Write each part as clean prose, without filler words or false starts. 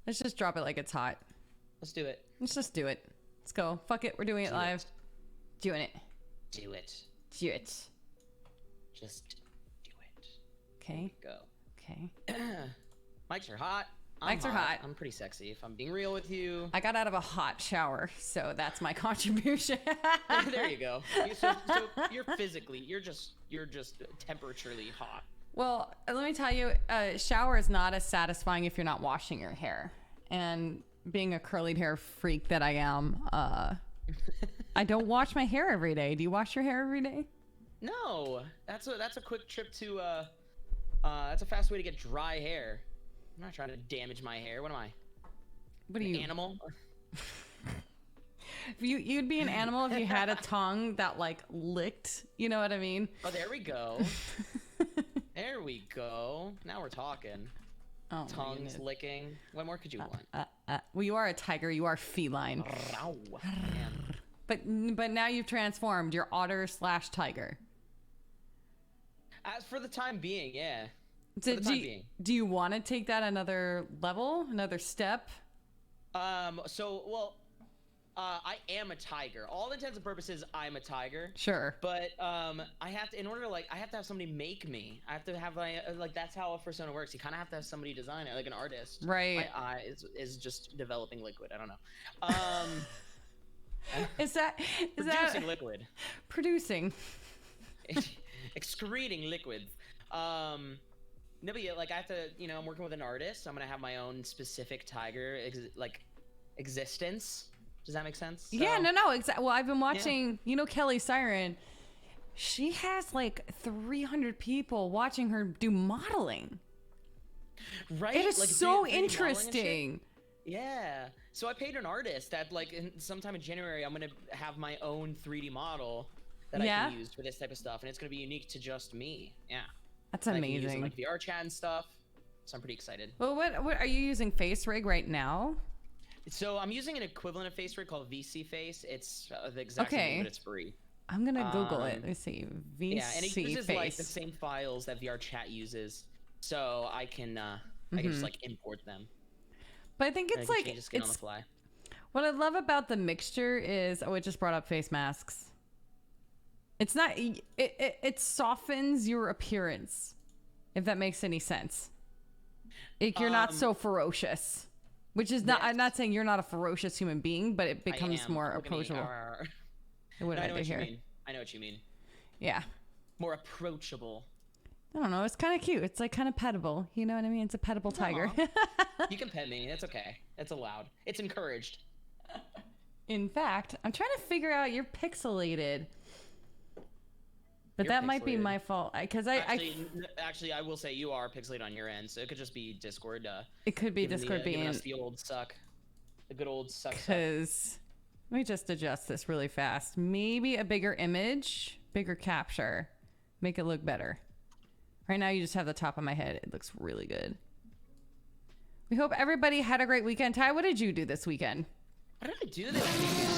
Let's just drop it like it's hot. Let's do it. Let's just do it. Let's go. Fuck it. We're doing it Do live. it. Doing it. Do it. Do it. Just do it. Okay. Go. Okay. Mics are hot. Mics are hot. I'm pretty sexy if I'm being real with you. I got out of a hot shower, so that's my contribution. There you go. So you're physically, you're just temperaturely hot. Well, let me tell you, a shower is not as satisfying if you're not washing your hair. And being a curly hair freak that I am, I don't wash my hair every day. Do you wash your hair every day? No, that's a quick trip to that's a fast way to get dry hair. I'm not trying to damage my hair. What am I? What are you? Animal? You'd be an animal if you had a tongue that like licked. You know what I mean? Oh, there we go. There we go. Now we're talking. Oh, my Tongues goodness. licking. What more could you want? Well, you are a tiger. You are feline. Ow. Man. But now you've transformed. You're otter/tiger. As for the time being, yeah. Do, For the time being. do you want to take that another level, another step? I am a tiger. All intents and purposes, I'm a tiger. Sure. But I have to, in order to I have to have somebody make me. I have to have that's how a persona works. You kind of have to have somebody design it, like an artist. Right. My eye is just developing liquid. I don't know. Is that Producing liquid. producing? Excreting liquids. No, but yeah, I have to, I'm working with an artist. So I'm gonna have my own specific tiger existence. Does that make sense? Yeah, So- no. Well, I've been watching. You know, Kelly Siren. She has like 300 people watching her do modeling. Right. It is Like, so 3D modeling and shit. interesting. Yeah. So I paid an artist that sometime in January I'm gonna have my own 3D model that I Yeah? can use for this type of stuff, and it's gonna be unique to just me. Yeah. That's And I can use it in, amazing. like VR chat and stuff. So I'm pretty excited. Well, what are you using Face Rig right now? So I'm using an equivalent of Face Rig called VC Face. It's the exact Okay. same thing, but it's free. I'm gonna Google it. Um, Let's see. VC Yeah, and it uses like the Face. same files that VR chat uses, so I can just import them. But I think And I it's can like change the skin on the it's fly. what I love about the mixture is it just brought up face masks. It's not it softens your appearance, if that makes any sense. Like you're not so ferocious, which is not. I'm Yes. not saying you're not a ferocious human being, but it I becomes am. more Look at me. approachable. Arr. What No, did I know I do what you here? mean. I know what you mean. Yeah. More approachable. I don't know. It's kind of cute. It's like kind of pettable. You know what I mean? It's a pettable tiger. You can pet me. It's okay. It's allowed. It's encouraged. In fact, I'm trying to figure out you're pixelated. But You're that might be pixelated. my fault because Actually, I will say you are pixelated on your end, so it could just be Discord. it could be Giving Discord giving being us the old suck, the good old suck. because let me just adjust this really fast. Maybe a bigger image, bigger capture, make it look better. Right now, you just have the top of my head. It looks really good. We hope everybody had a great weekend. Ty, what did you do this weekend? What did I do this weekend?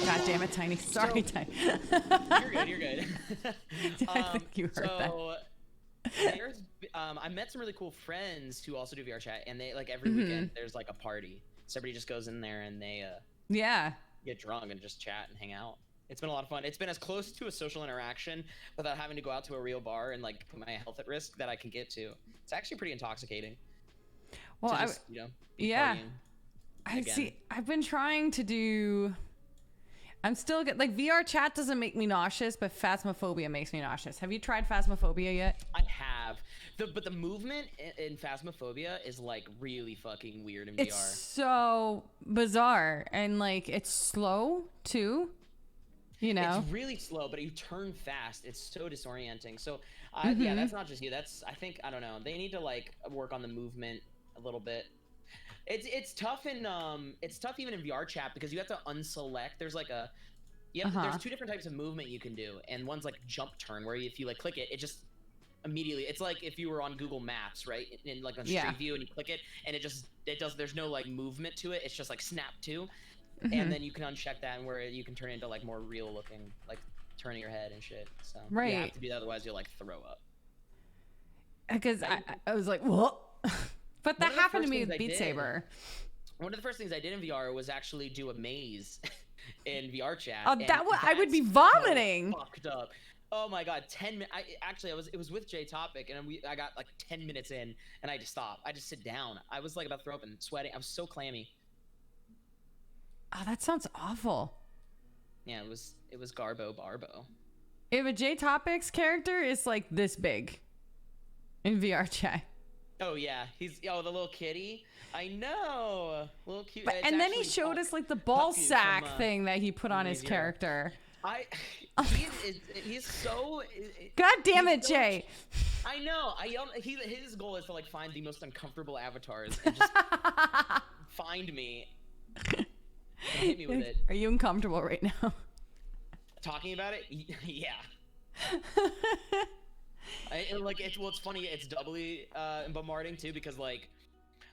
God damn it, Tiny. Sorry, Tiny. You're good. You're good. I think you heard that. so there's, I met some really cool friends who also do VR chat, and they every Mm-hmm. weekend there's like a party. So everybody just goes in there and they Yeah. get drunk and just chat and hang out. It's been a lot of fun. It's been as close to a social interaction without having to go out to a real bar and put my health at risk that I can get to. It's actually pretty intoxicating. Well, to I, just, be yeah. partying. I again. see. I've been trying to do. I'm still get VR chat doesn't make me nauseous, but Phasmophobia makes me nauseous. Have you tried Phasmophobia yet? I have. But the movement in Phasmophobia is really fucking weird in VR. It's so bizarre and it's slow too. You know. It's really slow, but you turn fast. It's so disorienting. So, Mm-hmm. yeah, that's not just you. I think, I don't know. They need to work on the movement a little bit. It's tough it's tough even in VR chat because you have to unselect. There's there's two different types of movement you can do, and one's jump turn where if you click it, it just immediately. It's like if you were on Google Maps, right, in on Street Yeah. View, and you click it, and it does. There's no movement to it. It's just snap to. Mm-hmm. And then you can uncheck that, and where you can turn it into more real looking, turning your head and shit. So you Right. have to do that, otherwise you'll throw up. Because I was like, what? But that happened to me with Beat Saber. One of the first things I did in VR was actually do a maze in VR chat. Oh, I would be vomiting. So fucked up. Oh my god, 10 minutes. It was with J Topic, and I got like 10 minutes in, and I just stopped. I just sit down. I was like about to throw up and sweating. I was so clammy. Oh, that sounds awful. Yeah, it was Garbo Barbo. If a J Topic's character is like this big in VR chat. Oh yeah, he's the little kitty. I know, little cute. And then he showed us like the ball sack thing that he put on his character. He's so. God damn it, Jay! I know. His goal is to like find the most uncomfortable avatars and just find me. And hit me with it. Are you uncomfortable right now? Talking about it? Yeah. It's funny. It's doubly bombarding too because like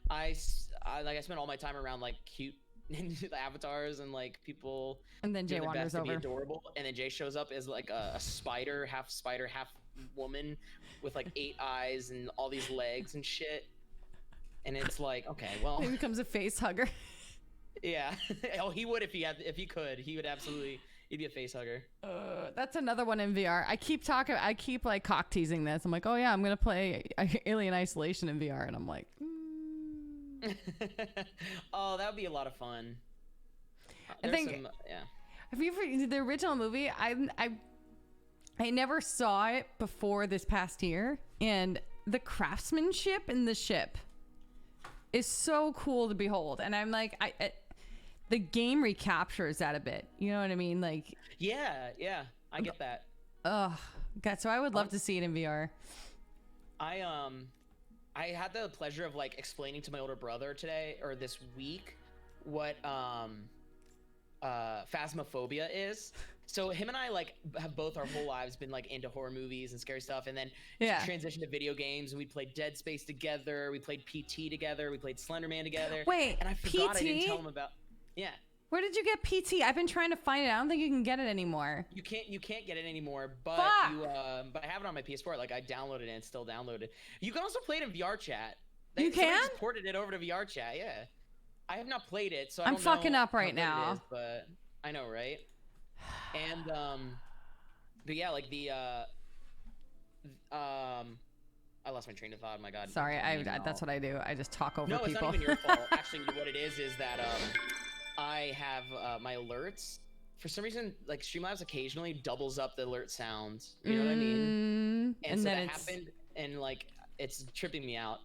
I spent all my time around like cute avatars and like people. And then Jay wanders over. Be adorable, and then Jay shows up as like a spider, half woman, with like 8 eyes and all these legs and shit. And it's like, okay, well, he becomes a face hugger. Yeah. Oh, he would if he could. He would absolutely. He'd be a face hugger. That's another one in VR. I keep like cock teasing this. I'm like, oh yeah, I'm gonna play Alien Isolation in VR, and I'm like, oh, that would be a lot of fun. I think. Have you ever the original movie? I never saw it before this past year, and the craftsmanship in the ship is so cool to behold. And I'm like, the game recaptures that a bit. You know what I mean? Like, yeah, I get that. God, so I would love to see it in VR. I had the pleasure of like explaining to my older brother today or this week what Phasmophobia is. So him and I like have both our whole lives been like into horror movies and scary stuff, and then transitioned to video games. And we played Dead Space together. We played PT together. We played Slender Man together. Wait, and I forgot PT? I didn't tell him about. Yeah. Where did you get PT? I've been trying to find it. I don't think you can get it anymore. You can't get it anymore, but but I have it on my PS4. Like I downloaded it and it's still downloaded. You can also play it in VR chat. You can? Just ported it over to VR chat. Yeah. I have not played it, so I'm fucking up right now. But I know, right? And but yeah, like the I lost my train of thought. Oh my God. Sorry, that's what I do. I just talk over people. No, it's not even your fault. Actually, what it is that I have my alerts. For some reason, like Streamlabs occasionally doubles up the alert sounds. You know what I mean? And so that happened, and like it's tripping me out.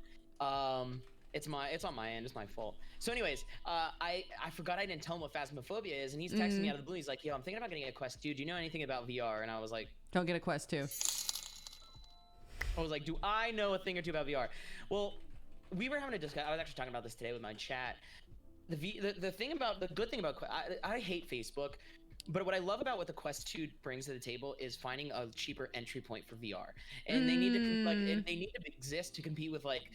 It's on my end. It's my fault. So, anyways, I forgot I didn't tell him what Phasmophobia is, and he's texting me out of the blue. He's like, "Yo, I'm thinking about getting a Quest 2. Do you know anything about VR?" And I was like, "Don't get a Quest 2." I was like, "Do I know a thing or two about VR?" Well, we were having a discussion. I was actually talking about this today with my chat. The good thing about I hate Facebook, but what I love about what the Quest 2 brings to the table is finding a cheaper entry point for VR, and they need to exist to compete with like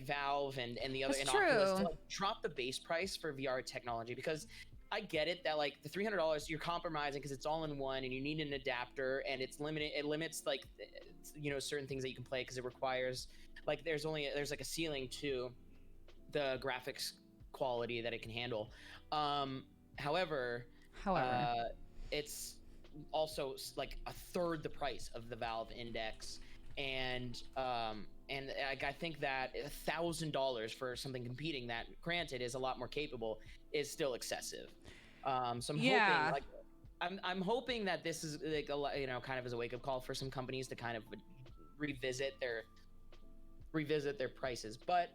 Valve and the other and Oculus to like drop the base price for VR technology, because I get it that like the $300 you're compromising because it's all in one and you need an adapter, and it limits like certain things that you can play because it requires like there's like a ceiling to the graphics quality that it can handle. However, it's also like a third the price of the Valve Index, and I think that $1,000 for something competing that, granted, is a lot more capable, is still excessive. So I'm hoping that this is like kind of as a wake up call for some companies to kind of revisit their prices, but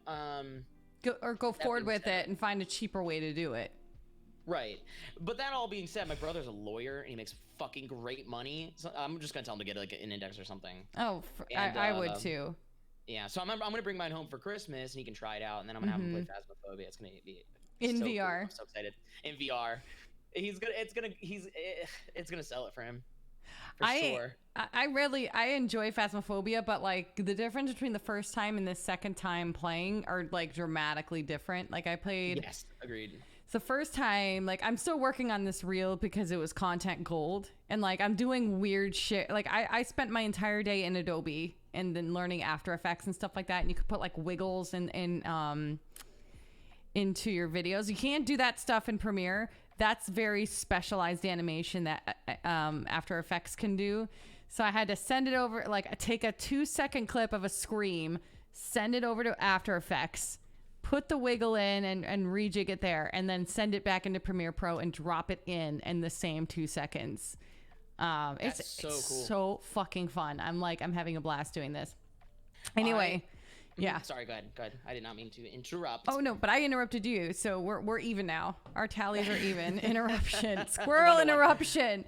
go forward with it and find a cheaper way to do it. Right. But that all being said, my brother's a lawyer and he makes fucking great money. So I'm just going to tell him to get like an Index or something. Oh, I would too. Yeah. So I'm going to bring mine home for Christmas and he can try it out, and then I'm going to have him play Phasmophobia. It's going to be in so VR. Cool. I'm so excited. In VR. It's going to sell it for him. For sure. I enjoy Phasmophobia, but like the difference between the first time and the second time playing are like dramatically different. Like I played. Yes, agreed. It's the first time, like, I'm still working on this reel because it was content gold. And, like, I'm doing weird shit. Like, I spent my entire day in Adobe and then learning After Effects and stuff like that. And you could put, like, wiggles into your videos. You can't do that stuff in Premiere. That's very specialized animation that After Effects can do. So I had to send it over, like, take a 2-second clip of a scream, send it over to After Effects, put the wiggle in and rejig it there, and then send it back into Premiere Pro and drop it in the same 2 seconds. It's so cool. so fucking fun. I'm having a blast doing this. Anyway, yeah. Sorry, go ahead. I did not mean to interrupt. Oh no, but I interrupted you, so we're even now. Our tallies are even. Interruption, squirrel interruption.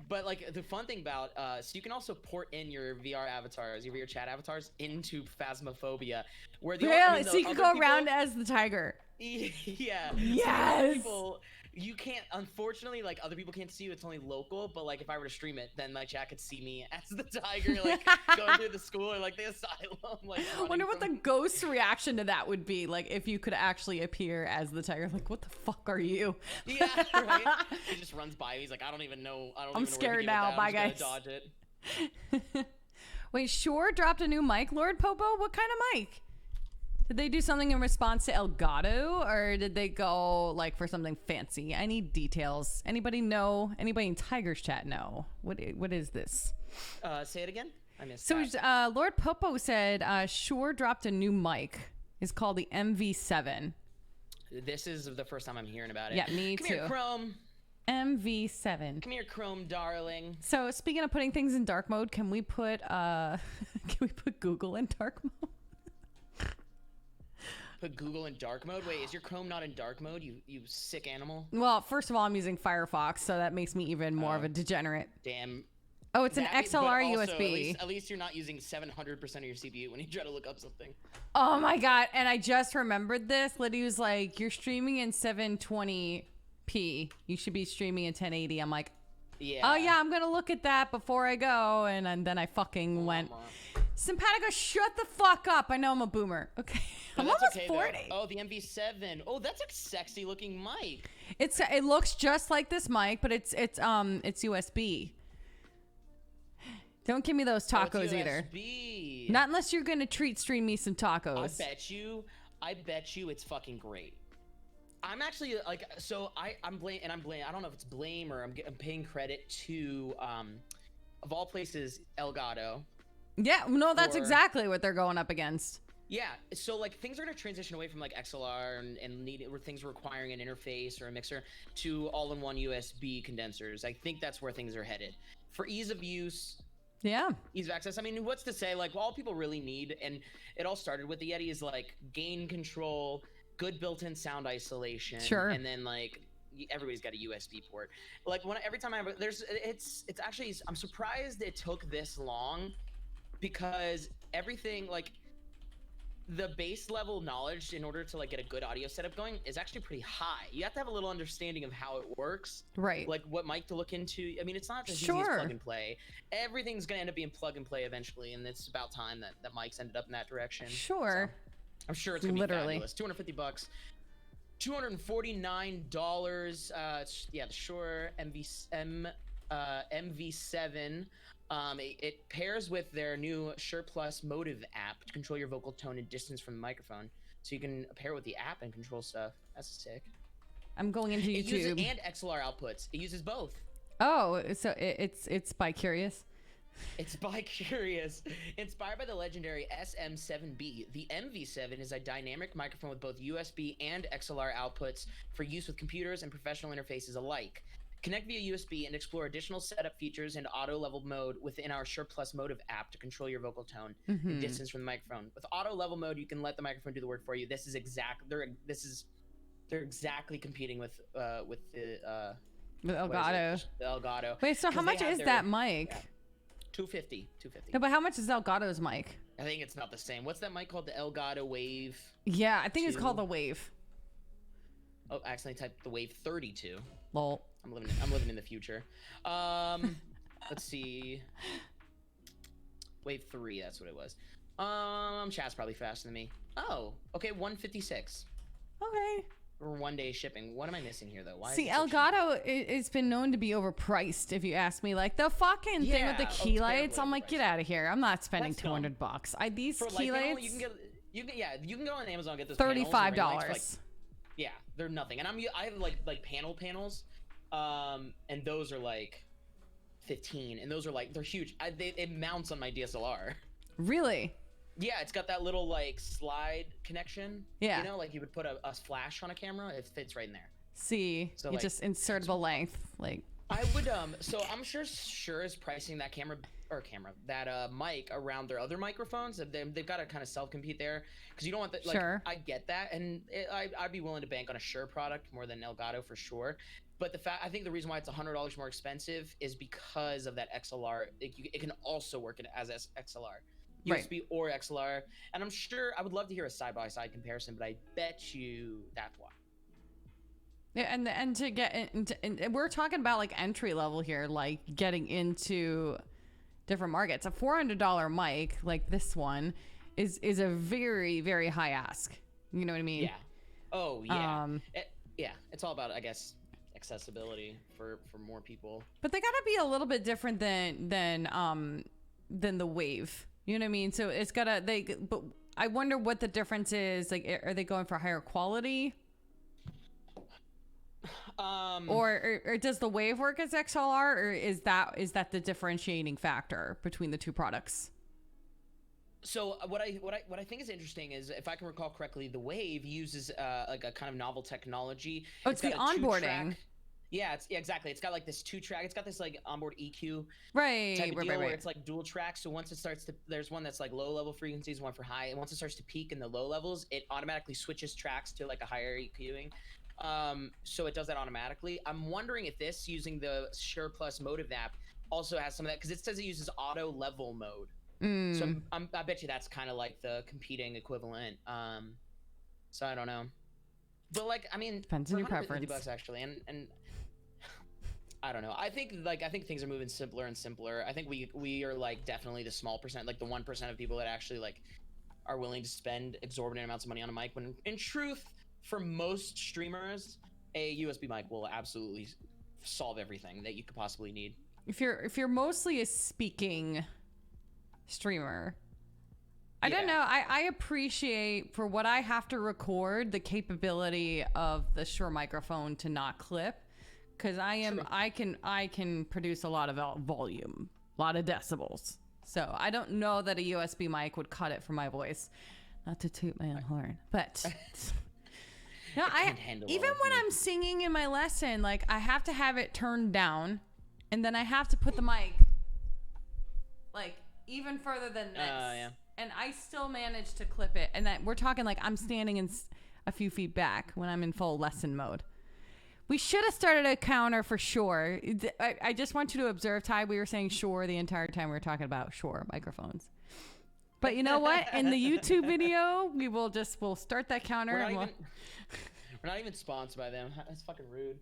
But like the fun thing about so you can also port in your VR avatars, your VR chat avatars into Phasmophobia, where so you can go around as the tiger. Yeah. Yes. So people, you can't, unfortunately, like other people can't see you. It's only local. But like if I were to stream it, then my chat could see me as the tiger, like going through the school or like the asylum. Like, I wonder what the ghost reaction to that would be. Like if you could actually appear as the tiger. Like, what the fuck are you? Yeah, right. He just runs by. He's like, I don't even know. I'm scared now. Bye, guys. Dodge it. Wait, Shure dropped a new mic, Lord Popo? What kind of mic? Did they do something in response to Elgato, or did they go like for something fancy? I need details. Anybody know? Anybody in Tiger's chat know? What is this? Say it again. I missed So that. Lord Popo said Shure dropped a new mic. It's called the MV7. This is the first time I'm hearing about it. Yeah, me Come too. here, Chrome. MV7. Come here, Chrome, darling. So speaking of putting things in dark mode, can we put Google in dark mode? Put Google in dark mode? Wait, is your Chrome not in dark mode, you sick animal? Well, first of all, I'm using Firefox, so that makes me even more of a degenerate. Damn. Oh, it's an But XLR also, USB. At least you're not using 700% of your CPU when you try to look up something. Oh my god! And I just remembered this. Liddy was like, "You're streaming in 720p. You should be streaming in 1080." I'm like, Yeah. "Oh yeah, I'm gonna look at that before I go." And then I fucking went. Simpatico, shut the fuck up. I know I'm a boomer. Okay. But I'm that's almost okay, 40. though. Oh, the MV7. Oh, that's a sexy looking mic. It looks just like this mic, but it's USB. Don't give me those tacos either. USB. Not unless you're gonna stream me some tacos. I bet you it's fucking great. I'm actually like, so I'm blame. I don't know if it's blame or I'm paying credit to of all places, Elgato. Yeah, no, that's exactly what they're going up against. Yeah, so like things are gonna transition away from like XLR and things requiring an interface or a mixer to all-in-one USB condensers. I think that's where things are headed. For ease of use, yeah, ease of access. I mean, what's to say? Like, all people really need, and it all started with the Yeti, is like gain control, good built-in sound isolation, sure, and then like everybody's got a USB port. Like every time I have, it's actually, I'm surprised it took this long, because everything, like the base level knowledge in order to like get a good audio setup going is actually pretty high. You have to have a little understanding of how it works, right? Like what mic to look into. I mean, it's not as sure. easy as plug and play. Everything's gonna end up being plug and play eventually, and it's about time that mics ended up in that direction. Sure. So, I'm sure it's gonna literally be fabulous. $250, $249. Yeah, the Shure MV7. It pairs with their new Shure Plus Motive app to control your vocal tone and distance from the microphone. So you can pair with the app and control stuff. That's sick. I'm going into It uses YouTube. and XLR outputs. It uses both. Oh, so it's by Curious. It's by Curious. Inspired by the legendary SM7B, the MV7 is a dynamic microphone with both USB and XLR outputs for use with computers and professional interfaces alike. Connect via USB and explore additional setup features and auto level mode within our Shure Plus Motive app to control your vocal tone and distance from the microphone. With auto level mode, you can let the microphone do the work for you. They're exactly competing with the Elgato. The Elgato. Wait, so how much is that mic? Yeah. $250. No, but how much is Elgato's mic? I think it's not the same. What's that mic called? The Elgato Wave. Yeah, I think it's called the Wave. Oh, I accidentally typed the Wave 32. Lol. I'm living in the future. Let's see. Wave 3, that's what it was. Chat's probably faster than me. Oh, okay, 156. Okay. or 1-day shipping. What am I missing here though? Why is See, it so cheap? Elgato, it's been known to be overpriced. If you ask me, like the fucking thing with the Yeah, key terribly lights, I'm like, get overpriced. out of here. I'm not spending That's dumb. $200. These For key like, lights, you can go on Amazon and get those panels and ring $35. lights for, like, yeah, they're nothing. And I have like panels, and those are like 15, and those are like they're huge. It mounts on my DSLR. Really? Yeah, it's got that little like slide connection. Yeah. You know, like you would put a flash on a camera, it fits right in there. See, So, you like, just insertable length, like. I would so I'm sure Shure is pricing that mic around their other microphones. They've got to kind of self-compete there because you don't want that. Like, Sure. I get that, and I'd be willing to bank on a Shure product more than Elgato for sure. But I think the reason why it's $100 more expensive is because of that XLR. It can also work as XLR, Right. USB or XLR. And I'm sure I would love to hear a side-by-side comparison, but I bet you that's why. Yeah, and to get into, and we're talking about like entry level here, like getting into different markets. A $400 mic like this one is a very, very high ask. You know what I mean? Yeah. Oh yeah. Um, It's all about, I guess, accessibility for more people. But they gotta be a little bit different than the Wave. You know what I mean? So it's gotta but I wonder what the difference is. Like, are they going for higher quality? Or does the Wave work as XLR, or is that the differentiating factor between the two products? So what I think is interesting is, if I can recall correctly, the Wave uses like a kind of novel technology. Oh, it's the got a onboarding. 2-track. Yeah, exactly. It's got like this 2-track. It's got this like onboard EQ Right, type of right, deal right. where it's like dual track. So once it starts to, there's one that's like low level frequencies, one for high, and once it starts to peak in the low levels, it automatically switches tracks to like a higher EQing. So it does that automatically. I'm wondering if this, using the Shure Plus Motive app, also has some of that, because it says it uses auto level mode. So I bet you that's kind of like the competing equivalent. So I don't know, but like, I mean, Depends on your preference. $150 actually, and I don't know. I think things are moving simpler and simpler. I think we are like definitely the small percent, like the 1% of people that actually like are willing to spend exorbitant amounts of money on a mic. When in truth, for most streamers, a USB mic will absolutely solve everything that you could possibly need. If you're mostly a speaking streamer, I don't know. I appreciate, for what I have to record, the capability of the Shure microphone to not clip, because I can produce a lot of volume, a lot of decibels. So I don't know that a USB mic would cut it for my voice. Not to toot my own horn, but no, even when I'm singing in my lesson, like, I have to have it turned down, and then I have to put the mic like even further than this. Yeah. And I still manage to clip it. And that we're talking like I'm standing in a few feet back when I'm in full lesson mode. We should have started a counter for Shure. I just want you to observe, Ty, we were saying Shure the entire time we were talking about Shure microphones. But you know what? In the YouTube video, we'll start that counter. We're not even sponsored by them. That's fucking rude.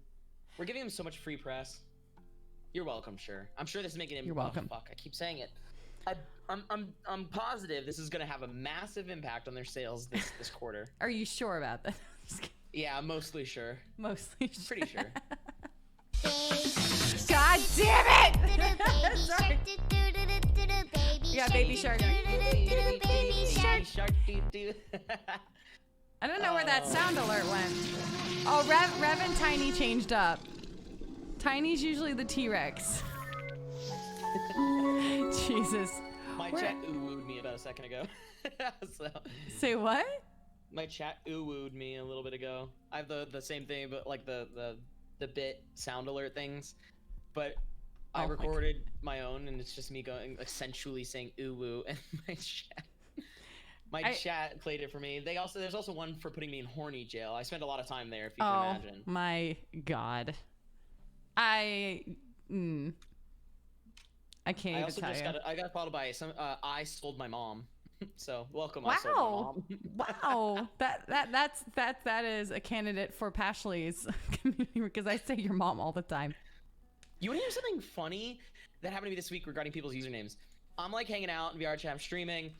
We're giving them so much free press. You're welcome, Shure. I'm sure this is making it. You're welcome. Oh, fuck, I keep saying it. I'm positive this is gonna have a massive impact on their sales this quarter. Are you sure about that? Yeah, I'm mostly sure. Mostly sure. Pretty sure. God damn it! Sorry. Yeah, baby shark. Baby shark. I don't know where that sound alert went. Oh, Rev and Tiny changed up. Tiny's usually the T-Rex. Jesus. My chat ooh-wooed me about a second ago. So, say what? My chat ooh-wooed me a little bit ago. I have the same thing, but like the bit sound alert things. But I recorded my own, and it's just me going like sensually saying ooh woo, and my chat played it for me. There's also one for putting me in horny jail. I spent a lot of time there, if you can imagine. Oh my god. I can't even tell you. I got followed by some. I sold my mom. So welcome. I sold my mom. Wow. That is a candidate for Pashley's community, because I say your mom all the time. You want to hear something funny that happened to me this week regarding people's usernames? I'm like hanging out in VR chat, I'm streaming,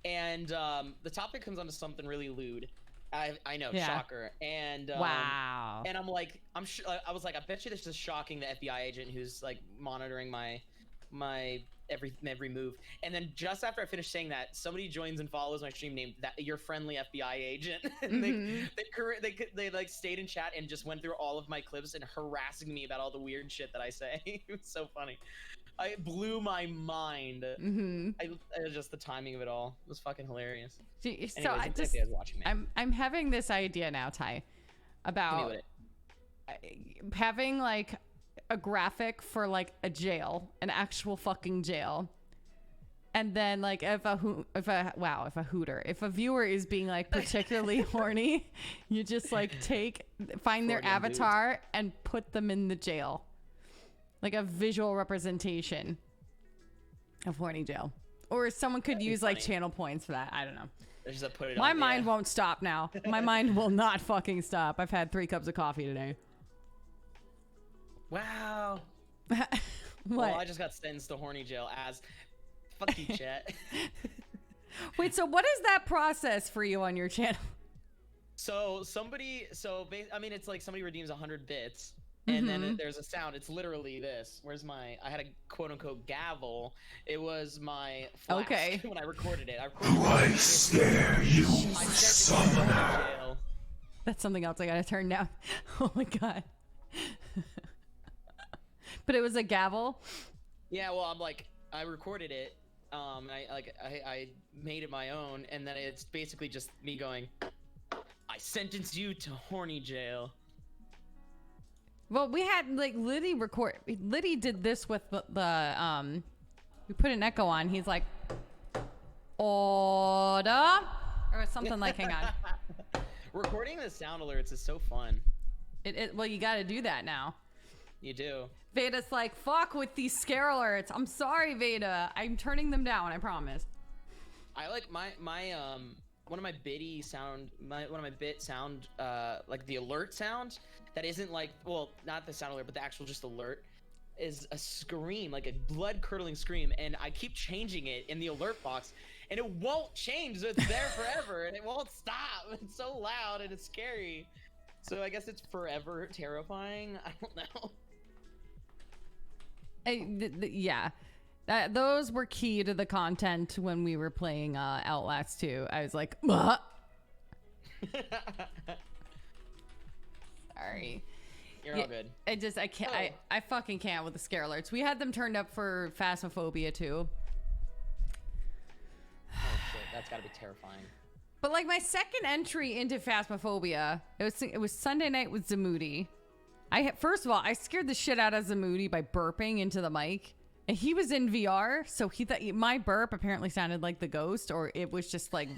and the topic comes onto something really lewd. I know, Yeah. shocker. And Wow. and I'm like, I was like, I bet you this is shocking the FBI agent who's like monitoring my every move. And then just after I finished saying that, somebody joins and follows my stream named that your friendly FBI agent. And Mhm. they like stayed in chat and just went through all of my clips and harassing me about all the weird shit that I say. It was so funny. It blew my mind. Mhm. Just the timing of it all was fucking hilarious. See, so Anyways, I if just you guys watching me. I'm having this idea now, Ty, Hit me about with it. having like a graphic for like a jail, an actual fucking jail. And then like if a hooter, if a viewer is being like particularly horny, you just like find their Freudian dudes. avatar and put them in the jail. Like a visual representation of horny jail. Or someone could That'd be use like funny. channel points for that. I don't know. There's just put it My on, mind yeah. won't stop now. My mind will not fucking stop. I've had 3 cups of coffee today. Wow. What? Well, I just got sentenced to horny jail as. Fuck you, chat. Wait, so what is that process for you on your channel? I mean, it's like somebody redeems 100 bits, and then Mhm. there's a sound. It's literally this. I had a quote unquote gavel. It was my flask Okay. when I recorded it. I recorded I it. scare you, I sent it to summoner. jail. That's something else I gotta turn down. Oh my god. But it was a gavel. Yeah, well, I'm like, I recorded it. I made it my own, and then it's basically just me going, I sentence you to horny jail. Well, we had like Liddy did this with the we put an echo on. He's like, order, or something like. Hang on. Recording the sound alerts is so fun. Well, you got to do that now. You do. Veda's like, fuck with these scare alerts. I'm sorry, Veda. I'm turning them down. I promise. I like my one of my bitty sound, one of my bit sound, like the alert sound that isn't like, well, not the sound alert, but the actual just alert is a scream, like a blood curdling scream, and I keep changing it in the alert box, and it won't change. So it's there forever, and it won't stop. It's so loud and it's scary. So I guess it's forever terrifying. I don't know. Yeah. Those were key to the content when we were playing Outlast 2. I was like, sorry. You're Yeah, all good. I can't. Oh. I fucking can't with the scare alerts. We had them turned up for Phasmophobia too. Oh shit, that's gotta be terrifying. But like my second entry into Phasmophobia, it was Sunday night with Zamudi. First of all, I scared the shit out of Zamudi by burping into the mic. And he was in VR, so he thought my burp apparently sounded like the ghost, or it was just like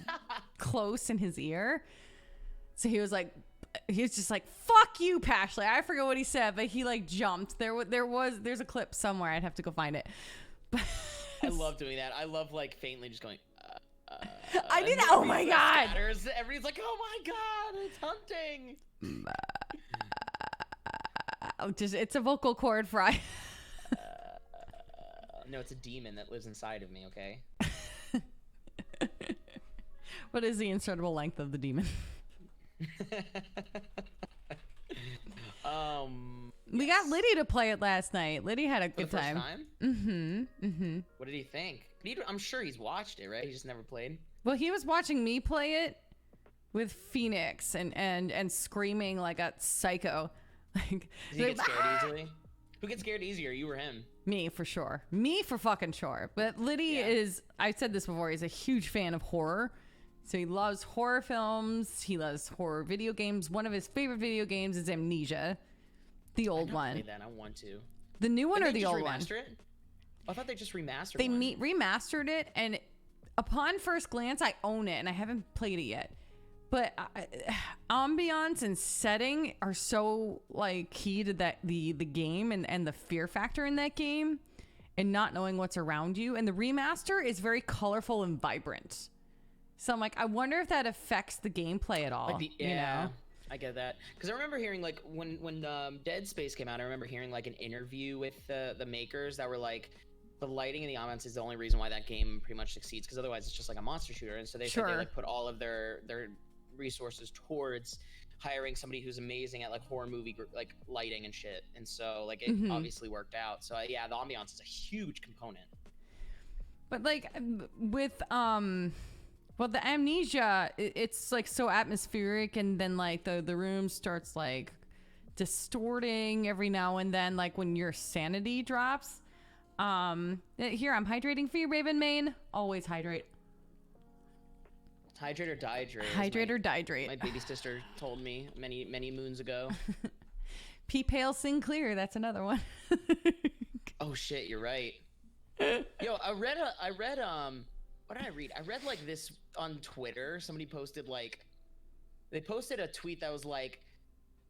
close in his ear. So he was just like, "Fuck you, Pashley." I forget what he said, but he like jumped. There's a clip somewhere. I'd have to go find it. But I love doing that. I love like faintly just going. I did. And Oh my everybody god! scatters. Everybody's like, "Oh my god, it's hunting!" It's a vocal cord fry. No, it's a demon that lives inside of me. Okay. What is the insertable length of the demon? We got Liddy to play it last night. Liddy had a For the good first time. time? What did he think? I'm sure he's watched it, right? He just never played. Well, he was watching me play it with Phoenix and screaming like a psycho. Like, Does he get scared easily? Who gets scared easier, you or him? me for sure. Me for fucking sure. But Liddy is, I said this before, he's a huge fan of horror. So he loves horror films. He loves horror video games. One of his favorite video games is Amnesia. The old one. Played that. I want to. The new one Did or they the just old one? remaster it? I thought they just remastered They one. remastered it, and upon first glance, I own it, and I haven't played it yet. But ambiance and setting are so like key to the game and the fear factor in that game, and not knowing what's around you. And the remaster is very colorful and vibrant. So I'm like, I wonder if that affects the gameplay at all. Like you know? I get that. Because I remember hearing like when Dead Space came out, I remember hearing like an interview with the makers that were like, the lighting and the ambiance is the only reason why that game pretty much succeeds. Because otherwise it's just like a monster shooter. And so they said they like put all of their resources towards hiring somebody who's amazing at like horror movie like lighting and shit, and so like it obviously worked out. So yeah, the ambiance is a huge component. But like with well, the Amnesia, it's like so atmospheric, and then like the room starts like distorting every now and then, like when your sanity drops. Here, I'm hydrating for you, Raven Main. Always hydrate. Hydrate or dihydrate. Hydrate or dihydrate. My baby sister told me many moons ago. Pea Pale Sing Clear. That's another one. Oh shit, you're right. Yo, I read what did I read? I read like this on Twitter. Somebody posted like, they posted a tweet that was like,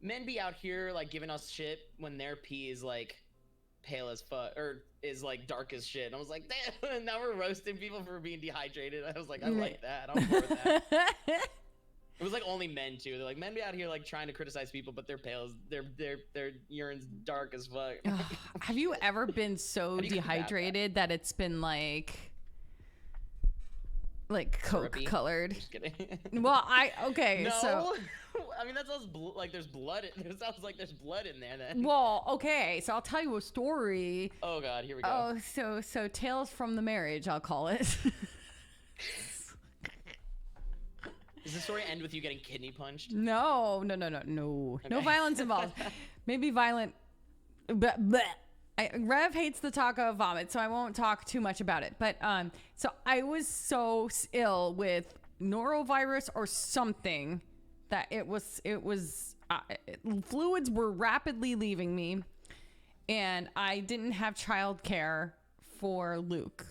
men be out here like giving us shit when their pee is like pale as fuck or is like dark as shit. And I was like, damn, now we're roasting people for being dehydrated. I was like, I like that. I'm bored with that. It was like only men too. They're like, men be out here like trying to criticize people, but they're pale as their urine's dark as fuck. Have you ever been so dehydrated that it's been like Coke Syrupy? colored? Just kidding. Well, No, so I mean that sounds like there's blood. It sounds like there's blood in there. Then. well, okay, so I'll tell you a story. Oh God, here we go. Oh, so Tales from the Marriage, I'll call it. Does the story end with you getting kidney punched? No. Okay. No violence involved. Maybe violent. But Rev hates the talk of vomit, so I won't talk too much about it. But so I was so ill with norovirus or something that it was fluids were rapidly leaving me, and I didn't have childcare for Luke.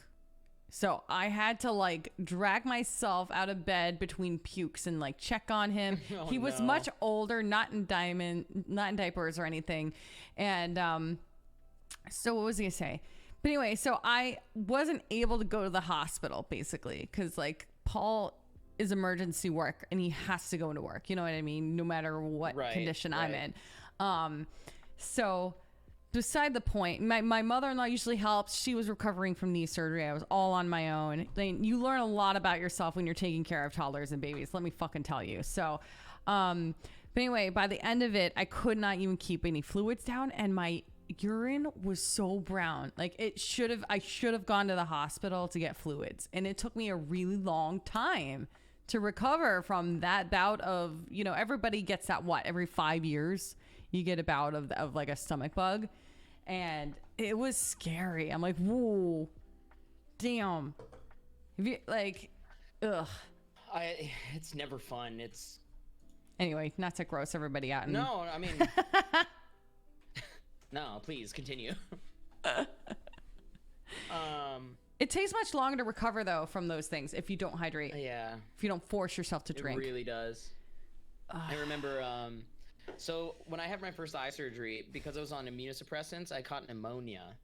So I had to like drag myself out of bed between pukes and like check on him. Oh, he was no. much older, not in diapers or anything. And so what was I gonna say? But anyway, so I wasn't able to go to the hospital basically because like Paul is emergency work and he has to go into work. You know what I mean? No matter what condition I'm in. So beside the point, my mother-in-law usually helps. She was recovering from knee surgery. I was all on my own. You learn a lot about yourself when you're taking care of toddlers and babies. Let me fucking tell you. So, but anyway, by the end of it, I could not even keep any fluids down, and my urine was so brown. Like I should have gone to the hospital to get fluids, and it took me a really long time to recover from that bout of, you know, everybody gets that every 5 years you get a bout of like a stomach bug. And it was scary. I'm like, whoa, damn. If you like, ugh. It's never fun. It's anyway, not to gross everybody out. No, I mean, no, please continue. It takes much longer to recover though from those things if you don't hydrate. Yeah. If you don't force yourself to drink. It really does. I remember. So when I had my first eye surgery, because I was on immunosuppressants, I caught pneumonia.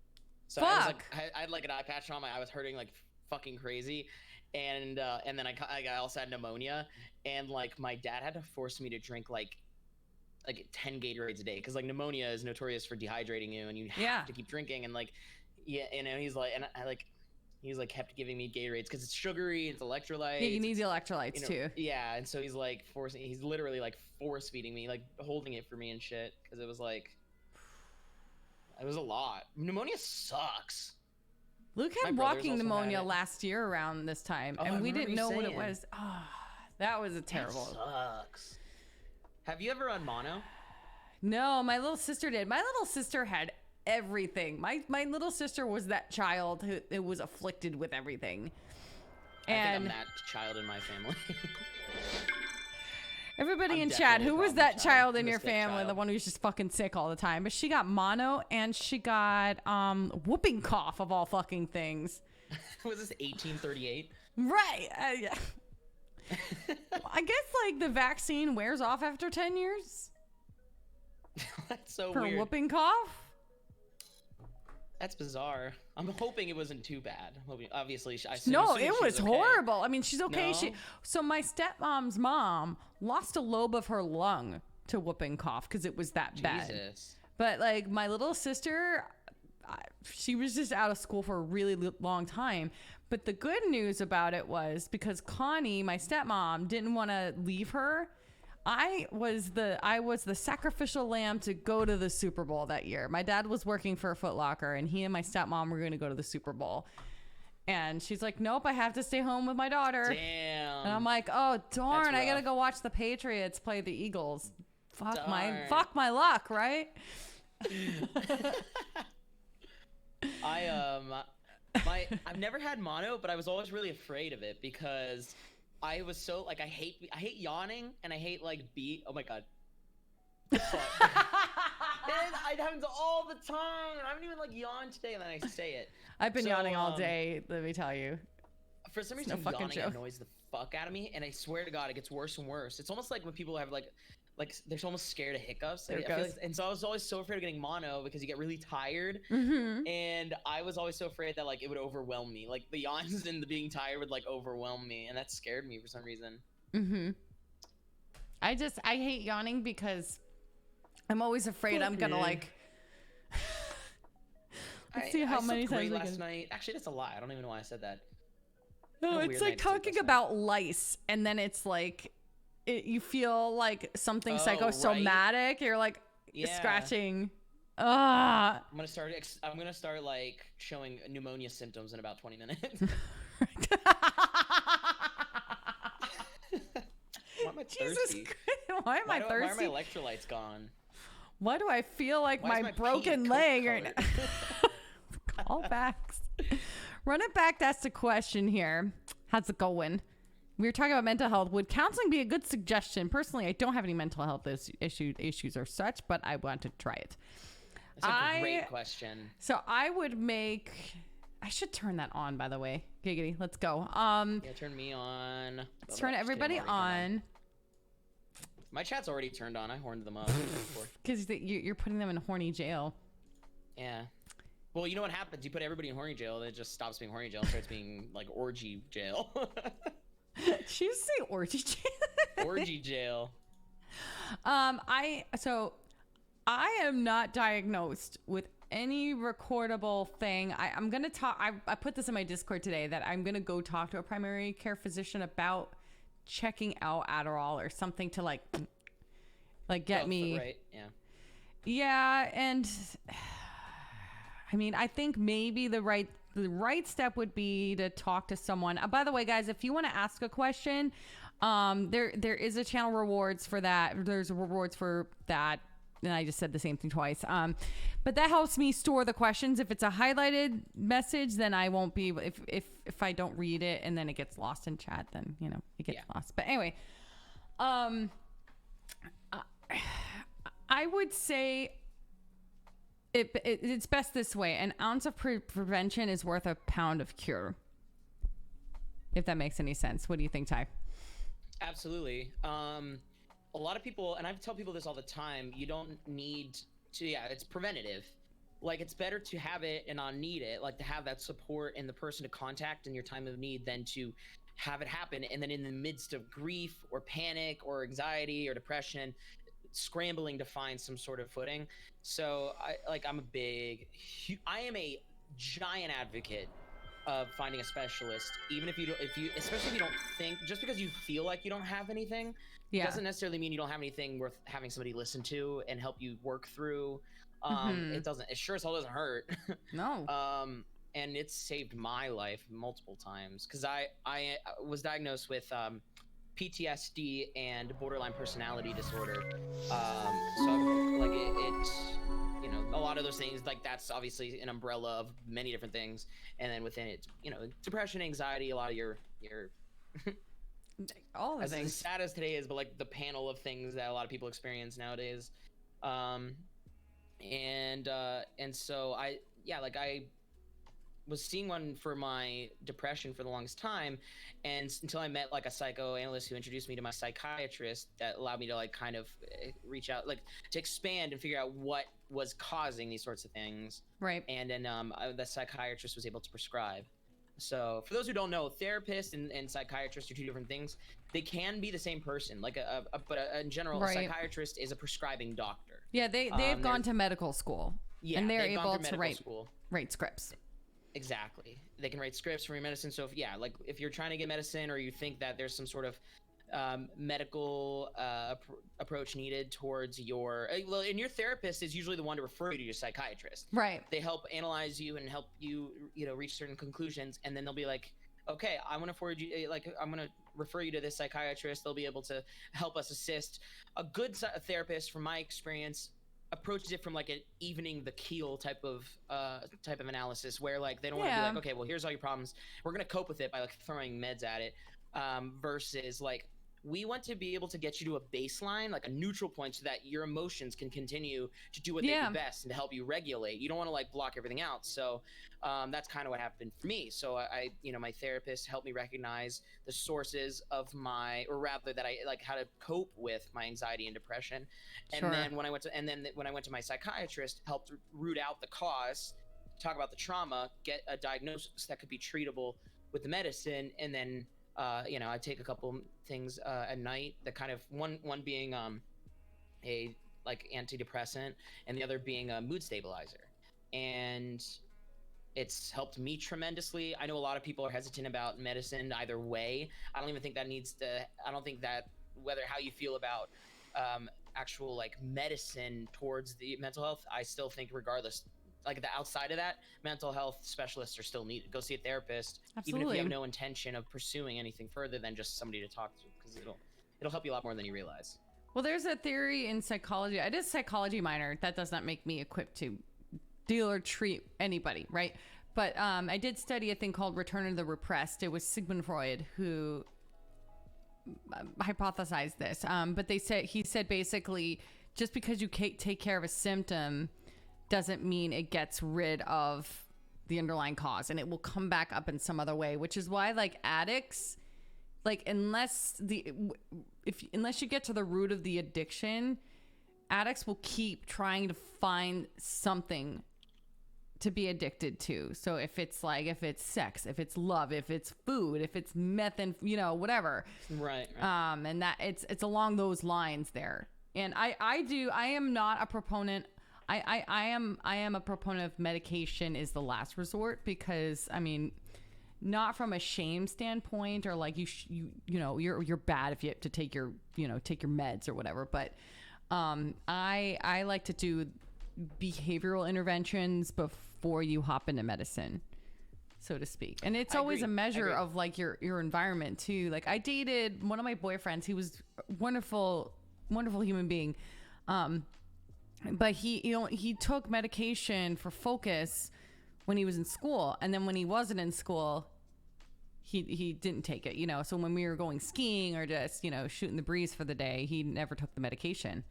So I was like, I had like an eye patch on my eye. I was hurting like fucking crazy, and then I also had pneumonia, and like my dad had to force me to drink like 10 Gatorades a day because like pneumonia is notorious for dehydrating you, and you have to keep drinking, and like he's like, and I like. He's like kept giving me Gatorades because it's sugary, it's electrolytes. Yeah, you need the electrolytes too. Yeah, and so he's like he's literally like force feeding me, like holding it for me and shit, because it was a lot. Pneumonia sucks. Luke had walking pneumonia last year around this time, and we didn't know what it was. Oh, that was a terrible. That sucks. Have you ever run mono? No, my little sister did. My little sister had everything. My little sister was that child who was afflicted with everything. And I think I'm that child in my family. Everybody in chat, who was that child in your family? The one who's just fucking sick all the time. But she got mono and she got whooping cough of all fucking things. Was this 1838? Right. Yeah. I guess like the vaccine wears off after 10 years. That's so for weird. Whooping cough? That's bizarre. I'm hoping it wasn't too bad. Obviously, no, it was horrible. I mean, she's okay. No? So my stepmom's mom lost a lobe of her lung to whooping cough because it was that bad. Jesus. But like my little sister, she was just out of school for a really long time. But the good news about it was because Connie, my stepmom, didn't want to leave her. I was the sacrificial lamb to go to the Super Bowl that year. My dad was working for a Foot Locker, and he and my stepmom were going to go to the Super Bowl. And she's like, nope, I have to stay home with my daughter. Damn. And I'm like, oh, darn, I got to go watch the Patriots play the Eagles. Fuck my luck, right? I've never had mono, but I was always really afraid of it because I was so like I hate yawning and I hate like oh my god. And it happens all the time. I haven't even like yawned today, and then I say it. I've been yawning all day. Let me tell you. For some reason, yawning annoys the fuck out of me, and I swear to God, it gets worse and worse. It's almost like when people have like they're almost scared of hiccups. And so I was always so afraid of getting mono because you get really tired. Mm-hmm. And I was always so afraid that like it would overwhelm me. Like the yawns and the being tired would like overwhelm me, and that scared me for some reason. Mm-hmm. I hate yawning because I'm always afraid I'm gonna like. Let's see how many times last night. Actually, that's a lie. I don't even know why I said that. No, it's like talking about lice, and then it's like, you feel like something psychosomatic. Right? You're like scratching. I'm gonna start like showing pneumonia symptoms in about 20 minutes. Why am I thirsty? Jesus Christ, why am I thirsty? Why are my electrolytes gone? Why do I feel like my broken leg right now? Callbacks. Run it back. That's the question here. How's it going? We were talking about mental health. Would counseling be a good suggestion? Personally, I don't have any mental health issues or such, but I want to try it. That's a great question. So I should turn that on, by the way. Giggity. Let's go. Yeah, turn me on. Let's turn everybody on. My chat's already turned on. I horned them up. Because you're putting them in horny jail. Yeah. Well, you know what happens? You put everybody in horny jail, it just stops being horny jail and starts being like orgy jail. Did you say orgy jail? Orgy jail. I am not diagnosed with any recordable thing. I'm gonna talk. I put this in my Discord today that I'm gonna go talk to a primary care physician about checking out Adderall or something to like get me. Right. Yeah. Yeah, and I mean, I think maybe the right step would be to talk to someone. By the way, guys, if you want to ask a question, there is a channel rewards for that. There's rewards for that. And I just said the same thing twice. But that helps me store the questions. If it's a highlighted message, then I won't be able, if I don't read it and then it gets lost in chat, then, it gets lost. But anyway, I would say it's best this way. An ounce of prevention is worth a pound of cure. If that makes any sense. What do you think, Ty? Absolutely. A lot of people, and I tell people this all the time, you don't need to, it's preventative. Like, it's better to have it and not need it, like to have that support and the person to contact in your time of need than to have it happen. And then in the midst of grief or panic or anxiety or depression, scrambling to find some sort of footing. So I am a giant advocate of finding a specialist, even especially if you don't think, just because you feel like you don't have anything, doesn't necessarily mean you don't have anything worth having somebody listen to and help you work through. It sure as hell doesn't hurt. No. And it's saved my life multiple times because I was diagnosed with PTSD and borderline personality disorder. So like it's a lot of those things, like that's obviously an umbrella of many different things, and then within it, depression, anxiety, a lot of your all the things. As sad as today is, but like the panel of things that a lot of people experience nowadays. And so I was seeing one for my depression for the longest time, and until I met like a psychoanalyst who introduced me to my psychiatrist that allowed me to like kind of reach out, like to expand and figure out what was causing these sorts of things. Right. And then the psychiatrist was able to prescribe. So for those who don't know, therapists and psychiatrists are two different things. They can be the same person, but in general, a psychiatrist is a prescribing doctor. Yeah, they've gone to medical school. Yeah, and they're they've gone able through to medical write school. scripts. Exactly. They can write scripts for your medicine. So if, yeah, like if you're trying to get medicine or you think that there's some sort of medical approach needed towards your well, and your therapist is usually the one to refer you to your psychiatrist. Right. They help analyze you and help you, reach certain conclusions, and then they'll be like, okay, I'm gonna forward you, like, I'm gonna refer you to this psychiatrist. They'll be able to help us assist. A good therapist, from my experience, approaches it from like an evening the keel type of analysis, where like they don't want to be like, okay, well, here's all your problems, we're gonna cope with it by like throwing meds at it, versus like, we want to be able to get you to a baseline, like a neutral point, so that your emotions can continue to do what they do best and to help you regulate. You don't want to like block everything out. So that's kind of what happened for me. So I my therapist helped me recognize the sources of my, or rather that I like how to cope with my anxiety and depression. And then when I went to my psychiatrist, helped root out the cause, talk about the trauma, get a diagnosis that could be treatable with the medicine, and then I take a couple things at night, that kind of one being a like antidepressant, and the other being a mood stabilizer. And it's helped me tremendously. I know a lot of people are hesitant about medicine either way. I don't think that whether how you feel about actual like medicine towards the mental health, I still think regardless, like the outside of that, mental health specialists are still needed. Go see a therapist. Absolutely. Even if you have no intention of pursuing anything further than just somebody to talk to, because it'll help you a lot more than you realize. Well, there's a theory in psychology. I did a psychology minor. That does not make me equipped to deal or treat anybody, right? But I did study a thing called Return of the Repressed. It was Sigmund Freud who hypothesized this. But he said basically, just because you take care of a symptom doesn't mean it gets rid of the underlying cause, and it will come back up in some other way, which is why like addicts, like unless you get to the root of the addiction, addicts will keep trying to find something to be addicted to. So if it's sex, if it's love, if it's food, if it's meth, and whatever. Right. And that it's along those lines there. And I am not a proponent. I am a proponent of medication is the last resort, because I mean, not from a shame standpoint, or like you're bad if you have to take your meds or whatever, but I like to do behavioral interventions before you hop into medicine, so to speak. And it's always a measure of like your environment too. Like I dated one of my boyfriends. He was a wonderful human being. But he took medication for focus when he was in school, and then when he wasn't in school, he didn't take it. So when we were going skiing or just shooting the breeze for the day, he never took the medication.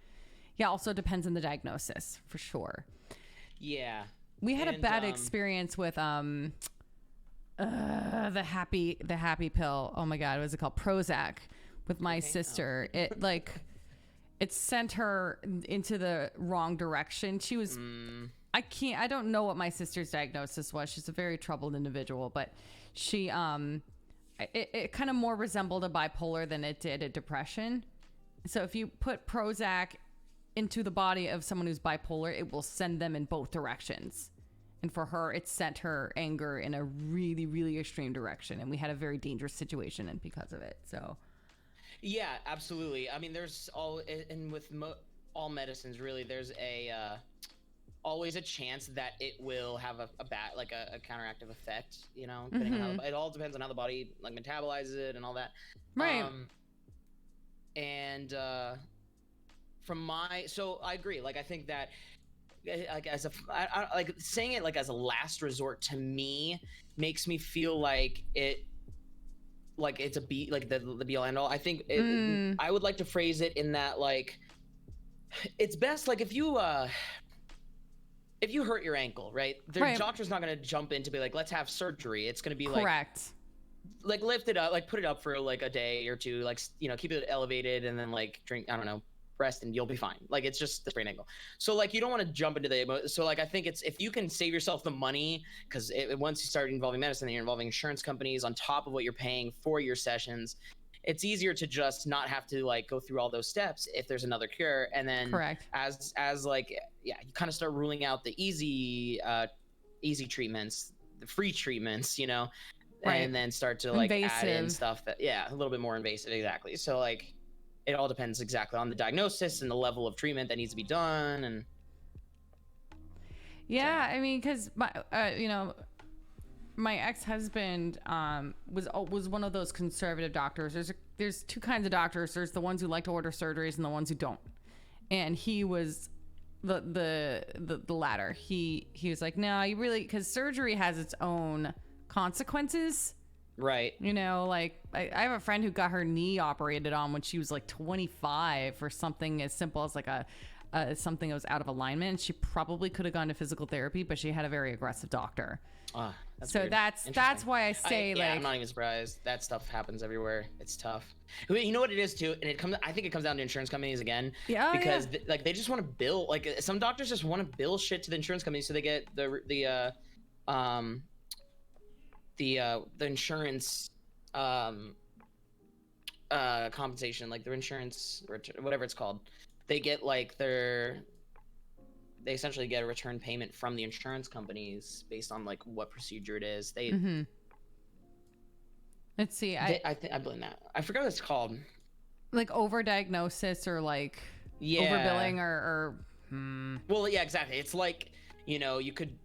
Yeah, also depends on the diagnosis for sure. Yeah, we had a bad experience with the happy pill. Oh my God, what was it called? Prozac, with my sister. It sent her into the wrong direction. She was, I don't know what my sister's diagnosis was. She's a very troubled individual, but she, it kind of more resembled a bipolar than it did a depression. So if you put Prozac into the body of someone who's bipolar, it will send them in both directions. And for her, it sent her anger in a really, really extreme direction. And we had a very dangerous situation because of it. So. Yeah, absolutely. I mean, there's all medicines, really, there's always a chance that it will have a counteractive effect, depending on how it all depends on how the body like metabolizes it and all that. Right. So I agree. Like, I think that like like saying it like as a last resort to me makes me feel like it's a the be all end all. I think I would like to phrase it in that, like, it's best like if you hurt your ankle, right? The doctor's not going to jump in to be like, let's have surgery. It's going to be correct. Like lift it up, like put it up for like a day or two, like keep it elevated, and then like drink, I don't know, rest, and you'll be fine. Like, it's just the sprained ankle. So like, you don't want to jump into so like, I think if you can save yourself the money, because once you start involving medicine, then you're involving insurance companies on top of what you're paying for your sessions. It's easier to just not have to like go through all those steps if there's another cure. And then correct. as like you kind of start ruling out the easy treatments, the free treatments, Right. and then start to like add in Invasive. stuff that a little bit more invasive. Exactly. So like it all depends exactly on the diagnosis and the level of treatment that needs to be done. And Yeah, I mean, because my ex-husband was one of those conservative doctors. There's two kinds of doctors. There's the ones who like to order surgeries and the ones who don't. And he was the latter. He was like, no, you really, because surgery has its own consequences. right. Like I have a friend who got her knee operated on when she was like 25 for something as simple as like something that was out of alignment. She probably could have gone to physical therapy, but she had a very aggressive doctor. That's So weird. that's why I say I'm not even surprised. That stuff happens everywhere. It's tough. You know what it is too, and I think it comes down to insurance companies again. Yeah, because they just want to bill. Like some doctors just want to bill shit to the insurance company, so they get the insurance compensation, like their insurance whatever it's called. They get like they essentially get a return payment from the insurance companies based on like what procedure it is. Let's see. I blame that. I forgot what it's called. Like overdiagnosis or like overbilling or Well, yeah, exactly. It's like, you could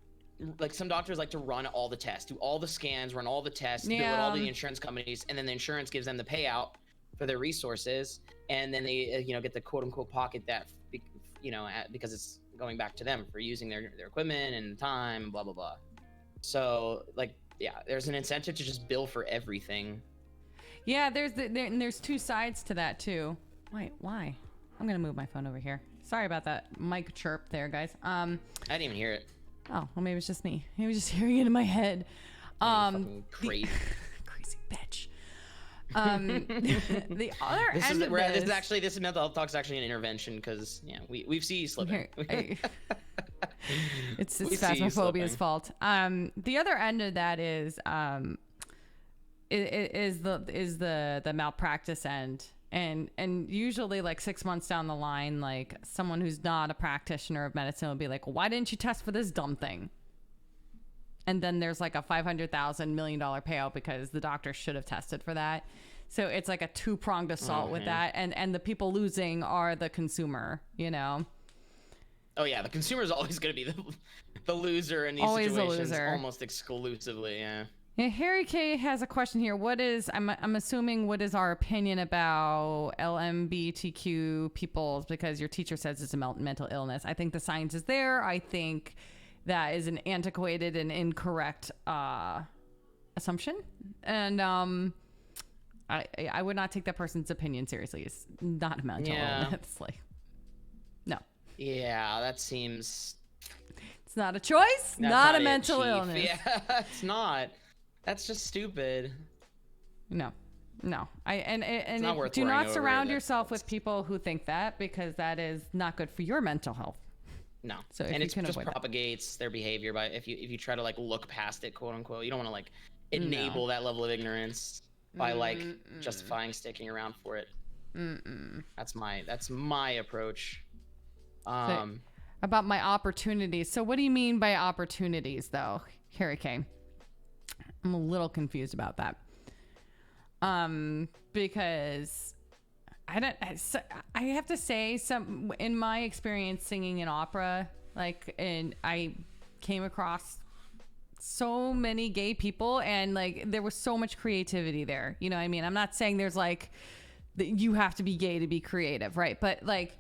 like some doctors like to run all the tests, do all the scans, run all the tests, bill it all to the insurance companies, and then the insurance gives them the payout for their resources, and then they get the quote unquote pocket that because it's going back to them for using their equipment and the time and blah blah blah. So like there's an incentive to just bill for everything. Yeah, there's two sides to that too. Wait, why? I'm gonna move my phone over here. Sorry about that mic chirp there, guys. I didn't even hear it. Oh, well, maybe it's just me. Maybe just hearing it in my head. Crazy. Crazy bitch. The other end of this mental health talk is actually an intervention because we've seen you slipping. It's Phasmophobia's fault. The other end of that is the malpractice end, and usually like 6 months down the line, like someone who's not a practitioner of medicine will be like, well, why didn't you test for this dumb thing? And then there's like a $500,000 million payout because the doctor should have tested for that. So it's like a two-pronged assault with that, and the people losing are the consumer. Oh yeah, the consumer is always going to be the loser in these situations, almost exclusively. Yeah. Yeah, Harry K has a question here. I'm assuming what is our opinion about LMBTQ people? Because your teacher says it's a mental illness. I think the science is there. I think that is an antiquated and incorrect assumption, and I would not take that person's opinion seriously. It's not a mental illness. Like, no. Yeah, that seems. It's not a choice. Not a mental illness. Yeah, it's not. That's just stupid. No. And not worth do not worrying surround over. yourself with people who think that, because that is not good for your mental health. No. So and it just avoid propagates their behavior by if you try to like look past it, quote unquote. You don't want to like enable that level of ignorance by like justifying sticking around for it. That's my approach. About my opportunities. So what do you mean by opportunities, though, Harry K? I'm a little confused about that. Because I have to say, in my experience singing in opera, and I came across so many gay people, and like there was so much creativity there. You know what I mean? I'm not saying there's like you have to be gay to be creative, right? But like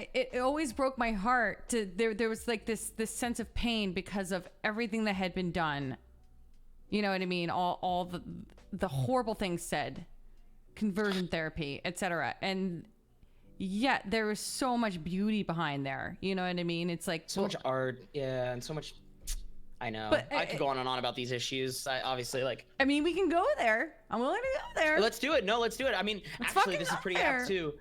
it always broke my heart there was like this sense of pain because of everything that had been done. You know what I mean? All the horrible things said, conversion therapy, etc. And yet there was so much beauty behind there. You know what I mean? It's like so much art, and so much. I know. But I could go on and on about these issues. Obviously, we can go there. I'm willing to go there. Let's do it. No, let's do it. I mean, actually, this is pretty apt too.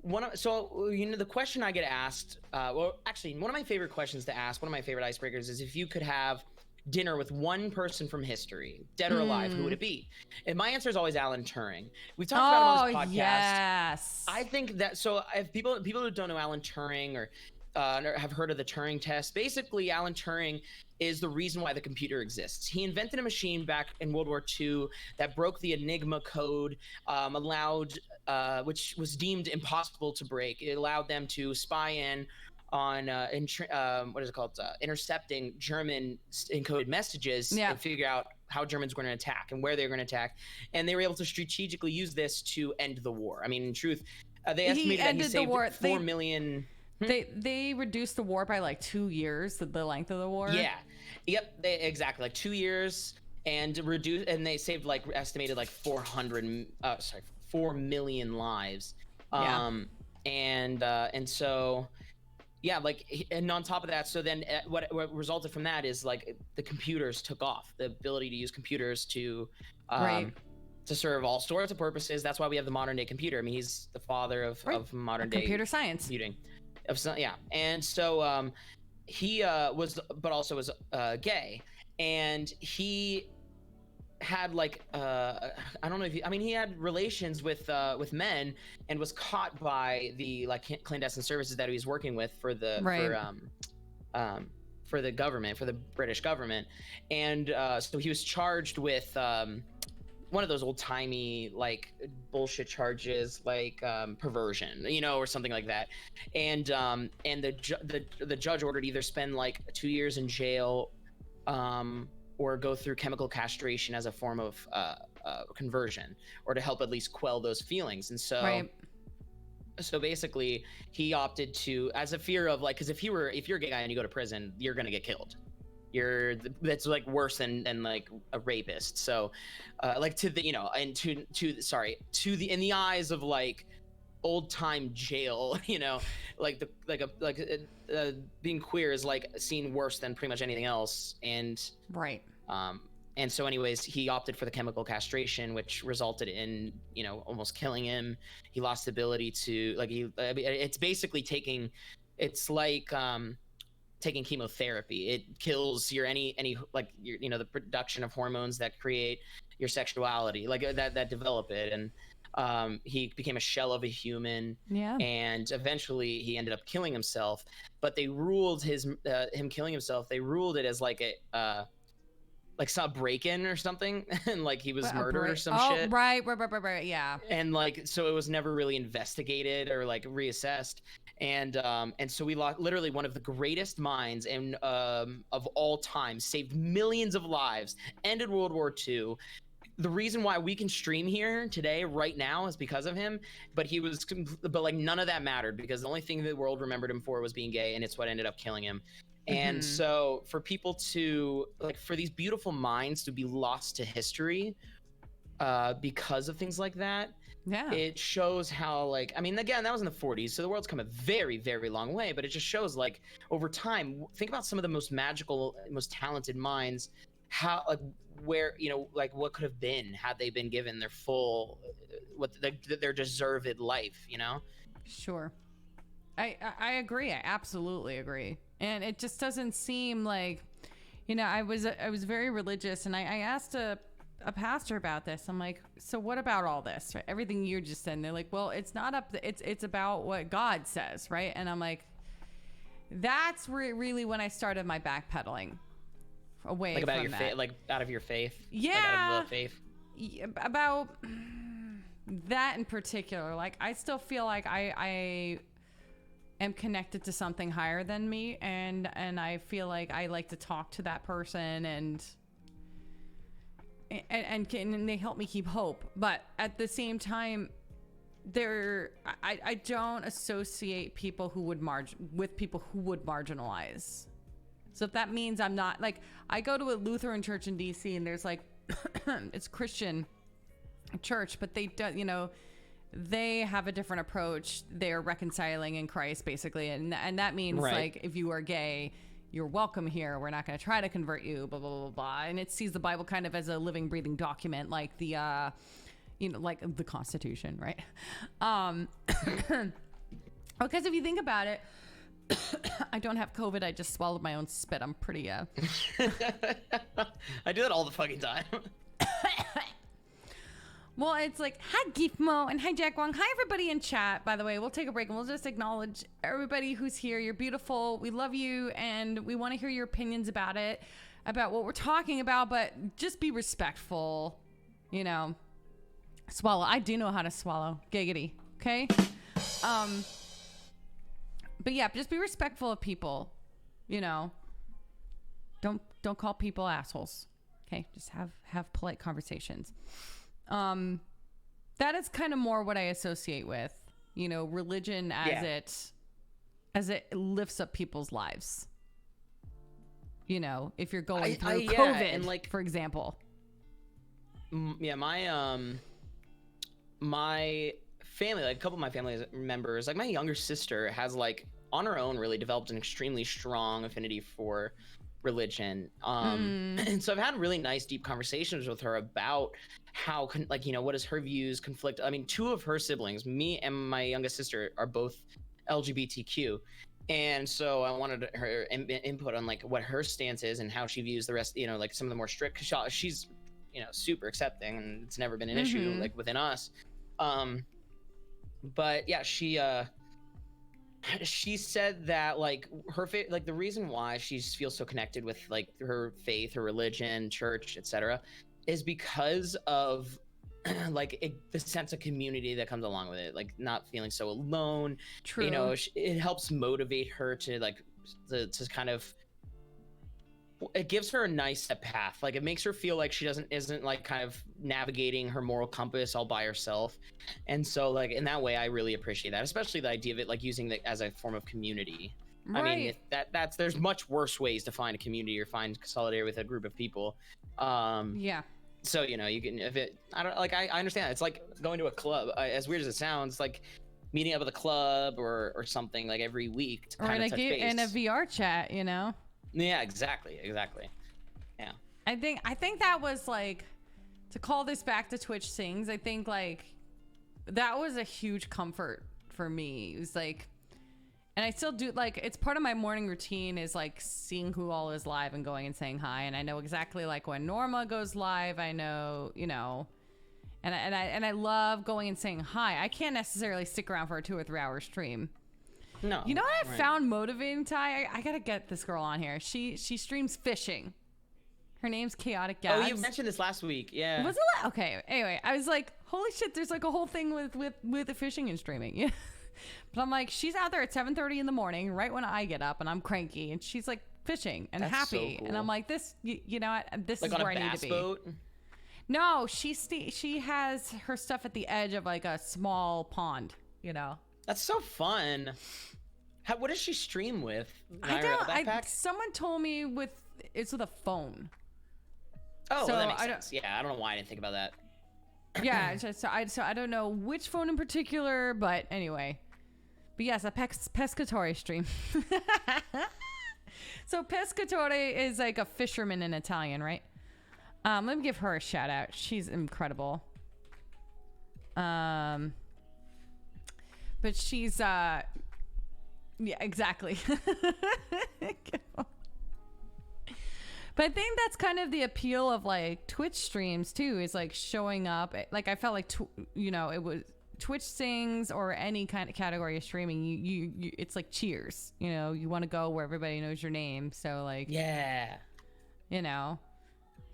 The question I get asked, one of my favorite questions to ask, one of my favorite icebreakers is if you could have dinner with one person from history, dead or alive, who would it be? And my answer is always Alan Turing. We've talked about him on this podcast. Yes. I think that, so if people who don't know Alan Turing or have heard of the Turing test, basically Alan Turing is the reason why the computer exists. He invented a machine back in World War II that broke the Enigma code, which was deemed impossible to break. It allowed them to spy in on what is it called? Intercepting German encoded messages and figure out how Germans were going to attack and where they were going to attack. And they were able to strategically use this to end the war. I mean, in truth, they estimated that he saved 4 million. They reduced the war by like 2 years, the length of the war. Yeah. Yep. Exactly. Like 2 years, and they saved like estimated like 4 million lives. And so, yeah, like, and on top of that, so then what resulted from that is like the computers took off, the ability to use computers to serve all sorts of purposes. That's why we have the modern day computer. I mean, he's the father of modern day computer science. Computing. And so he was gay, and he had like I don't know if he had relations with men and was caught by the like clandestine services that he was working with for the for the government, for the British government, and so he was charged with one of those old-timey like bullshit charges, like perversion, or something like that, and the judge ordered either spend like 2 years in jail or go through chemical castration as a form of conversion, or to help at least quell those feelings. And so so basically he opted to, as a fear of like, because if you're a gay guy and you go to prison, you're gonna get killed. That's like worse than like a rapist. So like in the eyes of like old time jail, being queer is like seen worse than pretty much anything else. And and so anyways, he opted for the chemical castration, which resulted in almost killing him. He lost the ability to it's basically taking chemotherapy. It kills your the production of hormones that create your sexuality, like that develop it. And he became a shell of a human. And eventually he ended up killing himself. But they ruled him killing himself. They ruled it as like a some break-in or something, and like he was murdered or some shit. Right, yeah. And like so it was never really investigated or like reassessed. And so we lost literally one of the greatest minds of all time, saved millions of lives, ended World War II. The reason why we can stream here today, right now, is because of him. But none of that mattered, because the only thing the world remembered him for was being gay, and it's what ended up killing him. And so for people to for these beautiful minds to be lost to history because of things like that, it shows how again, that was in the 40s, so the world's come a very, very long way. But it just shows over time, think about some of the most magical, most talented minds, how what could have been had they been given their full their deserved life. Sure. I agree. I absolutely agree. And it just doesn't seem like, I was very religious, and I asked a pastor about this. I'm like, so what about all this? Right? Everything you just said. And they're like, well, it's not up. It's about what God says, right? And I'm like, that's really when I started my backpedaling away about from your that. Out of your faith. Yeah. Out of the faith. About that in particular. I still feel like I am connected to something higher than me, and I feel like I like to talk to that person, and they help me keep hope. But at the same time, I don't associate people who would with people who would marginalize. So if that means I'm not I go to a Lutheran church in DC, and there's it's Christian church, but they do, they have a different approach. They're reconciling in Christ, basically. And that means if you are gay, you're welcome here. We're not going to try to convert you, blah, blah, blah, blah. And it sees the Bible kind of as a living, breathing document, like the, like the Constitution, right? Because if you think about it, I don't have COVID. I just swallowed my own spit. I'm pretty I do that all the fucking time. Well, it's like, hi Gifmo and hi Jack Wong. Hi everybody in chat, by the way. We'll take a break and we'll just acknowledge everybody who's here. You're beautiful. We love you and we want to hear your opinions about it, about what we're talking about, but just be respectful, you know. Swallow. I do know how to swallow. Giggity. Okay? But yeah, just be respectful of people, you know. Don't call people assholes. Okay? Just have polite conversations. That is kind of more what I associate with, you know, religion as it lifts up people's lives. You know, if you're going through COVID, and like, for example. Yeah, my family, like a couple of my family members, like my younger sister has like on her own really developed an extremely strong affinity for religion. And so I've had really nice deep conversations with her about how like, you know, what does her views conflict. I mean, two of her siblings, me and my youngest sister, are both LGBTQ, and so I wanted her input on like what her stance is and how she views the rest, you know, like some of the more strict, because she's, you know, super accepting and it's never been an issue like within us. But yeah, she said that like her like the reason why she feels so connected with like her faith, her religion, church, etc., is because of like the sense of community that comes along with it, like not feeling so alone. True. You know, it helps motivate her to like to kind of, it gives her a nice path. Like it makes her feel like she isn't like kind of navigating her moral compass all by herself. And so like in that way, I really appreciate that, especially the idea of it like using it as a form of community. Right. I mean, that's there's much worse ways to find a community or find solidarity with a group of people. Yeah. So, you know, you can, if it, I don't like, I understand. It's like going to a club, as weird as it sounds, like meeting up with a club or something like every week to kind of touch base. In a VR chat, you know? Yeah, exactly. Yeah. I think that was like, to call this back to Twitch Sings, I think like that was a huge comfort for me. It was like, and I still do, like, it's part of my morning routine is like seeing who all is live and going and saying hi. And I know exactly like when Norma goes live, I know, you know, and I love going and saying hi. I can't necessarily stick around for a 2 or 3 hour stream. No. You know what I found motivating, Ty? I gotta get this girl on here. She streams fishing. Her name's Chaotic Gabs. Oh, you mentioned this last week. Yeah. Was it? Okay. Anyway, I was like, holy shit, there's like a whole thing with the fishing and streaming. Yeah. But I'm like, she's out there at 7:30 in the morning, right when I get up and I'm cranky, and she's like fishing and That's happy. so cool. And I'm like, this, you know what? This like is on where a I need bass to be. boat? No, she has her stuff at the edge of like a small pond, you know. That's so fun. What does she stream with? I don't. Someone told me it's with a phone. Oh, so well, that makes sense. Yeah, I don't know why I didn't think about that. Yeah, so I don't know which phone in particular, but anyway. But yes, a pescatore stream. So pescatore is like a fisherman in Italian, right? Let me give her a shout out. She's incredible. But she's yeah, exactly. But I think that's kind of the appeal of like Twitch streams too, is like showing up. Like I felt like, you know, it was Twitch Sings or any kind of category of streaming. You it's like Cheers. You know, you want to go where everybody knows your name. So like, yeah, you know,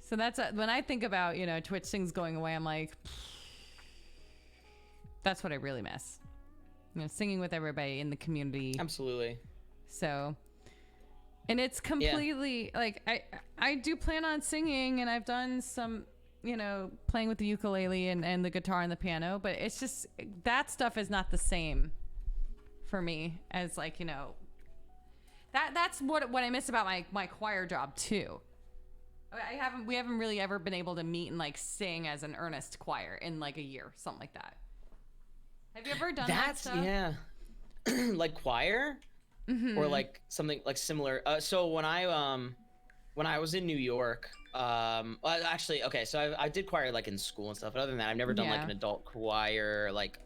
so that's when I think about, you know, Twitch Sings going away, I'm like, that's what I really miss. You know, singing with everybody in the community. Absolutely. So. And it's completely like I do plan on singing, and I've done some, you know, playing with the ukulele and the guitar and the piano, but it's just that stuff is not the same for me as like, you know, that's what I miss about my choir job too. We haven't really ever been able to meet and like sing as an earnest choir in like a year, something like that. Have you ever done that stuff? Yeah. Like choir? Or like something like similar. So when I was in New York, actually, okay, so I did choir like in school and stuff. But other than that, I've never done like an adult choir. Like,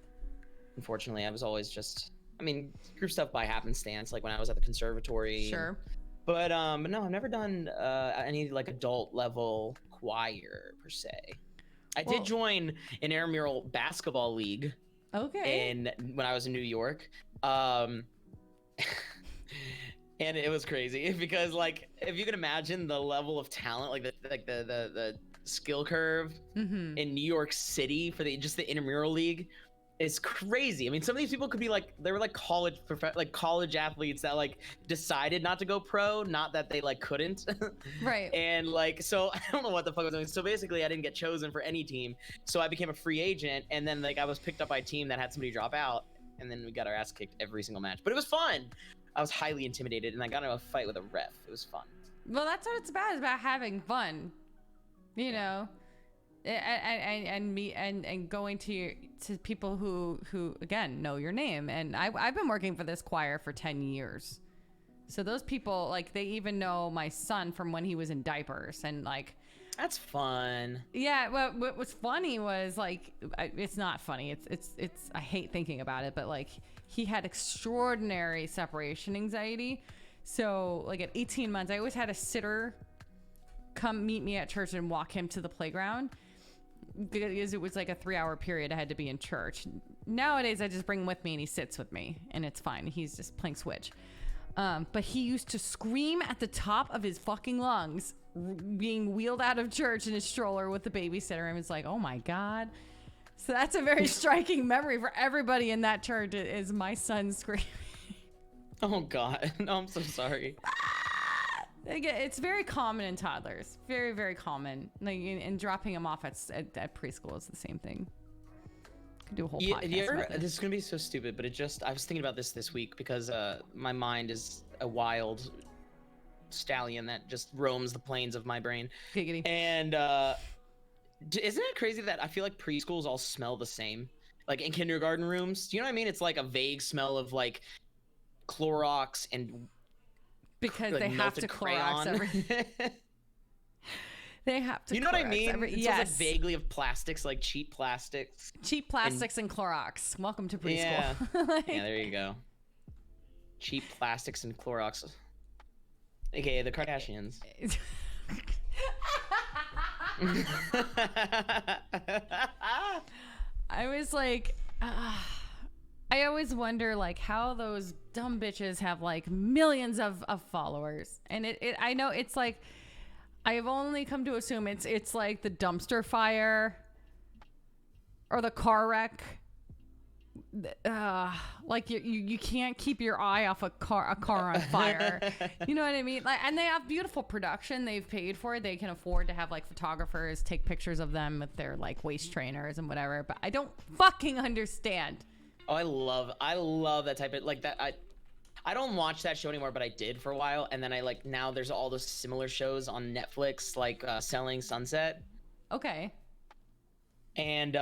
unfortunately, I was always just I mean, group stuff by happenstance, like when I was at the conservatory. Sure. But no, I've never done any like adult level choir per se. I did join an intramural basketball league. Okay. When I was in New York. And it was crazy because, like, if you can imagine the level of talent, like the skill curve in New York City for just the intramural league is crazy. I mean, some of these people could be like, they were like college athletes that like decided not to go pro, not that they like couldn't. Right. And like, so I don't know what the fuck I was doing. So basically I didn't get chosen for any team. So I became a free agent, and then like I was picked up by a team that had somebody drop out, and then we got our ass kicked every single match. But it was fun. I was highly intimidated, and I got into a fight with a ref. It was fun. Well, that's what it's about. It's about having fun, you know, and going to people who again know your name. And I've been working for this choir for 10 years, so those people, like, they even know my son from when he was in diapers, and like. That's fun. Yeah, what was funny was, like, it's not funny. It's I hate thinking about it, but like, he had extraordinary separation anxiety. So like at 18 months, I always had a sitter come meet me at church and walk him to the playground, because it was like a 3-hour period I had to be in church. Nowadays, I just bring him with me and he sits with me, and it's fine. He's just playing Switch. But he used to scream at the top of his fucking lungs, being wheeled out of church in his stroller with the babysitter, and it's like, oh my God. So that's a very striking memory for everybody in that church, is my son screaming. Oh God, no, I'm so sorry. It's very common in toddlers, very, very common. Like, and dropping him off at preschool is the same thing. Could do a whole podcast. This is gonna be so stupid, but I was thinking about this week because my mind is a wild stallion that just roams the plains of my brain. Giggity. And isn't it crazy that I feel like preschools all smell the same, like in kindergarten rooms? Do you know what I mean? It's like a vague smell of like Clorox and because like they have to Clorox everything. They have to. You know what I mean? It yes. smells like vaguely of plastics, like cheap plastics. Cheap plastics and Clorox. Welcome to preschool. Yeah. Yeah, there you go. Cheap plastics and Clorox. AKA the Kardashians. I was like, I always wonder like how those dumb bitches have like millions of followers. And I know it's like, I've only come to assume it's like the dumpster fire or the car wreck. Like you can't keep your eye off a car on fire. You know what I mean? Like, and they have beautiful production. They've paid for it. They can afford to have like photographers take pictures of them with their like waist trainers and whatever. But I don't fucking understand. Oh, I love that type of like that. I don't watch that show anymore, but I did for a while, and then I like now there's all those similar shows on Netflix like Selling Sunset. Okay. And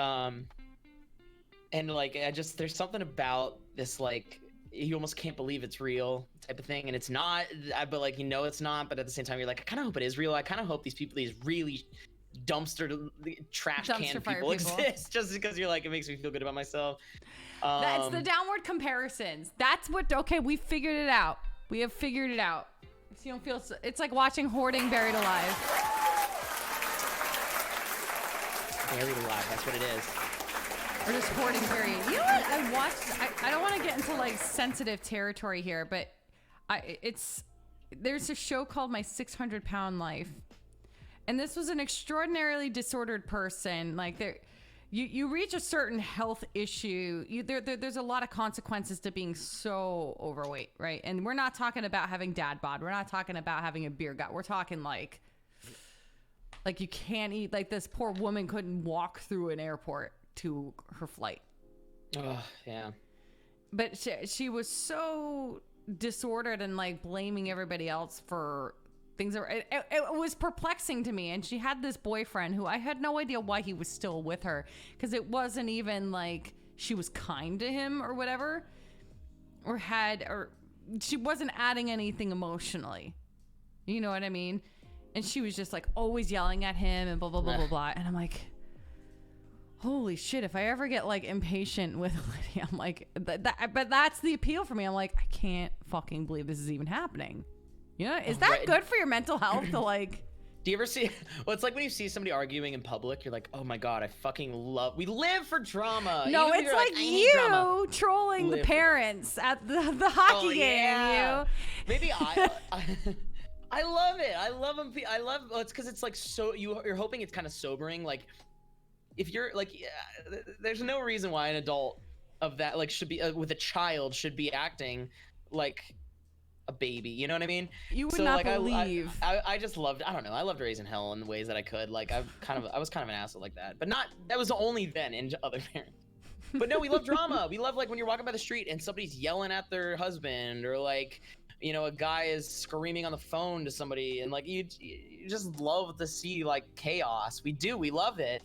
like there's something about this, like, you almost can't believe it's real type of thing, and it's not, but like, you know, it's not, but at the same time you're like, I kind of hope it is real. I kind of hope these really trash can people exist, just because you're like, it makes me feel good about myself. That's the downward comparisons. That's what. Okay, we figured it out. We have figured it out. So you don't feel. It's like watching Hoarding Buried Alive. Buried Alive. That's what it is. Or just Hoarding Buried. You know what? I watched. I don't want to get into like sensitive territory here, but there's a show called My 600 Pound Life, and this was an extraordinarily disordered person. Like you reach a certain health issue, there's a lot of consequences to being so overweight, right? And we're not talking about having dad bod. We're not talking about having a beer gut. We're talking like you can't eat. Like, this poor woman couldn't walk through an airport to her flight. Oh, yeah. But she was so disordered and like blaming everybody else for things. It was perplexing to me. And she had this boyfriend who I had no idea why he was still with her, because it wasn't even like she was kind to him or whatever, or she wasn't adding anything emotionally. You know what I mean? And she was just like always yelling at him and blah, blah, blah, blah, blah. And I'm like, holy shit, if I ever get like impatient with Lydia, I'm like, but that's the appeal for me. I'm like, I can't fucking believe this is even happening. You know, is that good for your mental health to like? Do you ever see? Well, it's like when you see somebody arguing in public, you're like, oh my god, I fucking love. We live for drama. No, Even when it's you're like I hate drama. you trolling the parents at the hockey game. Yeah. You. Maybe I love it. I love them. I love. Well, it's because it's like so. You're hoping it's kind of sobering. Like, if you're like, yeah, there's no reason why an adult of that like should be with a child should be acting like a baby. You know what I mean? You would not like, believe. I just loved. I don't know. I loved raising hell in the ways that I could. Like I was kind of an asshole like that, but not. That was only then in other parents. But no, we love drama. We love like when you're walking by the street and somebody's yelling at their husband, or like, you know, a guy is screaming on the phone to somebody, and like you just love to see like chaos. We do. We love it,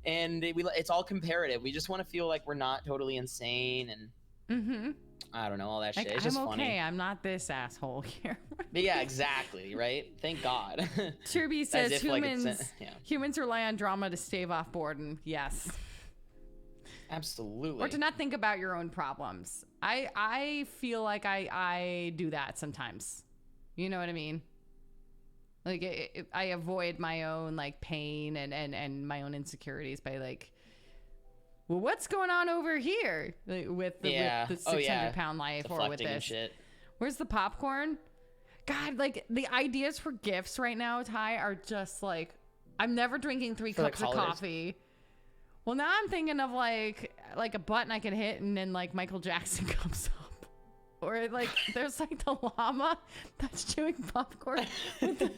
and it's all comparative. We just want to feel like we're not totally insane, and I don't know, all that shit. Like, it's just I'm funny. okay. I'm not this asshole here. But yeah, exactly. Right. Thank God. Turby says if, humans like, humans rely on drama to stave off boredom. Yes. Absolutely. Or to not think about your own problems. I feel like I do that sometimes. You know what I mean? Like I avoid my own like pain and my own insecurities by like, well, what's going on over here like, with the 600-pound life or with this? Shit. Where's the popcorn? God, like the ideas for gifts right now, Ty, are just like, I'm never drinking 3 cups of coffee. Well, now I'm thinking of like a button I could hit and then like Michael Jackson comes up. Or like there's like the llama that's chewing popcorn with the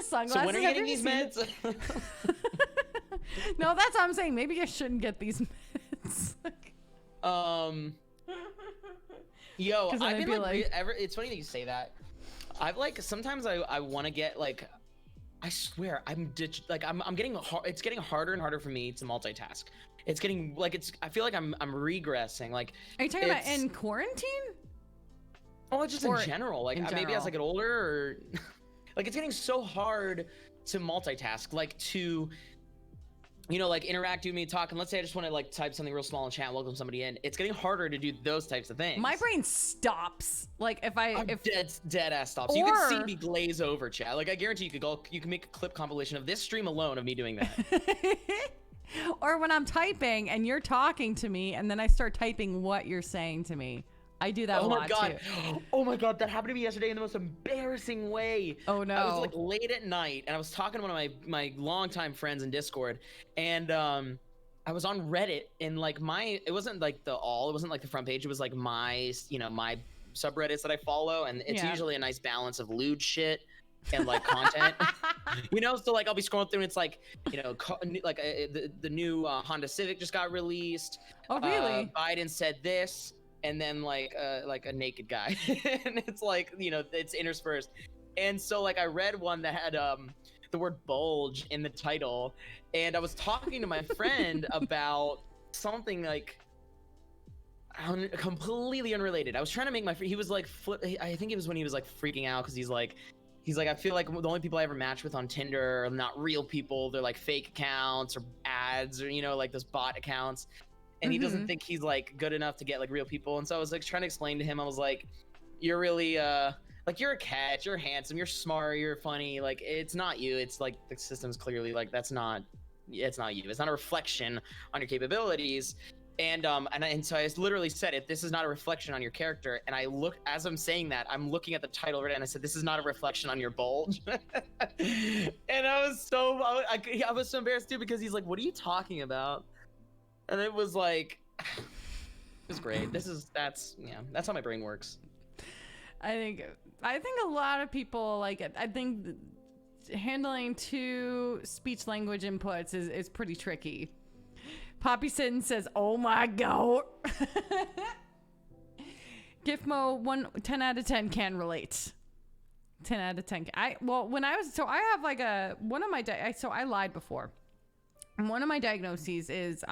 sunglasses. So when are you getting these meds? No, that's what I'm saying. Maybe I shouldn't get these meds. Yo, I've been like it's funny that you say that. I've like sometimes I want to get like, I swear I'm getting it's getting harder and harder for me to multitask. It's getting like I feel like I'm regressing. Like, are you talking about in quarantine? Oh, just in general. Like maybe as I get older, or like it's getting so hard to multitask. Like to, you know, like interact with me, talk, and let's say I just want to like type something real small in chat, welcome somebody in. It's getting harder to do those types of things. My brain stops. Like if dead ass stops. You can see me glaze over, chat. Like I guarantee you can make a clip compilation of this stream alone of me doing that. Or when I'm typing and you're talking to me, and then I start typing what you're saying to me. I do that a lot too. Oh my god, that happened to me yesterday in the most embarrassing way. Oh no. I was like late at night and I was talking to one of my longtime friends in Discord, and I was on Reddit, and like it wasn't like it wasn't like the front page, it was like my subreddits that I follow, and it's usually a nice balance of lewd shit and like content. You know, so like I'll be scrolling through and it's like, you know, like the new Honda Civic just got released. Oh really? Biden said this. And then like a naked guy, and it's like, you know, it's interspersed. And so like I read one that had the word bulge in the title, and I was talking to my friend about something like completely unrelated. I was trying to make he was like I think it was when he was like freaking out because he's like I feel like the only people I ever match with on Tinder are not real people. They're like fake accounts or ads, or, you know, like those bot accounts. And he doesn't think he's like good enough to get like real people. And so I was like trying to explain to him, I was like, you're really like, you're a catch, you're handsome, you're smart, you're funny. Like, it's not you. It's like the system's clearly like, it's not you. It's not a reflection on your capabilities. And so I literally said it, this is not a reflection on your character. And I look, as I'm saying that, I'm looking at the title of it, and I said, this is not a reflection on your bulge. And I was so embarrassed too, because he's like, what are you talking about? And it was like, it was great. That's how my brain works. I think a lot of people like it. I think handling 2 speech language inputs is pretty tricky. Poppy Sin says, "Oh my god." Gifmo 10 out of 10 can relate. 10 out of 10. I have like I lied before. And one of my diagnoses is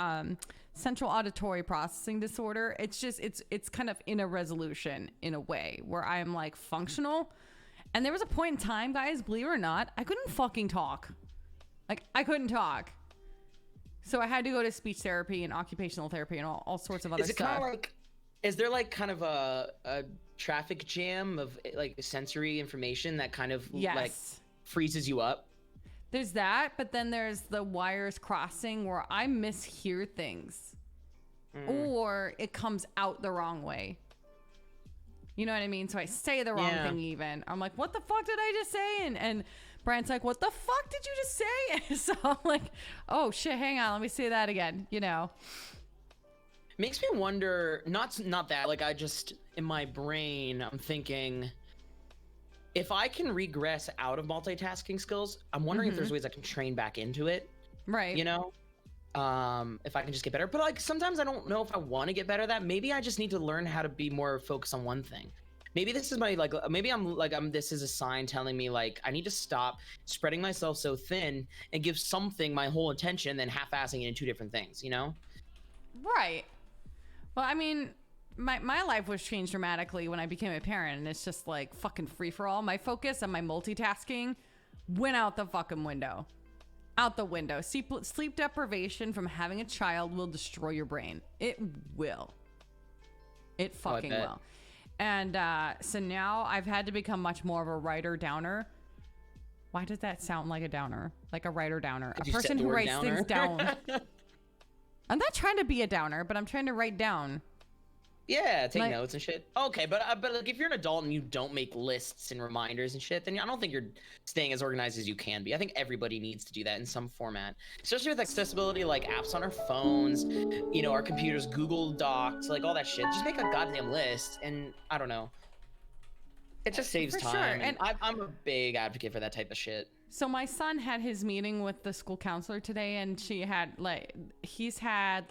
central auditory processing disorder. It's kind of in a resolution in a way where I'm like functional. And there was a point in time, guys, believe it or not, I couldn't fucking talk. Like I couldn't talk. So I had to go to speech therapy and occupational therapy and all sorts of other Is it stuff. kind of like, is there like kind of a traffic jam of like sensory information that kind of Yes. like freezes you up? There's that, but then there's the wires crossing where I mishear things or it comes out the wrong way. You know what I mean? So I say the wrong thing even. I'm like, what the fuck did I just say? And Brian's like, what the fuck did you just say? So I'm like, oh shit, hang on, let me say that again, you know? Makes me wonder, not that, like I just, in my brain, I'm thinking, if I can regress out of multitasking skills, I'm wondering if there's ways I can train back into it. Right. You know? If I can just get better. But like sometimes I don't know if I want to get better at that. Maybe I just need to learn how to be more focused on one thing. Maybe this is my like maybe I'm this is a sign telling me like I need to stop spreading myself so thin and give something my whole attention than half-assing it in two different things, you know? Right. Well, I mean, my life was changed dramatically when I became a parent, and it's just like fucking free for all. My focus and my multitasking went out the fucking window. Out the window. Sleep deprivation from having a child will destroy your brain. It will. It fucking will. And so now I've had to become much more of a writer downer. Why does that sound like a downer? Like a writer downer. A person who writes things down. I'm not trying to be a downer, but I'm trying to write down. Yeah, take notes and shit. Okay, but like if you're an adult and you don't make lists and reminders and shit, then I don't think you're staying as organized as you can be. I think everybody needs to do that in some format, especially with accessibility like apps on our phones, you know, our computers, Google Docs, like all that shit. Just make a goddamn list, and I don't know. It just saves time. Sure. And I'm a big advocate for that type of shit. So my son had his meeting with the school counselor today, and he's had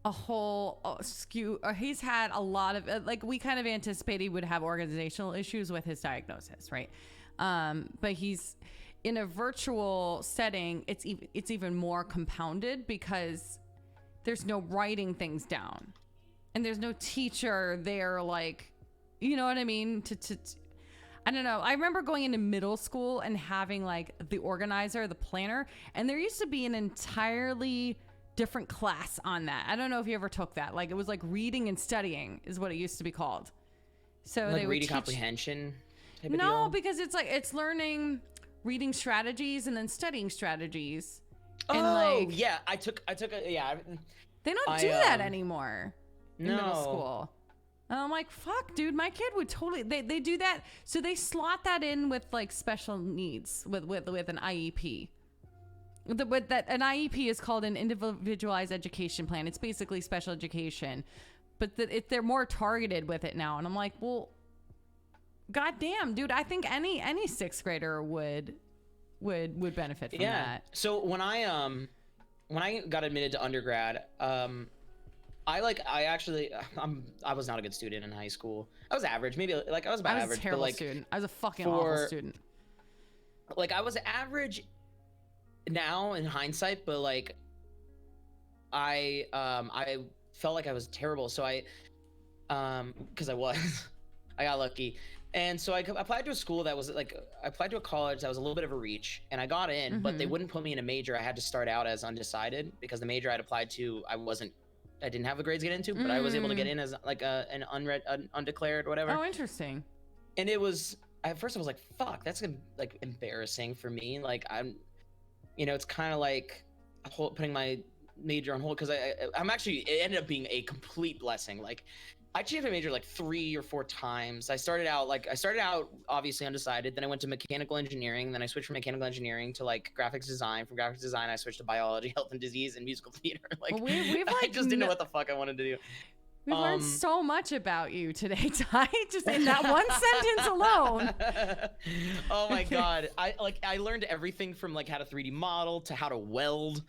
a whole skew, or he's had a lot of like, we kind of anticipated he would have organizational issues with his diagnosis, right? But he's in a virtual setting. It's even more compounded because there's no writing things down, and there's no teacher there, like, you know what I mean? I don't know. I remember going into middle school and having like the organizer, the planner, and there used to be an entirely different class on that. I don't know if you ever took that. Like, it was like reading and studying is what it used to be called. So like they would reading comprehension type of no deal? Because it's learning reading strategies and then studying strategies. Oh, and like, yeah, I took a, yeah. They don't do that anymore in middle school. And I'm like, fuck, dude, my kid would totally, they do that. So they slot that in with like special needs with an IEP. An IEP is called an individualized education plan. It's basically special education, but they're more targeted with it now. And I'm like, well, goddamn, dude, I think any sixth grader would benefit from that. So when I got admitted to undergrad, I was not a good student in high school. I was average, maybe like I was about average. I was a terrible student. I was a fucking awful student. Like I was average now in hindsight, but like I felt like I was terrible. So because I got lucky. And so I applied to a school that was like, I applied to a college that was a little bit of a reach, and I got in, but they wouldn't put me in a major. I had to start out as undecided because the major I'd applied to, I didn't have the grades to get into, but I was able to get in as like an undeclared or whatever. Oh, interesting. And it was, at first I was like, fuck, that's like embarrassing for me. Like it's kind of like putting my major on hold, because I'm actually, it ended up being a complete blessing. Like I changed my major like 3 or 4 times. I started out obviously undecided. Then I went to mechanical engineering. Then I switched from mechanical engineering to like graphics design. From graphics design, I switched to biology, health and disease, and musical theater. Like, well, we've like, I just didn't know what the fuck I wanted to do. We've learned so much about you today, Ty, just in that one sentence alone. Oh my God. I learned everything from like how to 3D model to how to weld.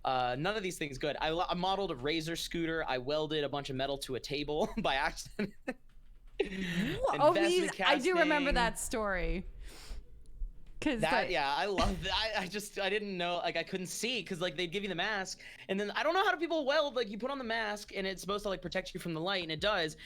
None of these things good. I modeled a Razor scooter. I welded a bunch of metal to a table by accident. I do remember that story. I love that. I didn't know, like I couldn't see because like they'd give you the mask, and then I don't know how do people weld. Like you put on the mask and it's supposed to like protect you from the light, and it does.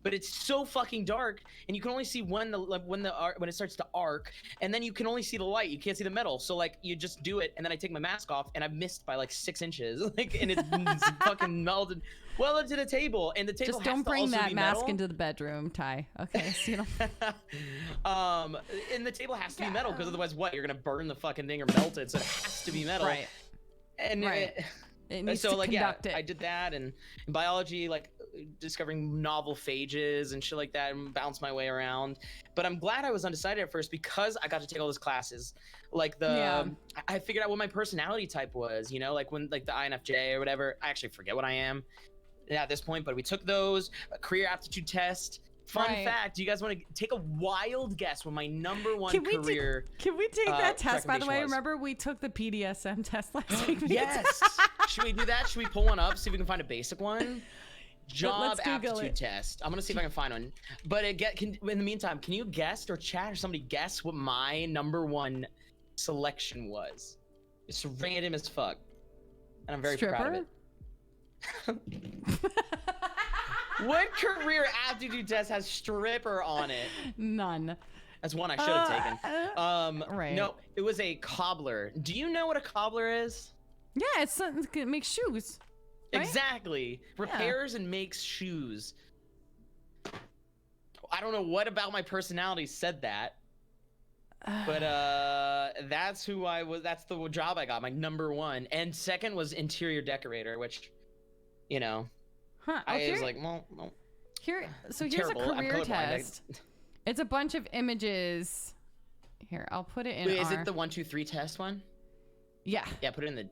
but it's so fucking dark, and you can only see when it starts to arc, and then you can only see the light. You can't see the metal. So like you just do it, and then I take my mask off, and I've missed by like 6 inches, like, and it's fucking melted well into the table, and the table Just has don't to bring also that be mask metal. into the bedroom, Ty. Okay, so you don't... And the table has to be metal because otherwise, what? You're gonna burn the fucking thing or melt it, so it has to be metal. Right. And Right. It needs so to like conduct it. I did that, and in biology, like discovering novel phages and shit like that, and bounce my way around. But I'm glad I was undecided at first because I got to take all those classes. Like I figured out what my personality type was. You know, like when like the INFJ or whatever. I actually forget what I am at this point, but we took those. A career aptitude test. Fun fact, do you guys want to take a wild guess what my number one career Can we take that test, by the way? was? Remember we took the PDSM test last week? Yes. Should we do that? Should we pull one up, see if we can find a basic one? Job aptitude test. I'm gonna see if I can find one. But in the meantime, can you guess, or chat, or somebody guess what my number one selection was? It's random as fuck, and I'm very proud of it. What career aptitude test has stripper on it? None. That's one I should have taken. Right. No, it was a cobbler. Do you know what a cobbler is? Yeah, it's something that makes shoes. Right? Exactly. Repairs and makes shoes. I don't know what about my personality said that. But that's who I was. That's the job I got, my number one. And second was interior decorator, which, you know, I was like, well, so here's terrible. a career test. It's a bunch of images. Here, I'll put it in. Wait, is it the 1, 2, 3 test one? Yeah. Yeah, put it in the.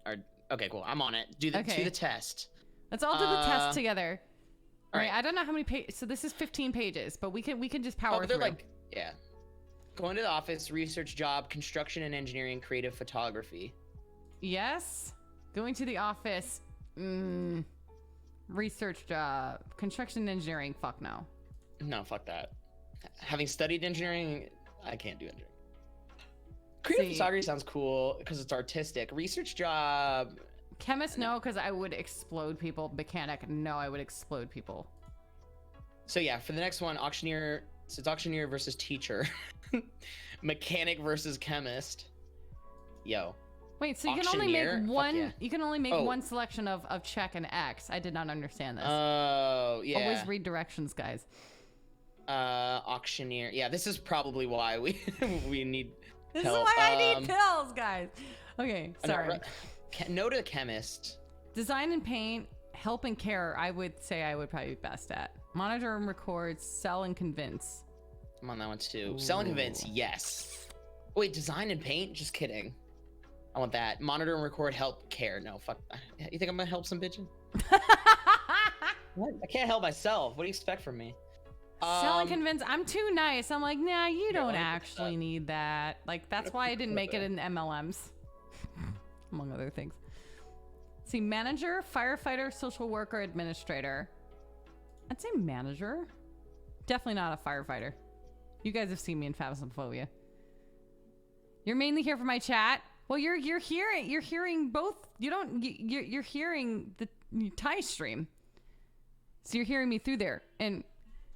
Okay, cool. I'm on it. Do the test. Let's all do the test together. All right. I don't know how many pages. So this is 15 pages, but we can just power through. Like, yeah. Going to the office, research job, construction and engineering, creative photography. Yes. Going to the office. Research job, construction and engineering. Fuck no. No, fuck that. Having studied engineering, I can't do engineering. Creative photography sounds cool because it's artistic. Research job. Chemist, no, because I would explode people. Mechanic, no, I would explode people. So yeah, for the next one, auctioneer. So it's auctioneer versus teacher. Mechanic versus chemist. Yo. Wait, so you can only make one. Yeah. You can only make one selection of check and X. I did not understand this. Oh yeah. Always read directions, guys. Auctioneer. Yeah, this is probably why we need. This help. is why I need pills, guys. Okay, sorry. No to chemist. Design and paint, help and care. I would say I would probably be best at. Monitor and record, sell and convince. I'm on that one too. Sell and convince, yes. Wait, design and paint? Just kidding. I want that. Monitor and record, help, care. No, fuck. You think I'm gonna help some bitchin'? What? I can't help myself. What do you expect from me? Sell and convince. I'm too nice. I'm like, nah, you don't actually need that. Like, that's why I didn't make it in MLMs, among other things. See, manager, firefighter, social worker, administrator. I'd say manager. Definitely not a firefighter. You guys have seen me in Phasmophobia. You're mainly here for my chat. Well, you're hearing both. You're hearing the Ty stream. So you're hearing me through there. And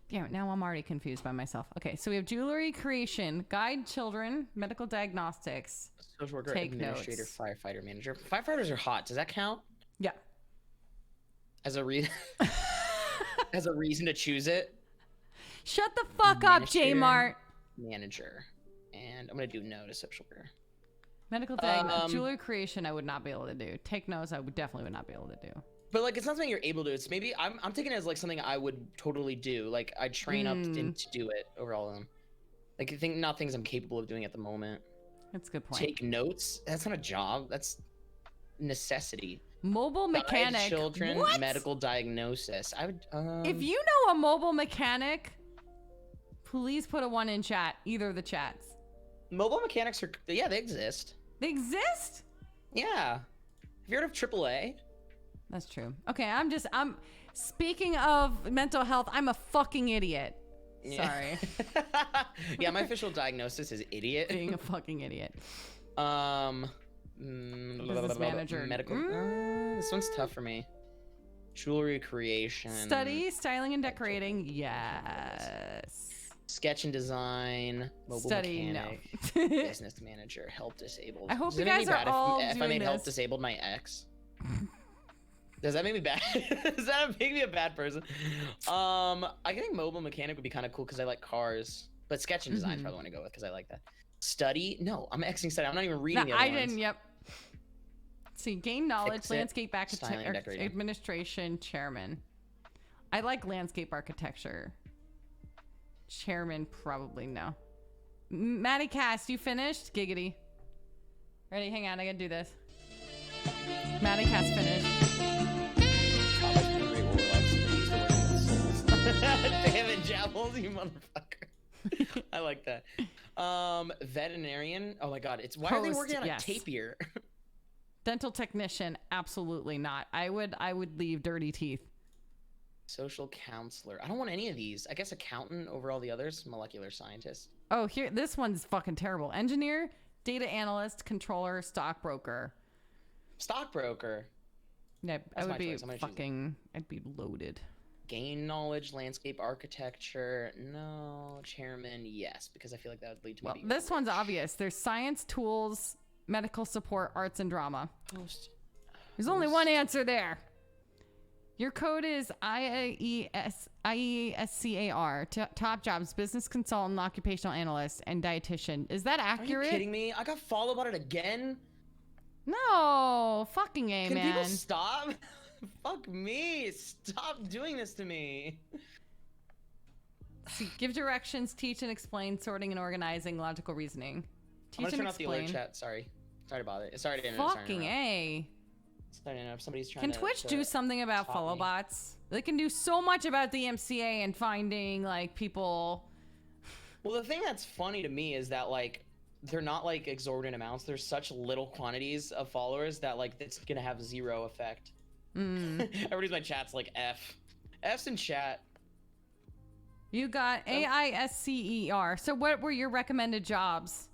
yeah, now I'm already confused by myself. Okay, so we have jewelry creation, guide children, medical diagnostics, social worker, take administrator, notes. firefighter, manager. Firefighters are hot. Does that count? Yeah. As a reason as a reason to choose it? Shut the fuck up, J-Mart. Manager. And I'm gonna do no to social worker. Medical diagnostics, jewelry creation, I would not be able to do. Take notes, I definitely would not be able to do. But like, it's not something you're able to. It's maybe I'm taking it as like something I would totally do. Like I train up to do it over all of them. Like I think not things I'm capable of doing at the moment. That's a good point. Take notes. That's not a job. That's necessity. Mobile mechanic. Guide children. What? Medical diagnosis. I would. If you know a mobile mechanic, please put a 1 in chat. Either of the chats. Mobile mechanics are. Yeah, they exist. They exist? Yeah. Have you heard of AAA? That's true. Okay, I'm speaking of mental health, I'm a fucking idiot. Yeah. Sorry. Yeah, my official diagnosis is idiot. Being a fucking idiot. Business manager. Medical. This one's tough for me. Jewelry creation. Study, styling and decorating. Yes. Sketch and design. Mobile Study, mechanic. no. Business manager. Help disabled. I hope Does you it make me guys are bad all if I doing made help this. disabled my ex? Does that make me bad? Does that make me a bad person? I think mobile mechanic would be kind of cool because I like cars. But sketch and design is probably want to go with because I like that. Study? No, I'm Xing study. I'm not even reading No, the other I ones. didn't. Yep. See, gain knowledge, Fix it, landscape styling, architect, decorating. administration, chairman. I like landscape architecture. Chairman, probably no. Maddie Cast, you finished? Giggity. Ready? Hang on, I gotta do this. Maddie Cast finished. Damn it, Javels, you motherfucker. I like that. Veterinarian. Oh my god, it's why are they Host, working on a yes. tapir? Dental technician, absolutely not. I would leave dirty teeth. Social counselor. I don't want any of these. I guess accountant over all the others. Molecular scientist. Oh, here, this one's fucking terrible. Engineer, data analyst, controller, stockbroker. Stockbroker. Yeah, I That's would my be choice. I'm gonna choose it. I'd be loaded. Gain knowledge, landscape architecture. No. Chairman, yes, because I feel like that would lead to me Well, being this one's rich. obvious. There's science, tools, medical support, arts, and drama. Host. There's only one answer there. Your code is IESCAR. Top jobs, business consultant, occupational analyst, and dietitian. Is that Are you accurate? kidding me? I got followed about it again. No, fucking A, Can man. people stop? Fuck me. Stop doing this to me. See, give directions, teach and explain, sorting and organizing, logical reasoning. I'm Teach gonna and turn off the alert explain. chat. Sorry to bother. Sorry to interrupt. Fucking A. Sorry to interrupt. Somebody's trying Can to. Twitch do something about stop follow me. bots? They can do so much about the MCA and finding like people. Well, the thing that's funny to me is that like they're not like exorbitant amounts. There's such little quantities of followers that like it's gonna have zero effect. Everybody's my chat's like F. F's in chat. You got AISCER. So what were your recommended jobs?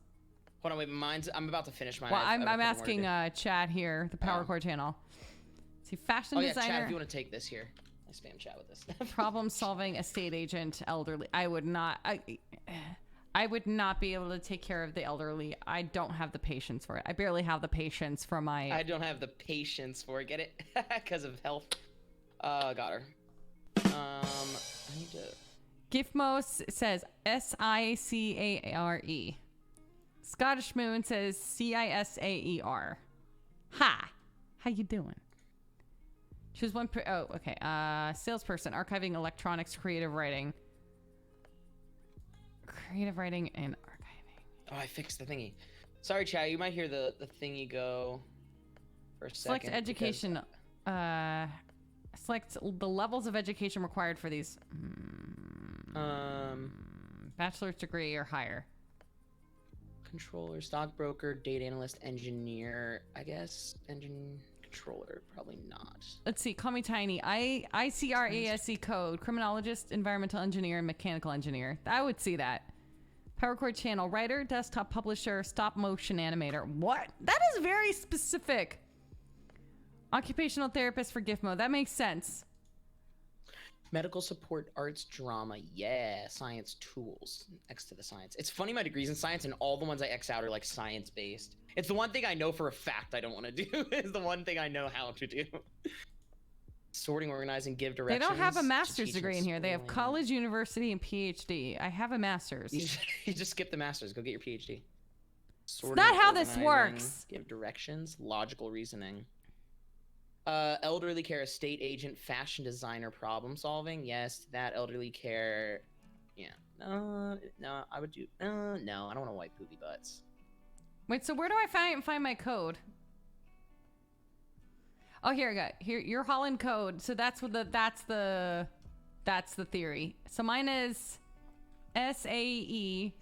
Hold on, wait. I'm about to finish mine. Well, I have I'm a couple more to asking do. chat here, the Power Core channel. See, fashion Oh yeah, chat. designer, If you want to take this here, I spam chat with this. problem solving, estate agent, elderly. I would not be able to take care of the elderly. I don't have the patience for it. I barely have the patience for my. I don't have the patience for it. Get it? Because of health. Got her. I need to. Gifmos says SICARE. Scottish Moon says CISAER. Ha! How you doing? Choose one. Oh, okay. Salesperson, archiving, electronics, creative writing. Creative writing and archiving. Oh, I fixed the thingy. Sorry, chat. You might hear the thingy go for a Select second. education. Select the levels of education required for these. Bachelor's degree or higher. Controller, stockbroker, data analyst, engineer. I guess controller, probably not. Let's see. Call me Tiny. ICRASC code. Criminologist, environmental engineer, and mechanical engineer. I would see that. Power Core channel writer, desktop publisher, stop motion animator. What? That is very specific. Occupational therapist for Gifmo. That makes sense. Medical support, arts, drama. Yeah, science tools next to the science. It's funny my degrees in science and all the ones I X out are like science based. It's the one thing I know for a fact I don't want to do. Is the one thing I know how to do. Sorting, organizing, give They directions. don't have a to master's teach degree in here. They have explain. college, university, and PhD. I have a master's. You just skip the master's. Go get your PhD. It's not how this organizing, works. Give directions, logical reasoning. Elderly care, estate agent, fashion designer, problem solving. Yes, that elderly care. Yeah. No, I would do. No, I don't want to wipe poopy butts. Wait, so where do I find my code? Oh, here I go. Here, your Holland code. So that's the theory. So mine is SAECIR.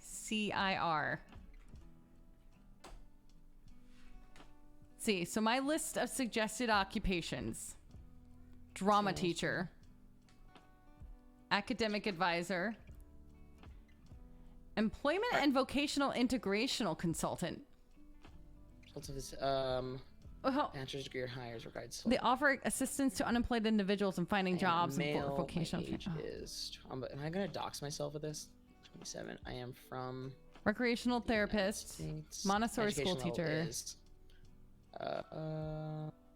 See, so my list of suggested occupations: drama teacher, academic advisor, employment and vocational integrational consultant. Lots of this, well, bachelor's degree or higher is required. they offer assistance to unemployed individuals in finding jobs and male, vocational. my age is. Am I gonna dox myself with this? 27. I am from Recreational therapist, States. Montessori school Education level teacher. is,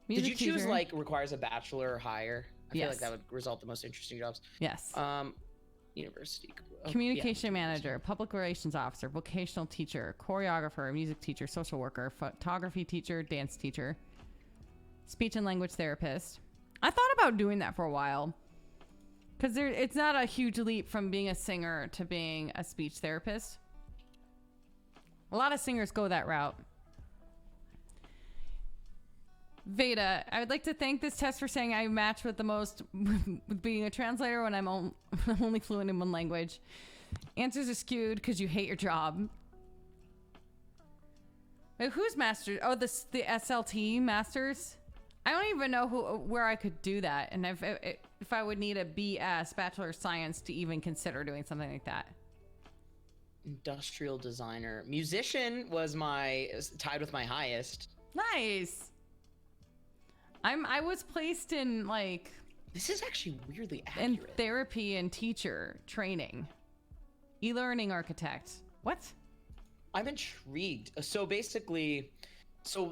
Music did you choose teacher. like requires a bachelor or higher? I feel Yes. like that would result the most interesting jobs. Yes. University. Communication manager, public relations officer, vocational teacher, choreographer, music teacher, social worker, photography teacher, dance teacher, speech and language therapist. I thought about doing that for a while because it's not a huge leap from being a singer to being a speech therapist. A lot of singers go that route. Veda, I would like to thank this test for saying I match with the most with being a translator when I'm only fluent in one language. Answers are skewed because you hate your job. Wait, who's master? Oh, the SLT masters. I don't even know where I could do that, and if I would need a BS, Bachelor of Science, to even consider doing something like that. Industrial designer, musician was tied with my highest. Nice. I was placed in like This is actually weirdly in accurate. therapy and teacher training, e-learning architect. What? I'm intrigued. So basically,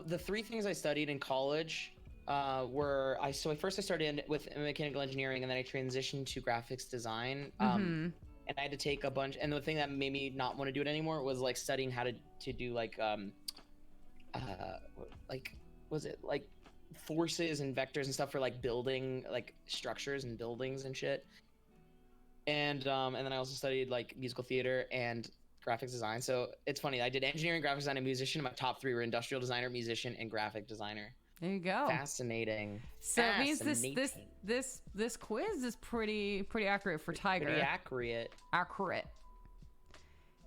the three things I studied in college were I started with mechanical engineering, and then I transitioned to graphics design. And I had to take a bunch. And the thing that made me not want to do it anymore was like studying how to do like was it like forces and vectors and stuff for like building like structures and buildings and shit. And then I also studied like musical theater and graphics design. So it's funny, I did engineering, graphics design, and musician. My top three were industrial designer, musician, and graphic designer. There you go. Fascinating. So it means this quiz is pretty accurate for Tiger. Pretty accurate. Accurate.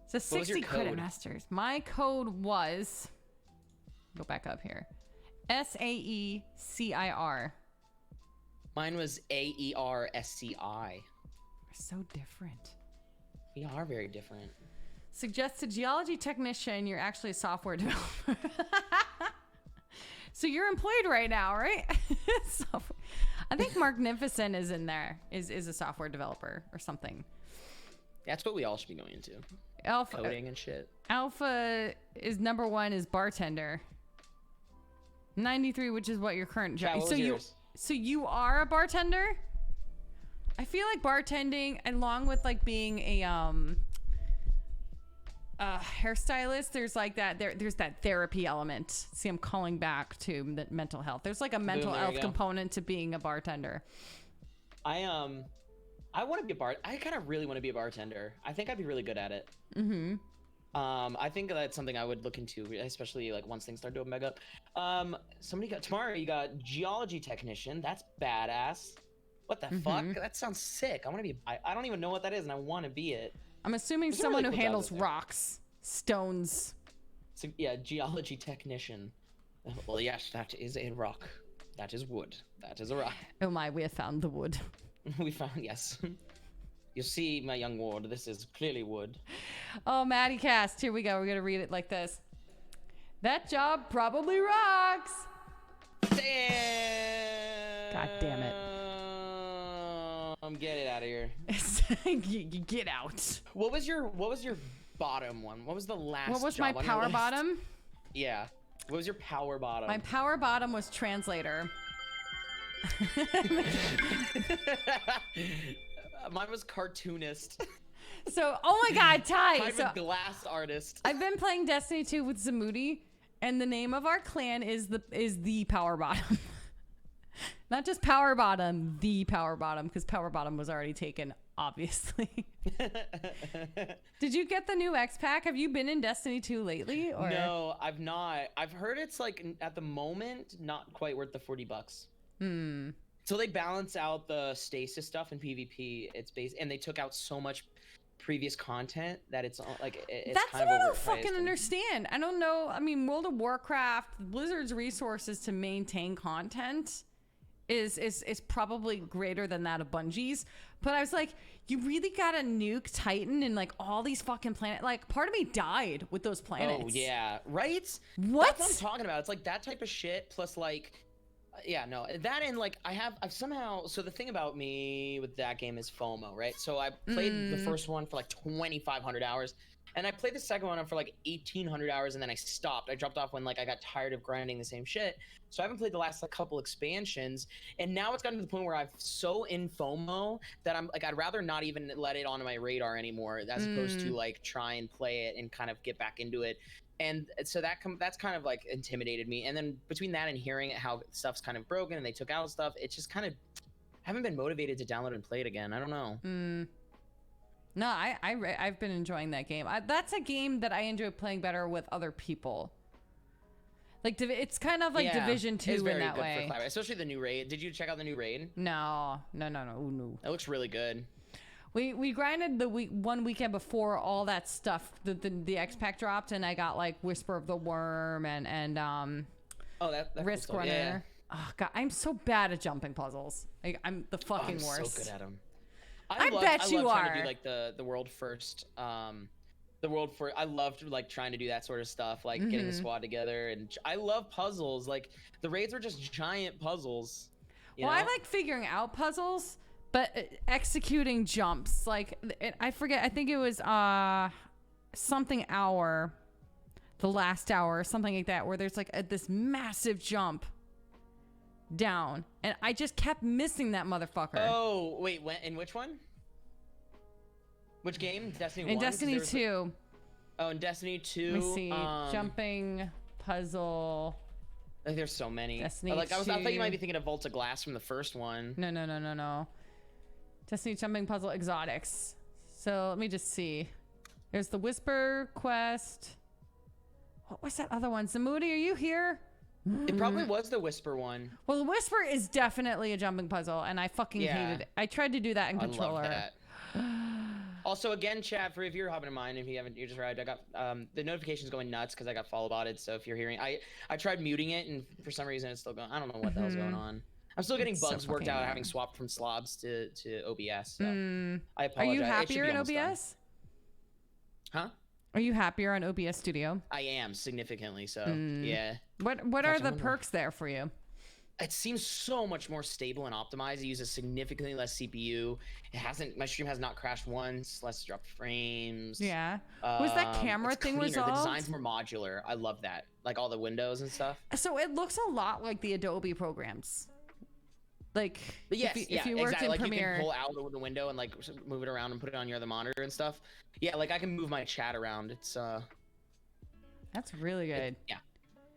So What was your 60 credit code? masters. My code was, go back up here, SAECIR. Mine was AERSCI. We're so different. We are very different. Suggested geology technician. You're actually a software developer. So you're employed right now, right? I think Magnificent is in there. Is a software developer or something. That's what we all should be going into. Alpha Coding and shit. Alpha is number 1 is bartender. 93, which is what your current job. Yeah, what was yours? So you are a bartender? I feel like bartending, along with like being a hairstylist, there's like that there's that therapy element. See, I'm calling back to the mental health. There's like a mental there health you go. component to being a bartender. I want to be I kind of really want to be a bartender. I think I'd be really good at it. I think that's something I would look into, especially like once things start to open back up. Tomorrow you got geology technician. That's badass. What the fuck? That sounds sick. I want to be. I don't even know what that is, and I want to be it. I'm assuming There's a someone really who cool job handles out there. rocks, stones. So yeah, geology technician. Well, yes, that is a rock. That is wood. That is a rock. Oh my, we have found the wood. We found, yes. You see, my young ward, this is clearly wood. Oh, Maddie Cast. Here we go. We're going to read it like this. That job probably rocks. Damn! God damn it. Get it out of here. Get out. What was your bottom one? What was the last What was job my on your power list? bottom? Yeah. What was your power bottom? My power bottom was translator. Mine was cartoonist. So, oh my God, Ty. I'm So a glass artist. I've been playing Destiny 2 with Zamudi, and the name of our clan is the power bottom. Not just power bottom, the power bottom, because power bottom was already taken, obviously. Did you get the new X pack? Have you been in Destiny 2 lately? Or? No, I've not. I've heard it's like at the moment not quite worth the $40. So they balance out the stasis stuff in PvP. It's based, and they took out so much previous content that it's like it's That's kind what of I don't overpriced fucking and- understand. I don't know. I mean, World of Warcraft, Blizzard's resources to maintain content is probably greater than that of Bungie's. But I was like, you really gotta nuke Titan and like all these fucking planets. Like part of me died with those planets. Oh yeah, right? What? That's what I'm talking about. It's like that type of shit plus like yeah, no, that and like I've somehow, so the thing about me with that game is FOMO, right? So I played the first one for like 2,500 hours, and I played the second one for like 1,800 hours, and then I stopped. I dropped off when like I got tired of grinding the same shit. So I haven't played the last like couple expansions, and now it's gotten to the point where I'm so in FOMO that I'm like I'd rather not even let it onto my radar anymore, as opposed to like try and play it and kind of get back into it. And so that's kind of like intimidated me. And then between that and hearing how stuff's kind of broken and they took out stuff, it just kind of haven't been motivated to download and play it again. I don't know. No, I've been enjoying that game. That's a game that I enjoy playing better with other people. Like it's kind of like Division 2 in that way. Especially the new raid. Did you check out the new raid? No. It looks really good. We grinded the one weekend before all that stuff, the X Pack dropped, and I got like Whisper of the Worm and that Risk cool Runner. Yeah. Oh god, I'm so bad at jumping puzzles. Like, I'm the fucking worst. I'm so good at them. I bet you trying are. to do like the world first. I loved like trying to do that sort of stuff, like getting the squad together, and I love puzzles. Like the raids were just giant puzzles. You know? I like figuring out puzzles. But executing jumps, like I forget, I think it was something hour, the last hour, or something like that, where there's like this massive jump down, and I just kept missing that motherfucker. Oh wait, in which one? Which game? Destiny 1? In Destiny 2. Oh, in Destiny 2. Let me see. Jumping puzzle. Like, there's so many. Destiny I thought you 2. might be thinking of Volta Glass from the first one. No. Destiny jumping puzzle exotics. So let me just see. There's the Whisper quest. What was that other one? Zamudi, are you here? It probably was the Whisper one. Well, the Whisper is definitely a jumping puzzle, and I fucking hated it. I tried to do that in controller. I love that. Also, again, chat, for if you're hopping in mine, if you haven't, you just arrived, I got the notifications going nuts because I got follow botted. So if you're hearing, I tried muting it, and for some reason it's still going. I don't know what the hell's going on. I'm still getting bugs worked out, having swapped from slobs to OBS. So I apologize. Are you happier in OBS? Done. Huh? Are you happier on OBS Studio? I am, significantly so. Yeah. What are the perks there for you? It seems so much more stable and optimized. It uses significantly less CPU. My stream has not crashed once, less dropped frames. Yeah. Was that camera thing resolved? The design's more modular. I love that. Like all the windows and stuff. So it looks a lot like the Adobe programs. Like, yes, if you worked exactly. in Like Premiere. you can pull out the window and like move it around and put it on your other monitor and stuff. Yeah, like I can move my chat around. It's That's really good.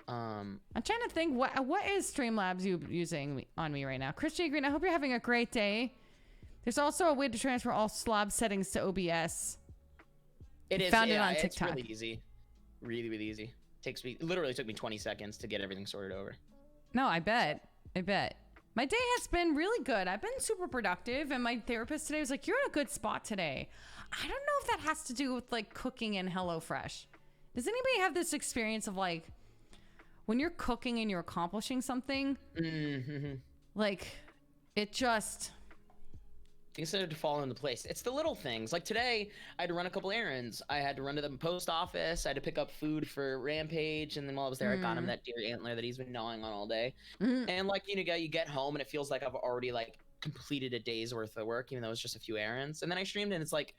I'm trying to think what is Streamlabs using on me right now. Chris J. Green, I hope you're having a great day. There's also a way to transfer all slab settings to OBS. It is. Found it on TikTok. It's really easy. Really easy. Literally took me 20 seconds to get everything sorted over. No, I bet. My day has been really good. I've been super productive, and my therapist today was like, "You're in a good spot today." I don't know if that has to do with like cooking and HelloFresh. Does anybody have this experience of like when you're cooking and you're accomplishing something, like it just things started to fall into place. It's the little things. Like today, I had to run a couple errands. I had to run to the post office. I had to pick up food for Rampage, and then while I was there, I got him that deer antler that he's been gnawing on all day. And like you get home, and it feels like I've already like completed a day's worth of work, even though it's just a few errands. And then I streamed, and it's like,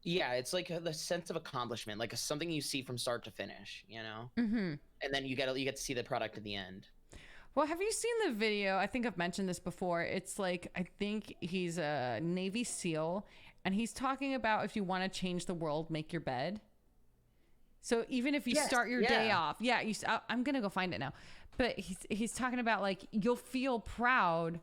yeah, it's like the sense of accomplishment, like something you see from start to finish, you know. And then you get to see the product at the end. Well, have you seen the video? I think I've mentioned this before. It's like, I think he's a Navy SEAL, and he's talking about if you want to change the world, make your bed. So even if you start your day off, I'm going to go find it now. But he's talking about like, you'll feel proud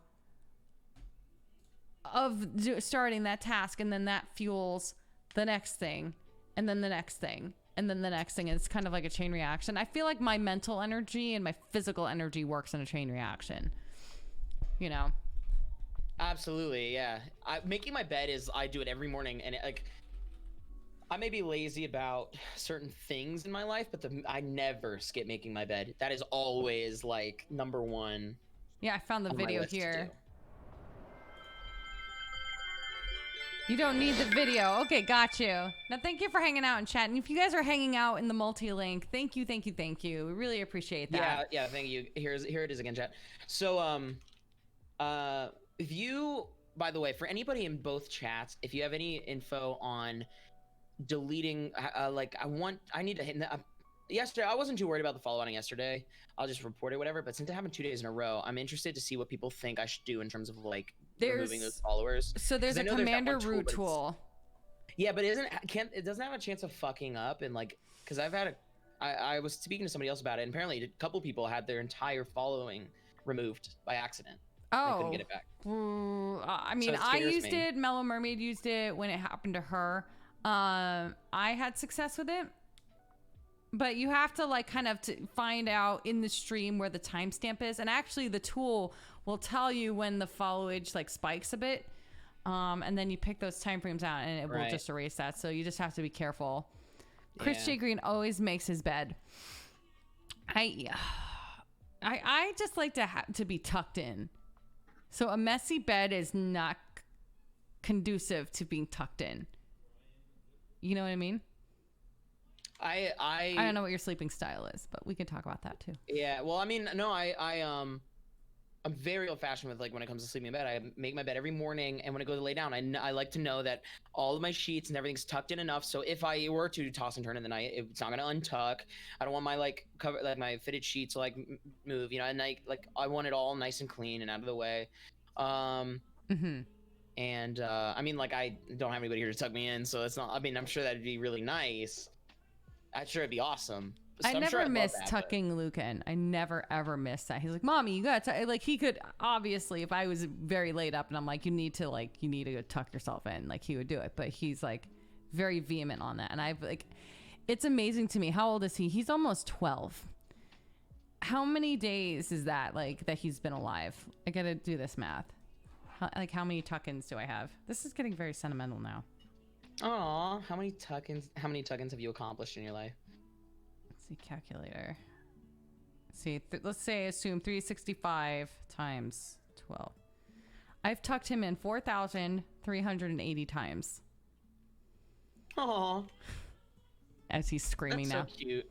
of starting that task, and then that fuels the next thing, and then the next thing. And then the next thing is kind of like a chain reaction. I feel like my mental energy and my physical energy works in a chain reaction. You know? Absolutely, yeah. Making my bed I do it every morning, and I may be lazy about certain things in my life, but I never skip making my bed. That is always like number one. Yeah, I found the on my video list to here. do. You don't need the video. Okay, got you. Now, thank you for hanging out and chatting. If you guys are hanging out in the multi-link, thank you, thank you, thank you. We really appreciate that. Yeah, thank you. Here it is again, chat. So, if you, by the way, for anybody in both chats, if you have any info on deleting, like, I need to hit. Yesterday, I wasn't too worried about the follow on yesterday. I'll just report it, whatever. But since it happened 2 days in a row, I'm interested to see what people think I should do in terms of like removing those followers. So there's a commander root but tool. Yeah, but it doesn't have a chance of fucking up, and like, because I was speaking to somebody else about it, and apparently a couple people had their entire following removed by accident. Oh, they couldn't get it back. I mean, I used it. Mellow Mermaid used it when it happened to her. I had success with it, but you have to like kind of find out in the stream where the timestamp is, and actually the tool will tell you when the followage like spikes a bit, and then you pick those time frames out, and it will just erase that. So you just have to be careful. Chris J. Green always makes his bed. I just like to be tucked in. So a messy bed is not conducive to being tucked in. You know what I mean? I don't know what your sleeping style is, but we can talk about that too. Yeah, well, I mean, no, I'm very old-fashioned with like when it comes to sleeping in bed. I make my bed every morning, and when I go to lay down, I like to know that all of my sheets and everything's tucked in enough. So if I were to toss and turn in the night, it's not gonna untuck. I don't want my like cover, like my fitted sheets to like move, you know. And I want it all nice and clean and out of the way. And I mean, like, I don't have anybody here to tuck me in, so it's not. I mean, I'm sure that'd be really nice. I'm sure it'd be awesome. So I never miss tucking Luca in. I never ever miss that. He's like, "Mommy, you got to like." He could obviously, if I was very late up and I'm like, you need to go tuck yourself in," like he would do it. But he's like very vehement on that, and I've like, it's amazing to me. How old is he? He's almost 12. How many days is that like that he's been alive? I gotta do this math. How many tuck-ins do I have? This is getting very sentimental now. Aw, how many tuck-ins have you accomplished in your life? Let's see, calculator. Let's see, let's assume 365 times 12. I've tucked him in 4,380 times. Aw. As he's screaming now. That's so cute.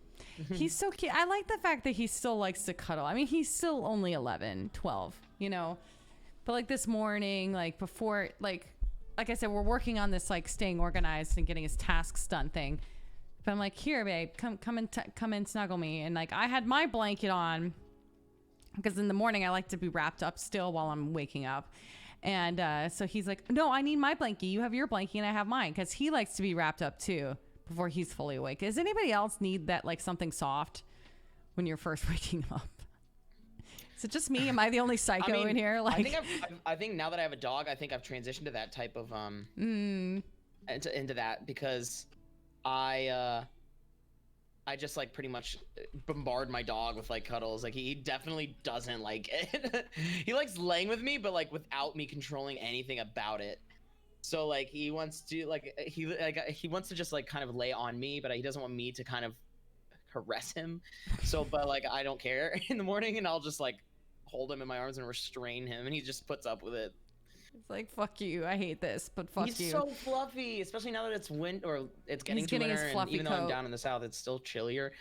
He's so cute. I like the fact that he still likes to cuddle. I mean, he's still only 11, 12, you know? But like this morning, like before, like I said, we're working on this like staying organized and getting his tasks done thing. But I'm like, here, babe, come and snuggle me. And like I had my blanket on because in the morning I like to be wrapped up still while I'm waking up. And so he's like, no, I need my blankie. You have your blankie and I have mine, because he likes to be wrapped up too before he's fully awake. Does anybody else need that, like something soft when you're first waking up? Is it just me? Am I the only psycho in here? Like, I think now that I have a dog, I think I've transitioned to that type of into that, because I just like pretty much bombard my dog with like cuddles. Like he definitely doesn't like it. He likes laying with me, but like without me controlling anything about it. So like he wants to he wants to just like kind of lay on me, but he doesn't want me to kind of caress him. So but like I don't care in the morning, and I'll just like hold him in my arms and restrain him, and he just puts up with it. It's like, fuck you, I hate this, but fuck you. He's so fluffy, especially now that it's it's getting to winter, and even though I'm down in the south, it's still chillier.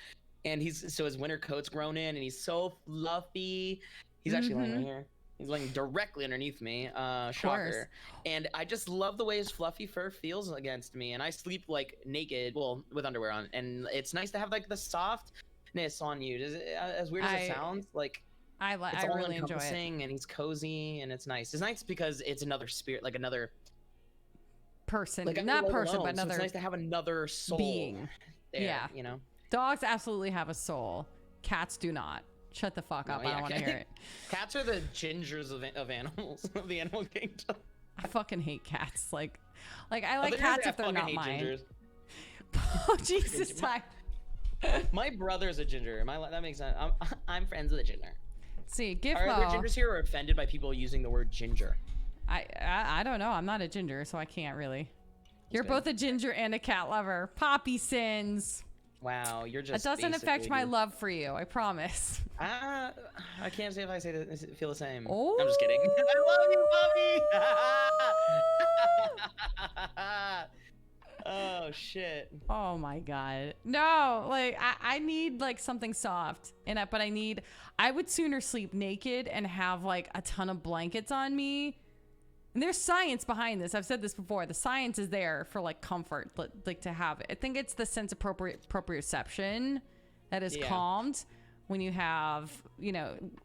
And so his winter coat's grown in, and he's so fluffy. He's actually laying right here. He's laying directly underneath me. Shocker. And I just love the way his fluffy fur feels against me. And I sleep like naked, well, with underwear on. And it's nice to have like the softness on you. As weird as it sounds, like I really enjoy it. And he's cozy, and it's nice. It's nice because it's another spirit, like another person, like not person, but another. So it's nice to have another soul being. There, yeah, you know. Dogs absolutely have a soul. Cats do not. Shut the fuck up. I don't want to hear it. Cats are the gingers of animals, of the animal kingdom. I fucking hate cats. Like I like cats if they're not mine. Gingers. Oh Jesus! My brother's a ginger. That makes sense. I'm friends with a ginger. See, Gifmo. Are there gingers here, or offended by people using the word ginger? I don't know. I'm not a ginger, so I can't really. You're both a ginger and a cat lover. Poppy sins. Wow, you're It just. doesn't affect my basically- love for you, I promise. Ah, I can't say if I say feel the same. Oh. I'm just kidding. I love you, Bobby. Oh shit. Oh my god. No, like I need like something soft. But I would sooner sleep naked and have like a ton of blankets on me. And there's science behind this. I've said this before. The science is there for like comfort, like to have it. I think it's the sense of proprioception that is calmed when you have,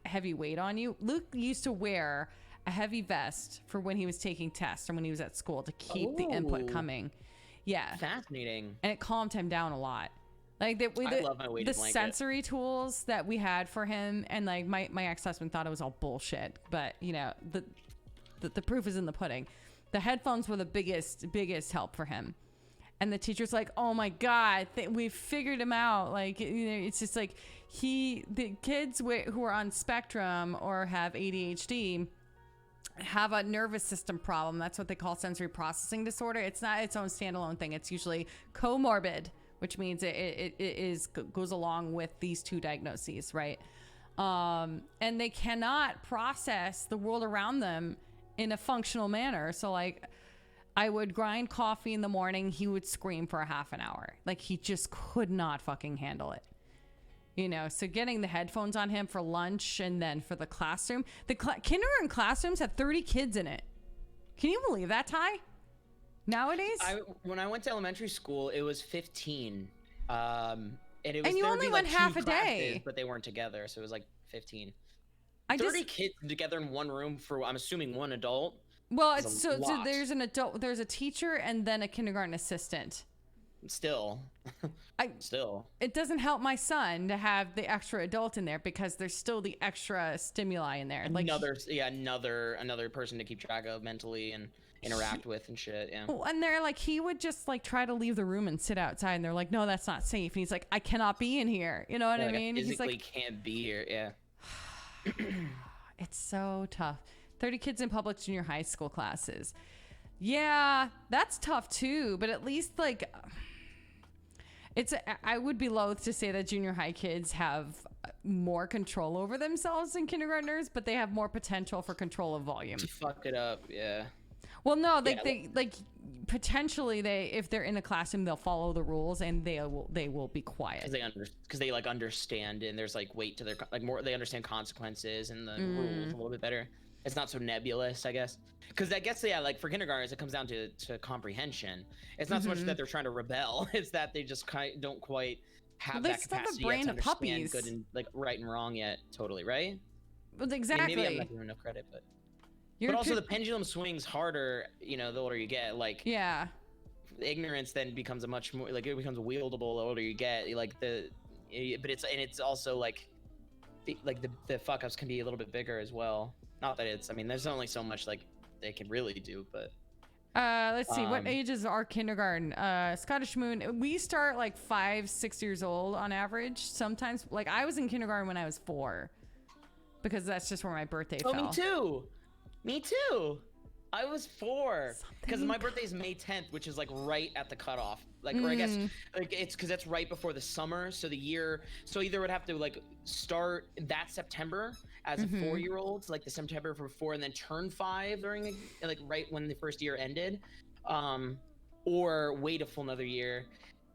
heavy weight on you. Luke used to wear a heavy vest for when he was taking tests or when he was at school to keep the input coming. Yeah. Fascinating. And it calmed him down a lot. Like I love my weighted the blanket. sensory tools that we had for him, and like my ex-husband thought it was all bullshit, but the proof is in the pudding. The headphones were the biggest help for him. And the teacher's like, oh my God, we figured him out. Like, it's just like the kids who are on spectrum or have ADHD have a nervous system problem. That's what they call sensory processing disorder. It's not its own standalone thing. It's usually comorbid, which means it goes along with these two diagnoses, right? And they cannot process the world around them in a functional manner. So like I would grind coffee in the morning. He would scream for a half an hour. Like he just could not fucking handle it. So getting the headphones on him for lunch and then for the classroom, kindergarten classrooms have 30 kids in it. Can you believe that, Ty? Nowadays? When I went to elementary school, it was 15. And it was, and you there would only be, went like, half two a day. classes, but they weren't together, so it was like 15. 30 kids together in one room for, I'm assuming, one adult. Well, is it's a so lot. there's an adult, there's a teacher, and then a kindergarten assistant. Still. Still. It doesn't help my son to have the extra adult in there because there's still the extra stimuli in there. Like Another person to keep track of mentally and interact with and shit. Yeah. And they're like, he would just like try to leave the room and sit outside, and they're like, no, that's not safe. And he's like, I cannot be in here. You know what I mean? I physically He's like, can't be here. Yeah. it's so tough. 30 kids in public junior high school classes. Yeah, that's tough too. But at least like, I would be loath to say that junior high kids have more control over themselves than kindergartners, but they have more potential for control of volume. To fuck it up. Yeah. Well, no, they potentially if they're in a classroom, they'll follow the rules and they will be quiet because they like understand, and there's like weight to their they understand consequences and the rules a little bit better. It's not so nebulous, I guess. Because I guess like for kindergartners, it comes down to comprehension. It's not so much that they're trying to rebel; it's that they just don't quite have that capacity brain yet to of understand puppies. good and like right and wrong yet. Totally right. Well, exactly. I mean, maybe I'm not giving enough credit, but. But also the pendulum swings harder, the older you get. Like ignorance then becomes a much more it becomes wieldable the older you get. But it's also like the fuck ups can be a little bit bigger as well. Not that there's only so much like they can really do, but. Let's see. What age is our kindergarten? Scottish Moon. We start like 5-6 years old on average. Sometimes, like I was in kindergarten when I was 4, because that's just where my birthday fell. Me too. Me too. I was 4 because my birthday is May 10th, which is like right at the cutoff. Or I guess like it's because that's right before the summer. So either would have to like start that September as a 4-year-old, like the September for 4, and then turn 5 during right when the first year ended, or wait a full another year.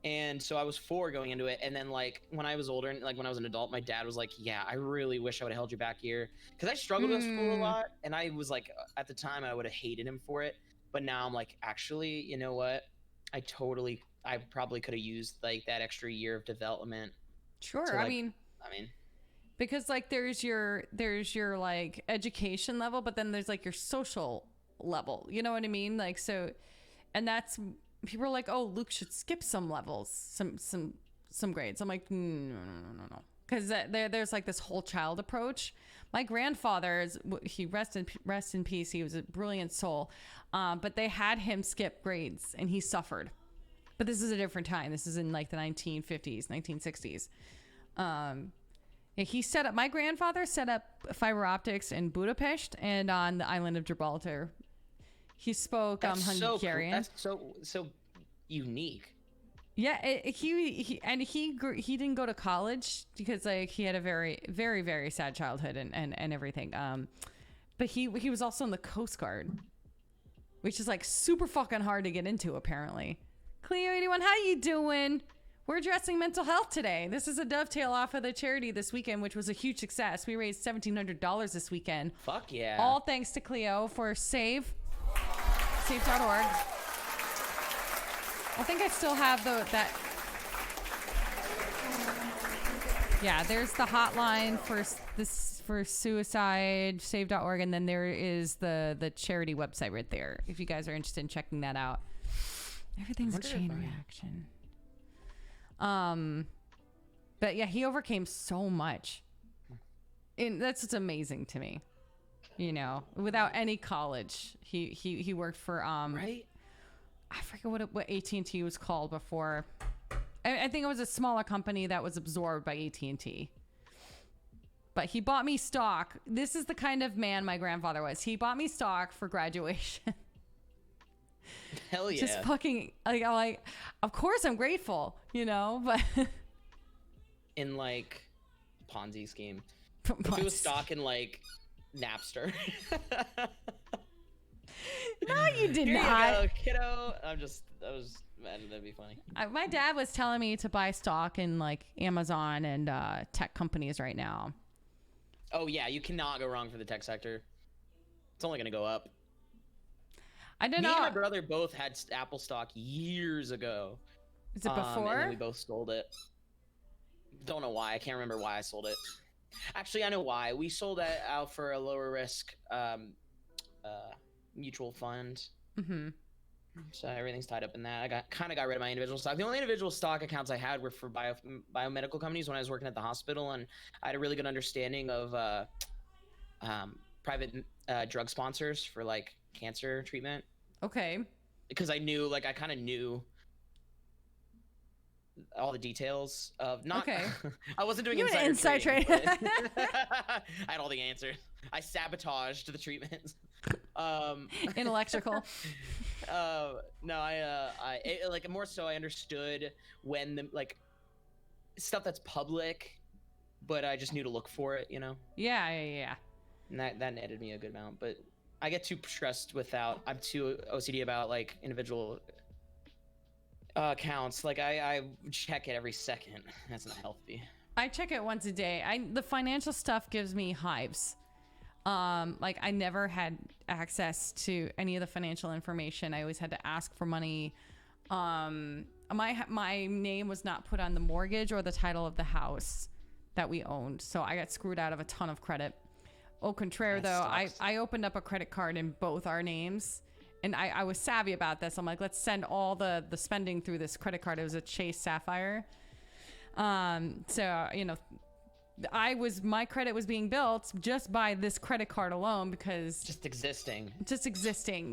And so I was 4 going into it, and then like when I was older and like when I was an adult, my dad was like, "Yeah, I really wish I would have held you back here," because I struggled in school a lot, and I was like, at the time I would have hated him for it, but now I'm like, actually, you know what? I probably could have used like that extra year of development. Sure, to, I mean, because like there's your like education level, but then there's like your social level. You know what I mean? Like so, and that's. People are like, oh, Luke should skip some levels, some grades. I'm like, no. Because there's like this whole child approach. My grandfather, he rest in peace. He was a brilliant soul. But they had him skip grades and he suffered. But this is a different time. This is in like the 1950s, 1960s. My grandfather set up fiber optics in Budapest and on the island of Gibraltar. He spoke Hungarian. That's so unique. Yeah, he didn't go to college because like he had a very very very sad childhood and everything. But he was also in the Coast Guard, which is like super fucking hard to get into apparently. Cleo 81, how you doing? We're addressing mental health today. This is a dovetail off of the charity this weekend, which was a huge success. We raised $1,700 this weekend. Fuck yeah! All thanks to Cleo for save.org. I think I still have that. Yeah, there's the hotline for suicide, save.org, and then there is the charity website right there if you guys are interested in checking that out. Everything's a chain reaction. But yeah, he overcame so much. And that's what's amazing to me. You know, without any college, he worked for right. I forget what AT&T was called before. I think it was a smaller company that was absorbed by AT&T. But he bought me stock. This is the kind of man my grandfather was. He bought me stock for graduation. Hell yeah. Just fucking like of course I'm grateful, you know, but in like Ponzi scheme. If it was stock in like Napster. No, you did Here not. you go, kiddo. That'd be funny. My dad was telling me to buy stock in like Amazon and tech companies right now. Oh yeah, you cannot go wrong for the tech sector. It's only gonna go up. I don't know. Me and my brother both had Apple stock years ago. Is it before? And then we both sold it. Don't know why. I can't remember why I sold it. Actually, I know why. We sold it out for a lower risk mutual fund. Mm-hmm. So everything's tied up in that. I got rid of my individual stock. The only individual stock accounts I had were for biomedical companies when I was working at the hospital, and I had a really good understanding of private drug sponsors for like cancer treatment. Okay. Because I kind of knew all the details of not. Okay. I wasn't doing insider trading. I had all the answers. I sabotaged the treatments. In electrical. No, I like more so I understood when the like stuff that's public, but I just knew to look for it, you know? Yeah. And that netted me a good amount, but I get too stressed I'm too OCD about like individual accounts. Like I check it every second. That's not healthy. I check it once a day. The financial stuff gives me hives. Like I never had access to any of the financial information. I always had to ask for money. My name was not put on the mortgage or the title of the house that we owned, so I got screwed out of a ton of credit. Au contraire, though, I opened up a credit card in both our names, and I was savvy about this. I'm like, let's send all the spending through this credit card. It was a Chase Sapphire. So you know, my credit was being built just by this credit card alone because just existing.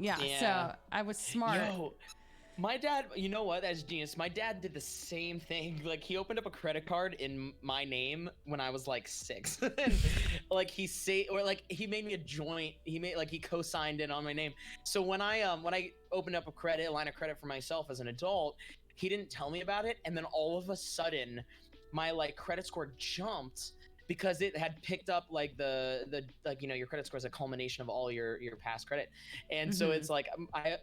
Yeah. So I was smart. Yo, my dad, you know what? That's genius. My dad did the same thing. Like he opened up a credit card in my name when I was like 6. Like he made me a joint. He co-signed it on my name. So when I opened up a line of credit for myself as an adult, he didn't tell me about it, and then all of a sudden my like credit score jumped because it had picked up like the like, you know, your credit score is a culmination of all your past credit. And so it's like I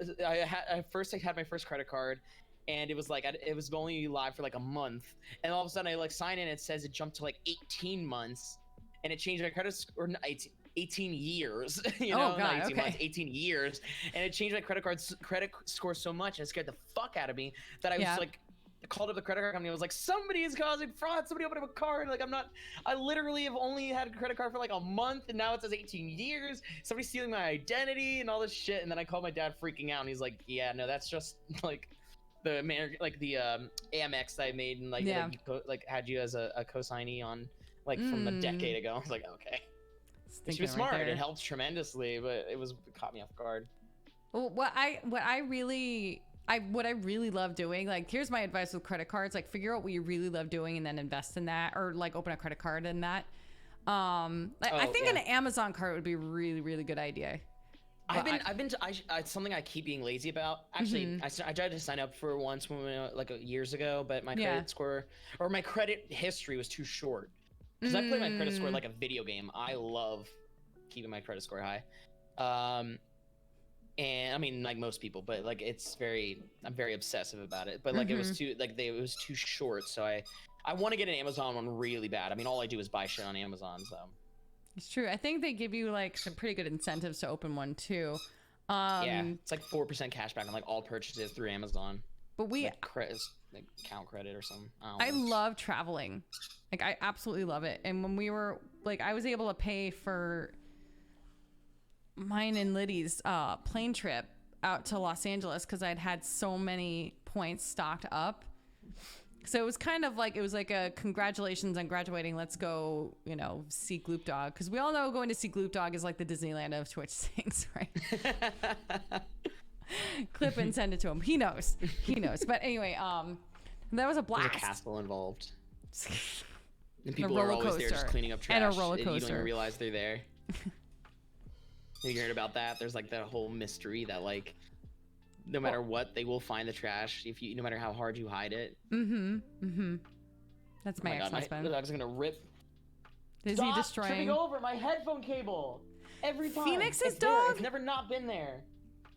had my first credit card, and it was like it was only live for like a month, and all of a sudden I like sign in, it says it jumped to like 18 months, and it changed my credit score. 18 years, you know, God, not 18 okay. months, 18 years, and it changed my credit score so much, and it scared the fuck out of me that I was like, called up the credit card company. I was like, somebody is causing fraud. Somebody opened up a card. Like I literally have only had a credit card for like a month, and now it says 18 years. Somebody's stealing my identity and all this shit. And then I called my dad, freaking out, and he's like, yeah, no, that's just like the Amex that I made, and like had you as a co-signee on like from a decade ago. I was like, okay. She was smart. It helped tremendously, but it caught me off guard. Well, what I really love doing, like, here's my advice with credit cards: like, figure out what you really love doing and then invest in that, or like open a credit card in that. I think an Amazon card would be a really, really good idea. It's something I keep being lazy about. Actually, I tried to sign up for once when like years ago, but my credit score or my credit history was too short. Because I play my credit score like a video game. I love keeping my credit score high. And I mean, like most people, but like I'm very obsessive about it. But like it was too short, so I want to get an Amazon one really bad. I mean, all I do is buy shit on Amazon, so. It's true. I think they give you like some pretty good incentives to open one too. Yeah, it's like 4% cash back on like all purchases through Amazon. But we like account credit or something. I love traveling. Like I absolutely love it. And when we were like, I was able to pay for mine and Liddy's plane trip out to Los Angeles because I'd had so many points stocked up. So it was kind of like, it was like a congratulations on graduating. Let's go, see Gloop Dog. Because we all know going to see Gloop Dog is like the Disneyland of Twitch things, right? Clip and send it to him. He knows. But anyway, that was a blast. There's a castle involved. And people are always there just cleaning up trash. And a roller coaster. And you don't even realize they're there. You heard about that? There's like that whole mystery that like, no matter what, they will find the trash no matter how hard you hide it. That's my ex-husband. My dog's gonna rip. Is he destroying? Tripping over my headphone cable every time. Phoenix's dog? It's never not been there.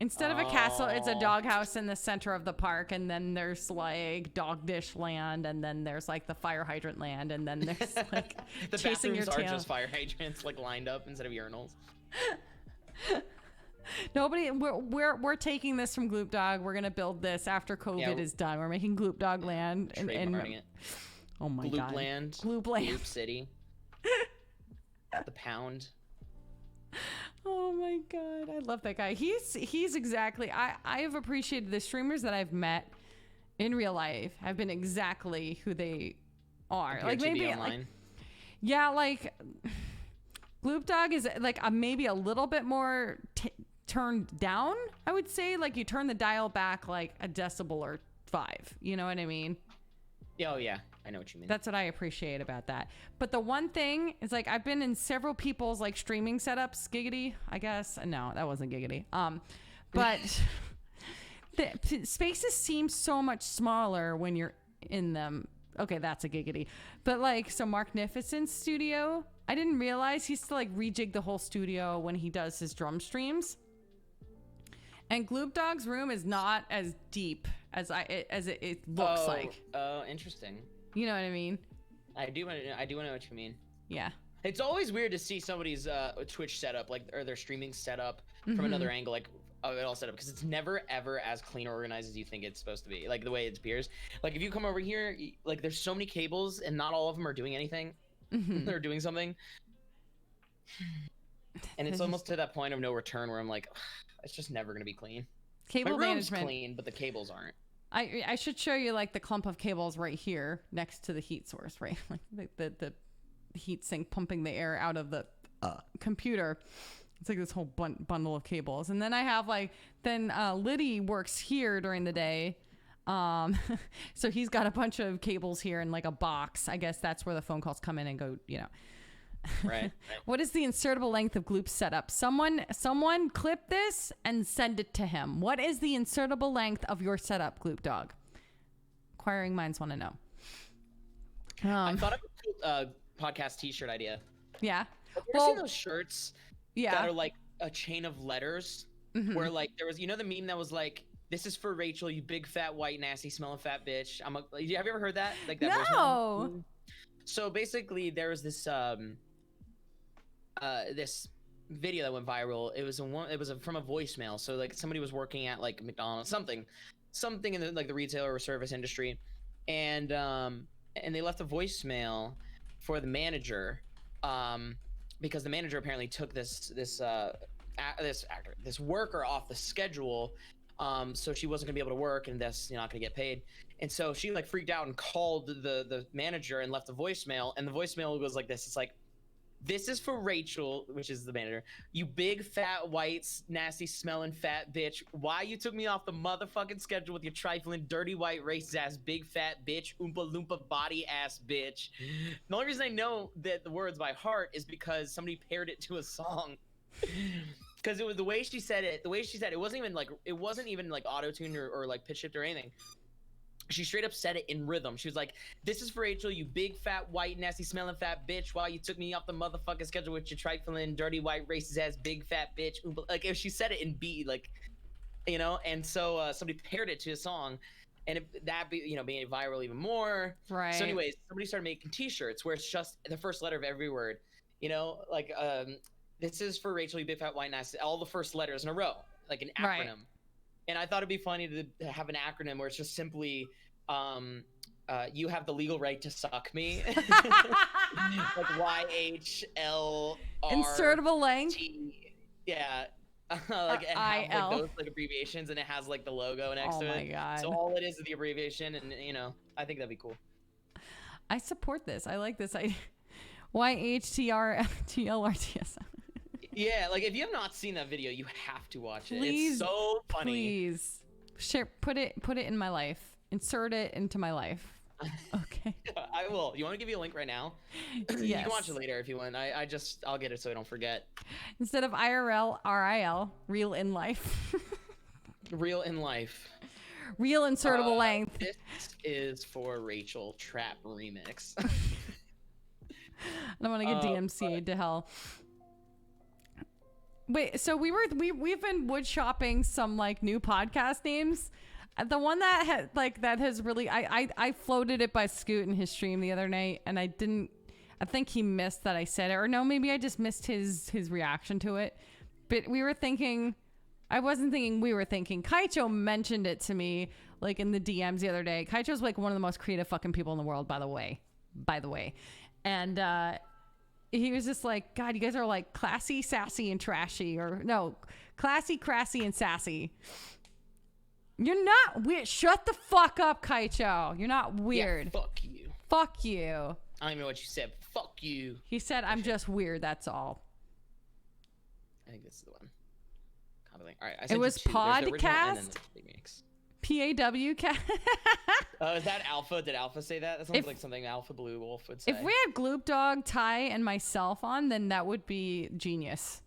Instead of a castle, it's a doghouse in the center of the park, and then there's like dog dish land, and then there's like the fire hydrant land, and then there's like the chasing your bathrooms tail. are just fire hydrants like lined up instead of urinals. Nobody, we're taking this from Gloop Dog. We're gonna build this after COVID is done. We're making Gloop Dog Land and it. Oh my God, Gloop Land, Gloop City, the Pound. Oh my God, I love that guy. He's exactly. I have appreciated the streamers that I've met in real life have been exactly who they are. Like maybe online. Like Gloop Dog is like maybe a little bit more turned down, I would say. Like you turn the dial back like a decibel or 5. You know what I mean? Oh yeah, I know what you mean. That's what I appreciate about that. But the one thing is like I've been in several people's like streaming setups. Giggity, I guess. No, that wasn't Giggity. But the spaces seem so much smaller when you're in them. Okay, that's a Giggity. But like, so Marknificent's studio, I didn't realize he used to like rejig the whole studio when he does his drum streams. And Gloop Dog's room is not as deep as it looks like. Oh, interesting. You know what I mean? I do know what you mean. Yeah. It's always weird to see somebody's Twitch setup, like, or their streaming setup from another angle, like, of it all set up, because it's never ever as clean or organized as you think it's supposed to be, like the way it appears. Like if you come over here, like there's so many cables and not all of them are doing anything. They're doing something, and it's almost to that point of no return where I'm like, it's just never gonna be clean. Cable My room's management clean, but the cables aren't. I should show you like the clump of cables right here next to the heat source, right? Like the heat sink pumping the air out of the computer. It's like this whole bundle of cables. And then I have like, Liddy works here during the day. So he's got a bunch of cables here in like a box. I guess that's where the phone calls come in and go, Right. What is the insertable length of Gloop's setup? Someone clip this and send it to him. What is the insertable length of your setup, Gloop Dog? Inquiring minds want to know. I thought of a podcast t-shirt idea. Yeah. Have you ever seen those shirts that are like a chain of letters where like there was, the meme that was like, "This is for Rachel, you big fat white nasty smelling fat bitch." Have you ever heard that? Like that No. version? So basically there was this this video that went viral. It was from a voicemail. So like somebody was working at like McDonald's, something in the like the retailer or service industry, and they left a voicemail for the manager, because the manager apparently took this worker off the schedule, so she wasn't gonna be able to work, and thus not gonna get paid. And so she like freaked out and called the manager and left a voicemail, and the voicemail was like this. It's like, "This is for Rachel," which is the manager. "You big fat white nasty smelling fat bitch. Why you took me off the motherfucking schedule with your trifling dirty white racist ass big fat bitch oompa loompa body ass bitch." The only reason I know that the words by heart is because somebody paired it to a song. because it was the way she said it. The way she said it wasn't even like auto tuned or like pitch shift or anything. She straight up said it in rhythm. She was like, "This is for Rachel, you big fat white nasty smelling fat bitch. Why you took me off the motherfucking schedule with your trifling dirty white racist ass big fat bitch." Like if she said it in beat, like, you know. And so somebody paired it to a song, and that made it viral even more. Right. So anyways, somebody started making T-shirts where it's just the first letter of every word. You know, like this is for Rachel, you big fat white nasty. All the first letters in a row, like an acronym. Right. And I thought it'd be funny to have an acronym where it's just simply, you have the legal right to suck me. Like YHLR. Insertable length. Yeah. Like and have like those like abbreviations, and it has like the logo next to it. Oh my god. So all it is the abbreviation, and I think that'd be cool. I support this. I like this. YHTRTLRTS. Yeah, like if you have not seen that video, you have to watch it. It's so funny. Please share, put it in my life. Insert it into my life. Okay. I will. You want to give you a link right now? Yes. You can watch it later if you want. I'll get it so I don't forget. Instead of IRL, RIL, real in life. Real in life. Real insertable length. This is for Rachel Trap Remix. I don't want to get DMCA'd to hell. Wait, so we've been wood shopping some like new podcast names. The one that has really I floated it by Scoot in his stream the other night, and I think he missed that I said it, or no, maybe I just missed his reaction to it. But we were thinking Kaicho mentioned it to me like in the DMs the other day. Kaicho's like one of the most creative fucking people in the world, by the way. And he was just like, God, you guys are like classy, sassy, and trashy. Or no, classy, crassy, and sassy. You're not weird. Shut the fuck up, Kaicho. You're not weird. Yeah, fuck you. Fuck you. I don't even know what you said. Fuck you. He said, I'm just weird. That's all. I think this is the one. All right. It was podcast. PAW cast. Oh, is that Alpha? Did Alpha say that? That sounds like something Alpha Blue Wolf would say. If we had Gloop Dog, Ty, and myself on, then that would be genius.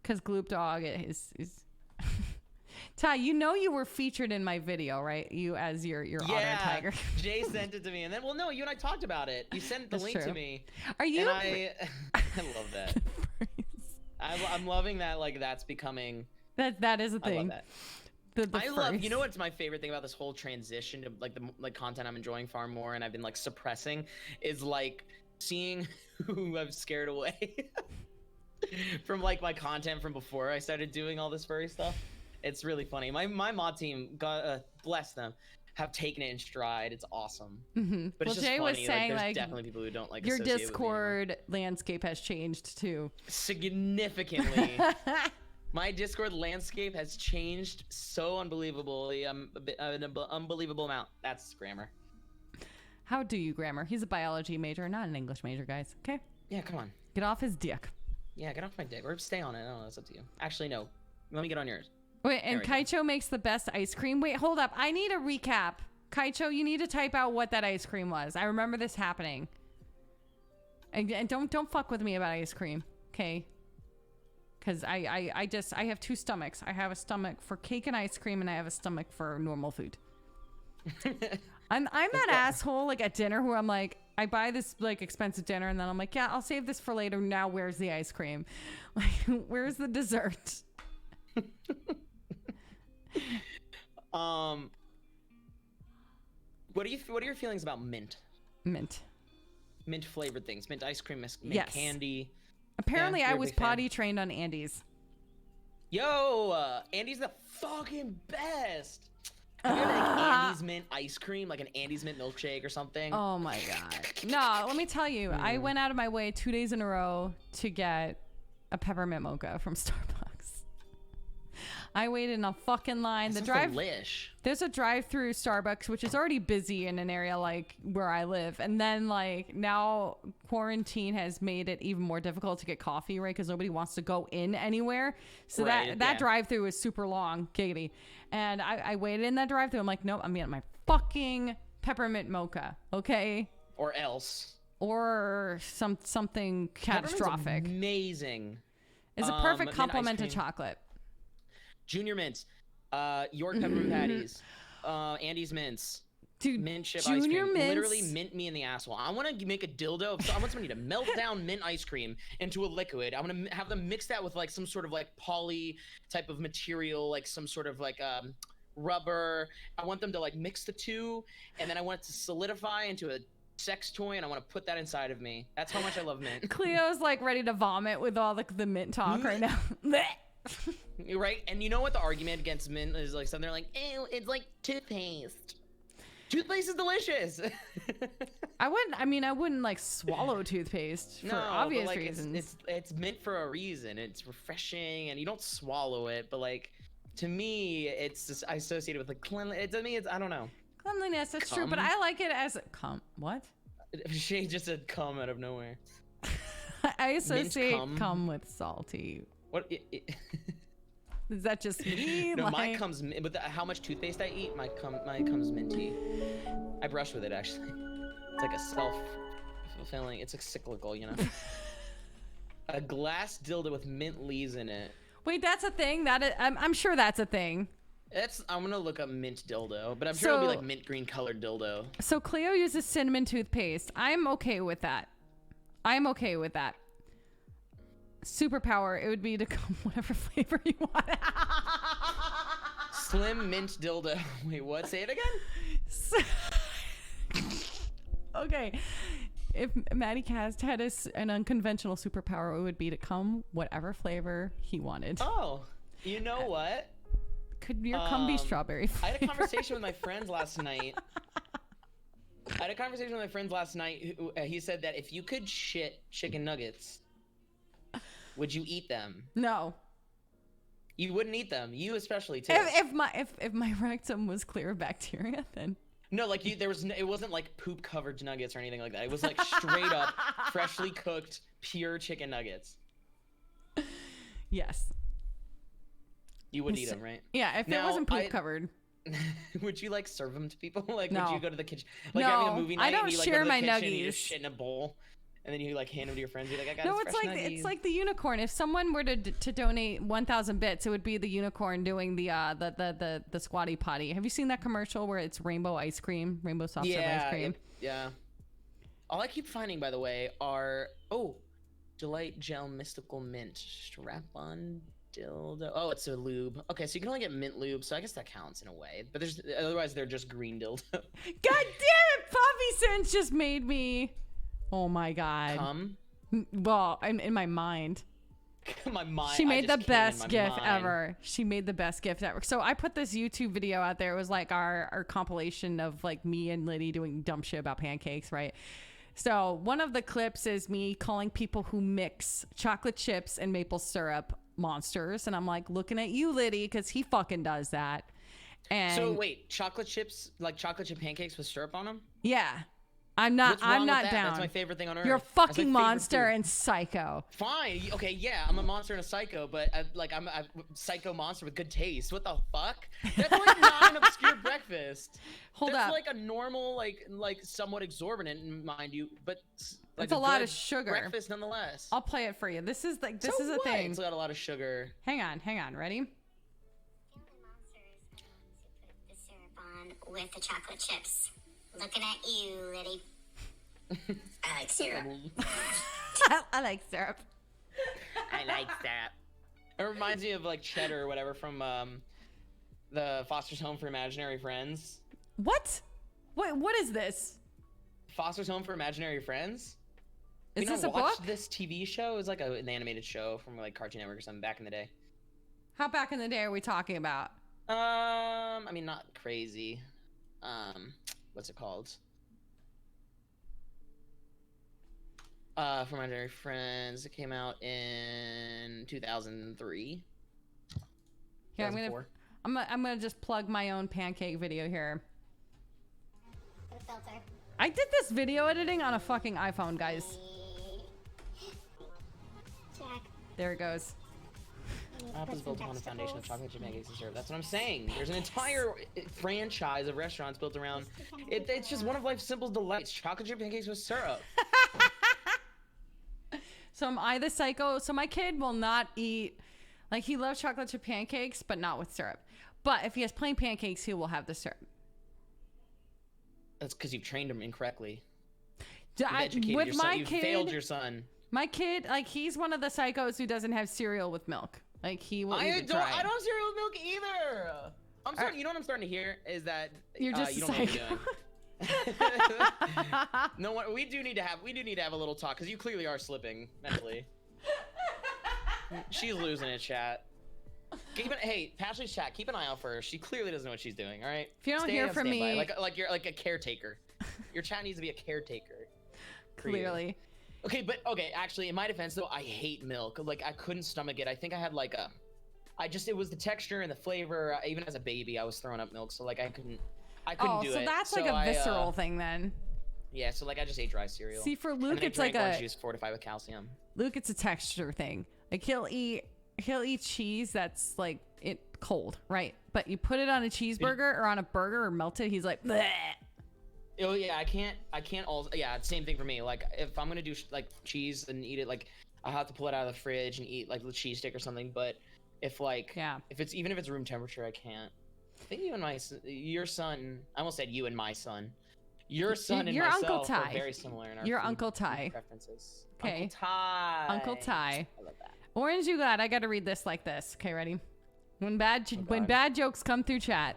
Because Gloop Dog is Ty, you were featured in my video, right? You as your otter tiger. Jay sent it to me, and then no, you and I talked about it. You sent the link to me. Are you? And I love that. I'm loving that. Like that's becoming. That is a thing. I love that. I love, you know what's my favorite thing about this whole transition to like content I'm enjoying far more and I've been like suppressing is like seeing who I've scared away from like my content from before I started doing all this furry stuff. It's really funny. My mod team, God bless them, have taken it in stride. It's awesome. Mm-hmm. But it's just Jay funny. was saying there's definitely people who don't like your Discord landscape has changed too. Significantly. My Discord landscape has changed so unbelievably, an unbelievable amount. That's grammar. How do you grammar? He's a biology major, not an English major, guys. Okay? Yeah, come on. Get off his dick. Yeah, get off my dick. Or stay on it. I don't know. It's up to you. Actually, no. Let me get on yours. Wait, and Kaicho makes the best ice cream. Wait, hold up. I need a recap. Kaicho, you need to type out what that ice cream was. I remember this happening. And don't fuck with me about ice cream, okay? Because I have two stomachs. I have a stomach for cake and ice cream, and I have a stomach for normal food. I'm that asshole like at dinner who I'm like, I buy this like expensive dinner, and then I'm like, yeah, I'll save this for later. Now where's the ice cream? Like, where's the dessert? What are your feelings about mint? Mint Flavored things. Mint ice cream, mint candy. Apparently, I was potty trained on Andes. Yo, Andes the fucking best. Have you ever had Andes mint ice cream, like an Andes mint milkshake or something? Oh my god. No, let me tell you, I went out of my way 2 days in a row to get a peppermint mocha from Starbucks. I waited in a fucking line. There's a drive-through Starbucks, which is already busy in an area like where I live. And then like now quarantine has made it even more difficult to get coffee, right? Because nobody wants to go in anywhere. So that drive-through is super long, giggity. And I waited in that drive-through. I'm like, nope, I'm getting my fucking peppermint mocha, okay? Or else. Or something catastrophic. Amazing. It's a perfect mint ice complement to cream. chocolate. Junior mints, York peppermint patties, Andy's mints, Dude, mint chip ice Junior cream. Mints. Literally mint me in the asshole. I want to make a dildo. I want somebody to melt down mint ice cream into a liquid. I want to have them mix that with like some sort of like poly type of material, like some sort of like rubber. I want them to like mix the two, and then I want it to solidify into a sex toy, and I want to put that inside of me. That's how much I love mint. Cleo's like ready to vomit with all the mint talk right now. You're right. And you know what the argument against mint is? Like something like, ew, it's like toothpaste. Toothpaste is delicious. I wouldn't like swallow toothpaste for obvious but, like, reasons. It's meant for a reason. It's refreshing, and you don't swallow it. But like, to me, it's just associated with like cleanliness. To me, it's I don't know. Cleanliness, that's true, but Cum? I like it as what? She just said "cum" out of nowhere. I associate cum? cum with salty. What? Is that just me? No, like, mine comes with how much toothpaste I eat. Mine comes minty. I brush with it actually. It's like a self-fulfilling. It's like cyclical, you know. A glass dildo with mint leaves in it. Wait, that's a thing. I'm sure that's a thing. I'm gonna look up mint dildo, but I'm sure it'll be So- like mint green colored dildo. So Cleo uses cinnamon toothpaste. I'm okay with that. I'm okay with that. Superpower, it would be to come whatever flavor you want. Slim mint dildo. Wait, what? Say it again? Okay. If Maddie Cast had an unconventional superpower, it would be to come whatever flavor he wanted. Oh, you know what? Could your cum be strawberry I flavor? had a conversation with my friends last night. He said that if you could shit chicken nuggets, would you eat them? No. You wouldn't eat them. You especially too. If my rectum was clear of bacteria, then No, like it wasn't like poop covered nuggets or anything like that. It was like straight up freshly cooked pure chicken nuggets. yes. You would eat them, right? Yeah, if it Now, wasn't poop covered. Would you like serve them to people? Like, No. would you go to the kitchen, like No, having a movie night? I don't and you, like, share go to the my kitchen and you nuggies. just shit in a bowl, and then you like hand them to your friends. You're like, I got No, this it's fresh like nuggies. it's like the unicorn. If someone were to donate 1,000 bits, it would be the unicorn doing the squatty potty. Have you seen that commercial where it's rainbow ice cream, rainbow soft serve ice cream? Yeah. All I keep finding, by the way, are Delight Gel Mystical Mint Strap-on dildo. Oh, it's a lube. Okay, so you can only get mint lube, so I guess that counts in a way. But otherwise they're just green dildo. God damn it! Poppy Sense just made me. Oh my god. Come. Well, in my mind. My mind. She I made the just came in best my gift mind. ever. She made the best gift ever. So I put this YouTube video out there. It was like our compilation of like me and Liddy doing dumb shit about pancakes, right? So one of the clips is me calling people who mix chocolate chips and maple syrup monsters. And I'm like, looking at you, Liddy, because he fucking does that. And So wait, chocolate chips, like chocolate chip pancakes with syrup on them? yeah, I'm not What's wrong with down. that? That's my favorite thing on earth. You're a That's my fucking favorite monster food. and psycho. Fine. Okay. Yeah, I'm a monster and a psycho, but I'm a psycho monster with good taste. What the fuck? That's like not an obscure breakfast. Hold That's up. like a normal, like somewhat exorbitant, mind you, but like It's a lot good of sugar. Breakfast nonetheless. I'll play it for you. This is like this So is a what? thing. It's got a lot of sugar. Hang on. Ready? The syrup on with the chocolate chips. Looking at you, Liddy. I like syrup. I like syrup. I like that. It reminds me of like cheddar or whatever from the Foster's Home for Imaginary Friends. What? What is this? Foster's Home for Imaginary Friends? Is You know, this a watch book? this TV show. It was like an animated show from like Cartoon Network or something back in the day. How back in the day are we talking about? I mean, not crazy. What's it called? For Imaginary Friends. It came out in 2003. Here, 2004. I'm gonna just plug my own pancake video here. The filter. I did this video editing on a fucking iPhone, guys. Jack. There it goes. Apple's built upon a foundation of chocolate chip pancakes and syrup. That's what I'm saying. There's an entire franchise of restaurants built around. It's just one of life's simple delights: chocolate chip pancakes with syrup. So am I the psycho? So my kid will not eat, like he loves chocolate chip pancakes, but not with syrup. But if he has plain pancakes, he will have the syrup. That's because you've trained him incorrectly. With my You kid, failed your son. my kid, like he's one of the psychos who doesn't have cereal with milk. Like he will I even don't try. have cereal with milk either. I'm starting. You know what I'm starting to hear is that You're just you don't know what you're psycho. doing. No one. We do need to have a little talk because you clearly are slipping mentally. She's losing it, chat. Hey, Pashley's chat. Keep an eye out for her. She clearly doesn't know what she's doing. All right. If you don't Stay hear on from standby. me, like you're like a caretaker. Your chat needs to be a caretaker. for you. clearly. Okay, actually, in my defense though, I hate milk. Like I couldn't stomach it. I think I had like it was the texture and the flavor. Even as a baby, I was throwing up milk, so like I couldn't do it. So that's like a visceral thing then. Yeah, so like I just ate dry cereal. See, for And Luke, then I it's like drank orange a juice fortified with calcium. Luke. It's a texture thing. Like he'll eat cheese that's like it cold, right? But you put it on a cheeseburger or on a burger or melt it, he's like, bleh. Oh yeah, I can't also, yeah, same thing for me. Like if I'm gonna do like cheese and eat it, like I have to pull it out of the fridge and eat like a cheese stick or something. But if even if it's room temperature, I can't. I think your son, I almost said you and my son. Your son and your myself Uncle Ty. are very similar in our Your food Uncle Ty. preferences. Okay. Uncle Ty. Uncle Ty. I love that. Orange, you got. I got to read this like this. Okay, ready? When God. bad jokes come through chat,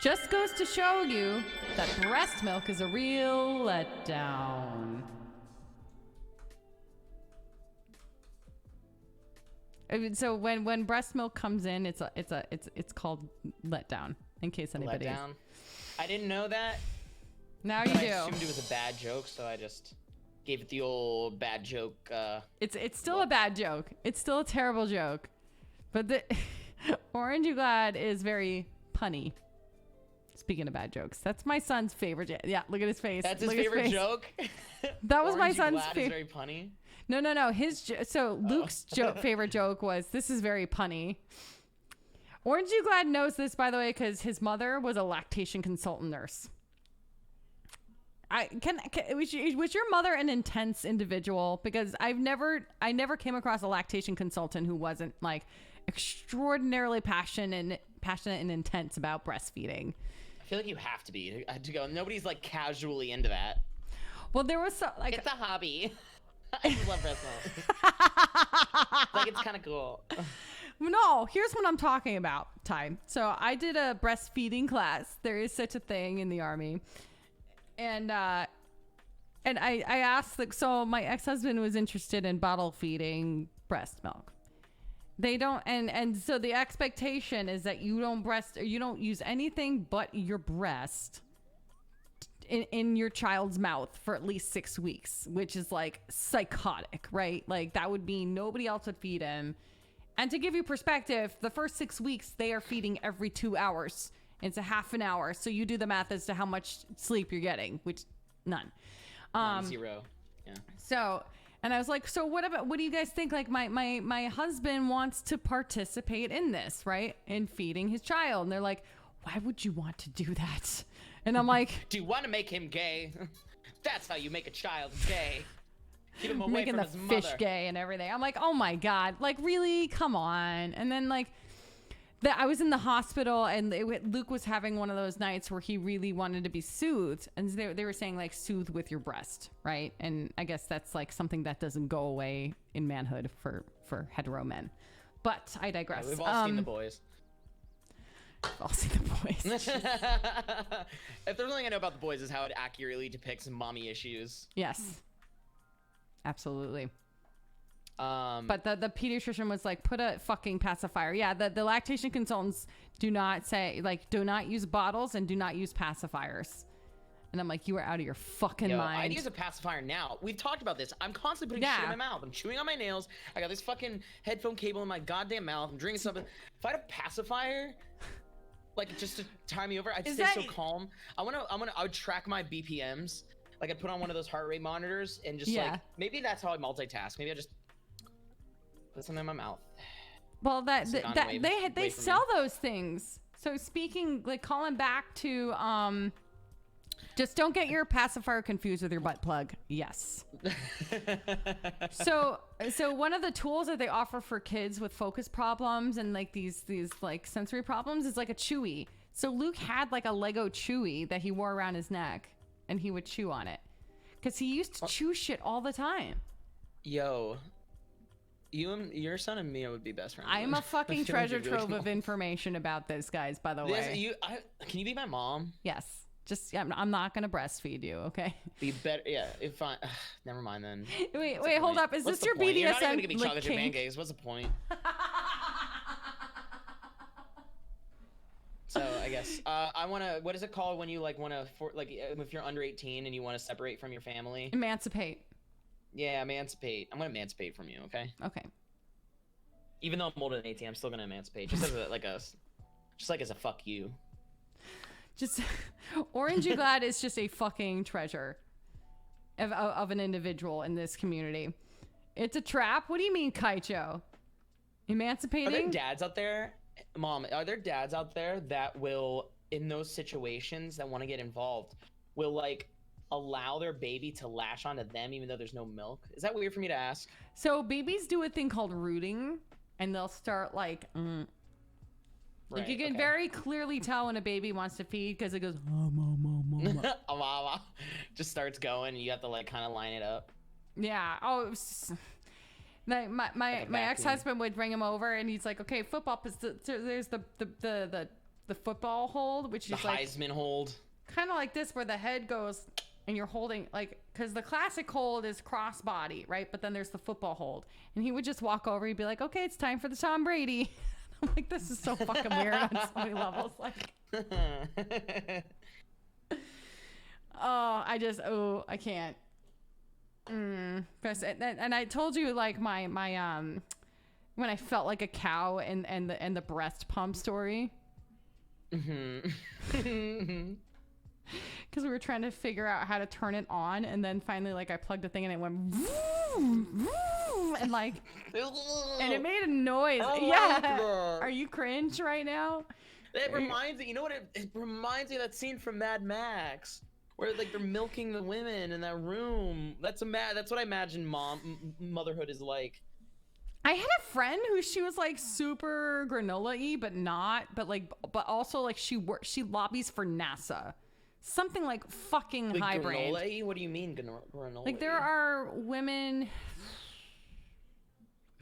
just goes to show you that breast milk is a real letdown. I mean, so when breast milk comes in, it's called letdown. In case anybody. Letdown. I didn't know that. Now But you I do. assumed it was a bad joke, so I just gave it the old bad joke. It's still a bad joke. It's still a terrible joke. But the Orange You Glad is very punny. Speaking of bad jokes, that's my son's favorite. Yeah, look at his face. That's his Look at favorite face. joke. That was my Orange You son's Glad is favorite. very punny. No. So Luke's favorite joke was, "This is very punny." Orange You Glad knows this, by the way, because his mother was a lactation consultant nurse. Was your mother an intense individual? Because I never came across a lactation consultant who wasn't like extraordinarily passionate and intense about breastfeeding. I feel like you have to be to go. Nobody's like casually into that. Well, there was some like It's a hobby. I just love breast milk. Like it's kind of cool. No, here's what I'm talking about, Ty. So I did a breastfeeding class. There is such a thing in the Army. And I asked, like, so my ex-husband was interested in bottle feeding breast milk. They don't, and so the expectation is that you don't use anything but your breast in your child's mouth for at least 6 weeks, which is like psychotic, right? Like that would mean nobody else would feed him. And to give you perspective, the first 6 weeks they are feeding every 2 hours. It's a half an hour. So you do the math as to how much sleep you're getting, which none. 0. Yeah. So, and I was like, so what do you guys think? Like my husband wants to participate in this, right? In feeding his child. And they're like, why would you want to do that? And I'm like, do you want to make him gay? That's how you make a child gay. Keep him away making from the his fish mother. gay and everything. I'm like, oh my God, like really? Come on. And then like, I was in the hospital and Luke was having one of those nights where he really wanted to be soothed. And they were saying like soothe with your breast, right? And I guess that's like something that doesn't go away in manhood for hetero men. But I digress. Yeah, we've all seen The Boys. I'll see The Boys. If there's something I know about The Boys is how it accurately depicts mommy issues. Yes. Absolutely. But the pediatrician was like, put a fucking pacifier. Yeah, the lactation consultants do not use bottles and do not use pacifiers. And I'm like, you are out of your fucking mind. I'd use a pacifier now. We've talked about this. I'm constantly putting shit in my mouth. I'm chewing on my nails. I got this fucking headphone cable in my goddamn mouth. I'm drinking something. If I had a pacifier, like just to tie me over, I'd stay so calm. I would track my BPMs. Like I'd put on one of those heart rate monitors and just like, maybe that's how I multitask. Maybe I just put something in my mouth. Well, they sell those things. So speaking, like calling back to Just don't get your pacifier confused with your butt plug. Yes. So one of the tools that they offer for kids with focus problems and like these like sensory problems is like a Chewy. So Luke had like a Lego Chewy that he wore around his neck, and he would chew on it because he used to chew shit all the time. Yo, your son and Mia would be best friends. I am a fucking I feel like treasure you're really trove of cool. information about this, guys. By the way, Can you be my mom? yes. Just I'm not gonna breastfeed you, okay? Be better. Yeah. If I. Never mind then. Wait, What's the hold point? up. Is What's this the your point? You're not even BDSM gonna give me chocolate chip kink? pancakes. What's the point? So I guess I want to. What is it called when you like want to if you're under 18 and you want to separate from your family? Emancipate. Yeah, emancipate. I'm gonna emancipate from you. Okay. Okay. Even though I'm older than 18, I'm still gonna emancipate. Just as a fuck you. Just Orange You Glad is just a fucking treasure of an individual in this community. It's a trap. What do you mean, Kaicho? Are there Emancipating? dads out there, Mom? Are there dads out there that will, in those situations, that want to get involved, will like allow their baby to latch onto them even though there's no milk? Is that weird for me to ask? So babies do a thing called rooting, and they'll start like. Like you can okay. very clearly tell when a baby wants to feed because it goes. Just starts going. And you have to like kind of line it up. Yeah. Oh, it was my Like a my ex-husband would bring him over, and he's like, "Okay, football." There's the football hold, which The is like Heisman hold. kind of like this, where the head goes, and you're holding like because the classic hold is cross body, right? But then there's the football hold, and he would just walk over. He'd be like, "Okay, it's time for the Tom Brady." I'm like, this is so fucking weird on so many levels. Like, I can't. And I told you like my when I felt like a cow and the breast pump story. Because we were trying to figure out how to turn it on, and then finally like I plugged the thing and it went vroom, vroom, and like and it made a noise. Yeah. Are you cringe right now? It reminds me. You know what? It reminds me of that scene from Mad Max, where like they're milking the women in that room. That's what I imagine motherhood is like. I had a friend who she was like super granola-y, but also like she lobbies for NASA. Something like fucking Like high brain. granola-y? What do you mean granola? Like there are women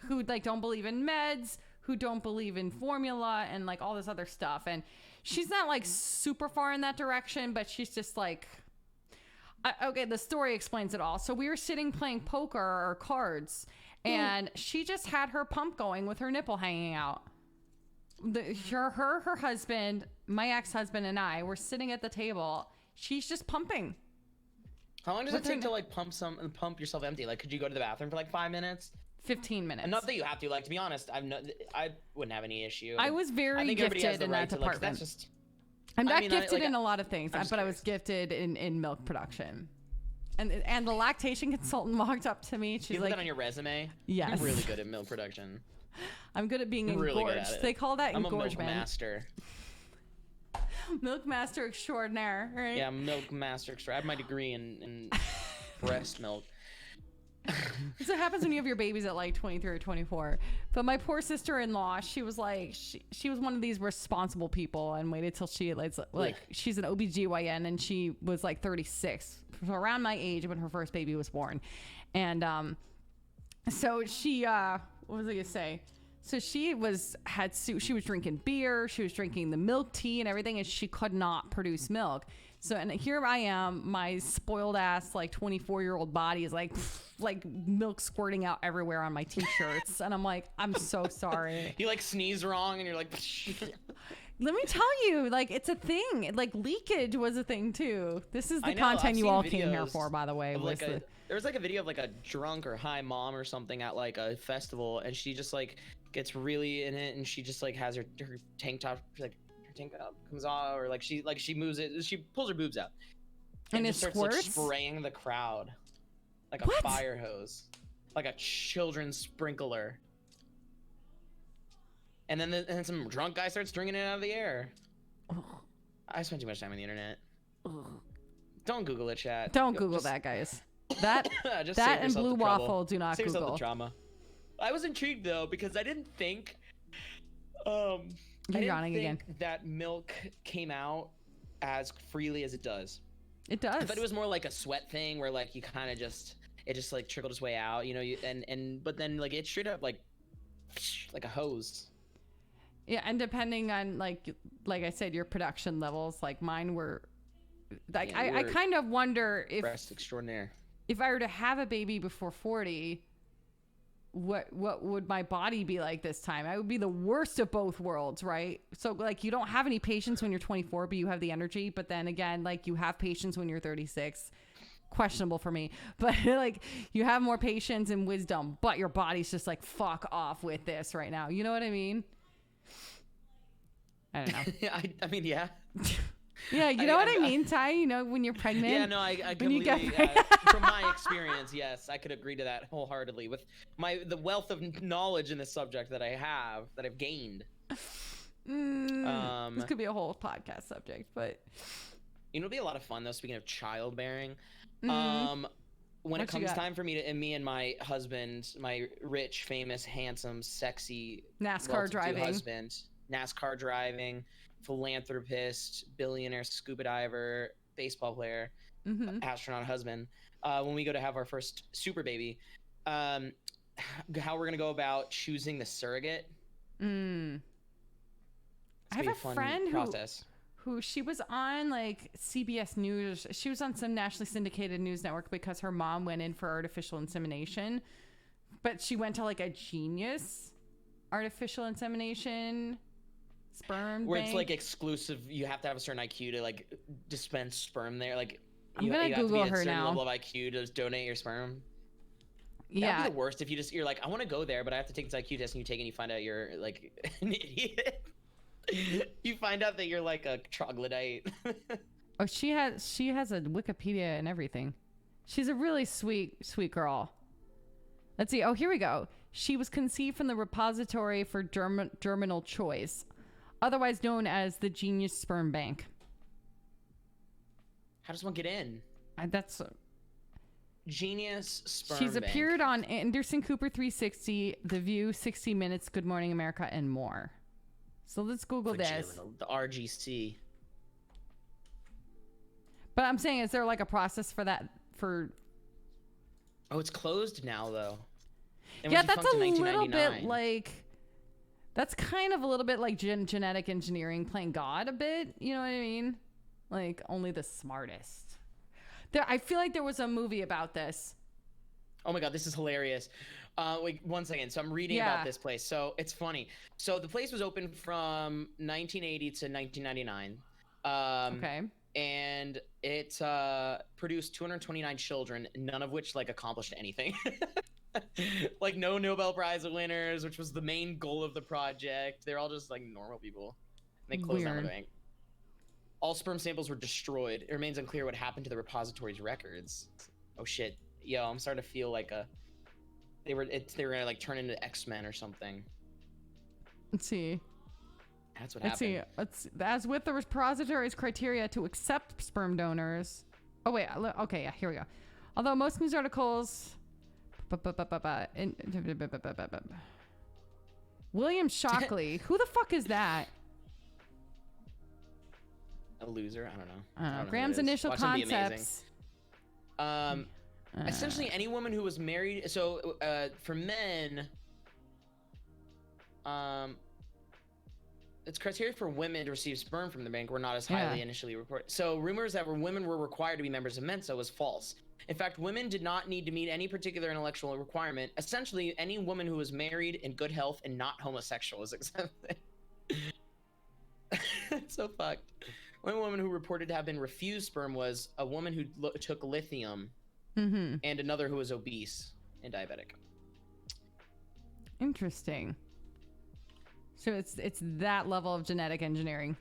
who like don't believe in meds, who don't believe in formula and like all this other stuff. And she's not like super far in that direction, but she's just like, okay, the story explains it all. So we were sitting playing poker or cards, and she just had her pump going with her nipple hanging out. Her husband, my ex-husband, and I were sitting at the table. She's just pumping. How long does it take to like pump yourself empty? Like, could you go to the bathroom for like 5 minutes? 15 minutes. And not that you have to. Like, to be honest, I wouldn't have any issue. I was very gifted in that department. That's just. I'm not gifted in a lot of things, but I was gifted in milk production. And the lactation consultant walked up to me. She's you put like, that on your resume? Yes. You're really good at milk production. I'm good at being You're engorged. really good at it. They call that I'm engorgement. a milk master. Milk master extraordinaire, right? Yeah, milk master extra. I have my degree in breast milk. So it happens when you have your babies at like 23 or 24. But my poor sister-in-law, she was like, she was one of these responsible people and waited till she like she's an OBGYN and she was like 36, so around my age when her first baby was born. And so she what was I gonna say? So she was drinking beer, she was drinking the milk tea and everything, and she could not produce milk. So, and here I am, my spoiled ass, like 24-year-old body is like milk squirting out everywhere on my t-shirts. And I'm like, I'm so sorry. You like sneeze wrong and you're like, Let me tell you, like, it's a thing. Like, leakage was a thing too. This is the content I've you seen all came here videos for, by the way. of, like, there was like a video of like a drunk or high mom or something at like a festival, and she just like gets really in it, and she just like has her tank top, like her tank top comes off, or like she moves it, she pulls her boobs out, and it just starts squirts? like spraying the crowd like a fire hose, like a children's sprinkler. And then some drunk guy starts drinking it out of the air. I spent too much time on the internet. Don't Google it, chat. Don't Google that, guys. That Just that save and yourself blue the trouble. waffle do not Save yourself the Google. trauma. I was intrigued though because I didn't think I You're didn't yawning again. think that milk came out as freely as it does. It does. I thought it was more like a sweat thing where like you kind of just it just like trickled its way out, you know, but then like it straight up like a hose. Yeah, and depending on like I said, your production levels, like mine were like Yeah, I we're kind of wonder Breast extraordinaire. if I were to have a baby before 40, what would my body be like this time? I would be the worst of both worlds, right? So like you don't have any patience when you're 24, but you have the energy. But then again, like you have patience when you're 36. Questionable for me, but like you have more patience and wisdom, but your body's just like fuck off with this right now. You know what I mean? I don't know. I mean, yeah. Yeah, you know what I mean, Ty? You know, when you're pregnant. Yeah, no, I when you completely, get from my experience, yes, I could agree to that wholeheartedly. With the wealth of knowledge in this subject that I've gained. This could be a whole podcast subject, but You know, it'd be a lot of fun though. Speaking of childbearing, Mm-hmm. when it What you comes got? time for me and my husband, my rich, famous, handsome, sexy, NASCAR well-to-do driving. husband, NASCAR driving, philanthropist, billionaire, scuba diver, baseball player, Mm-hmm. astronaut husband. When we go to have our first super baby, how we're gonna go about choosing the surrogate. I It's have gonna a be fun friend process. who she was on like CBS News. She was on some nationally syndicated news network because her mom went in for artificial insemination, but she went to like a Genius artificial insemination sperm Where bank. it's like exclusive. You have to have a certain IQ to like dispense sperm there. Like I'm you gonna have to Google be at a her certain now. level of IQ to donate your sperm. Yeah, That'd be the worst if you're like, I want to go there, but I have to take this IQ test, and you take it and you find out you're like an idiot. You find out that you're like a troglodyte. oh, she has a Wikipedia and everything. She's a really sweet girl. Let's see. Oh, here we go. She was conceived from the Repository for Germinal Choice, otherwise known as the Genius Sperm Bank. How does one get in? That's Genius sperm she's bank. appeared on Anderson Cooper 360, The View, 60 Minutes, Good Morning America, and more. So let's Google this. Vaginal, the RGC. But I'm saying, is there like a process for that? For Oh, it's closed now though. It yeah, was that's defunct a in little bit 1999. like. That's kind of a little bit like genetic engineering playing God a bit. You know what I mean? Like only the smartest. I feel like there was a movie about this. Oh my god, this is hilarious. Wait, 1 second. So I'm reading Yeah. about this place. So it's funny. So the place was open from 1980 to 1999. Okay. And it produced 229 children, none of which like accomplished anything. Like no Nobel Prize winners, which was the main goal of the project. They're all just like normal people. They closed down the Weird. bank. All sperm samples were destroyed. It remains unclear what happened to the repository's records. Oh shit. Yo, I'm starting to feel like they were gonna like turn into X-Men or something. Let's see. That's what Let's happened. see. As with the repository's criteria to accept sperm donors. Oh wait. Okay. Yeah. Here we go. Although most news articles. William Shockley. Who the fuck is that? A loser? I don't know. I don't know. know who Graham's it is. initial Watch him be amazing. concepts. Essentially any woman who was married. So for men, it's criteria for women to receive sperm from the bank were not as highly Yeah. initially reported. So rumors that women were required to be members of Mensa was false. In fact, women did not need to meet any particular intellectual requirement. Essentially, any woman who was married, in good health, and not homosexual was exempted. It's so fucked. One woman who reported to have been refused sperm was a woman who took lithium, Mm-hmm. and another who was obese and diabetic. Interesting. So it's that level of genetic engineering.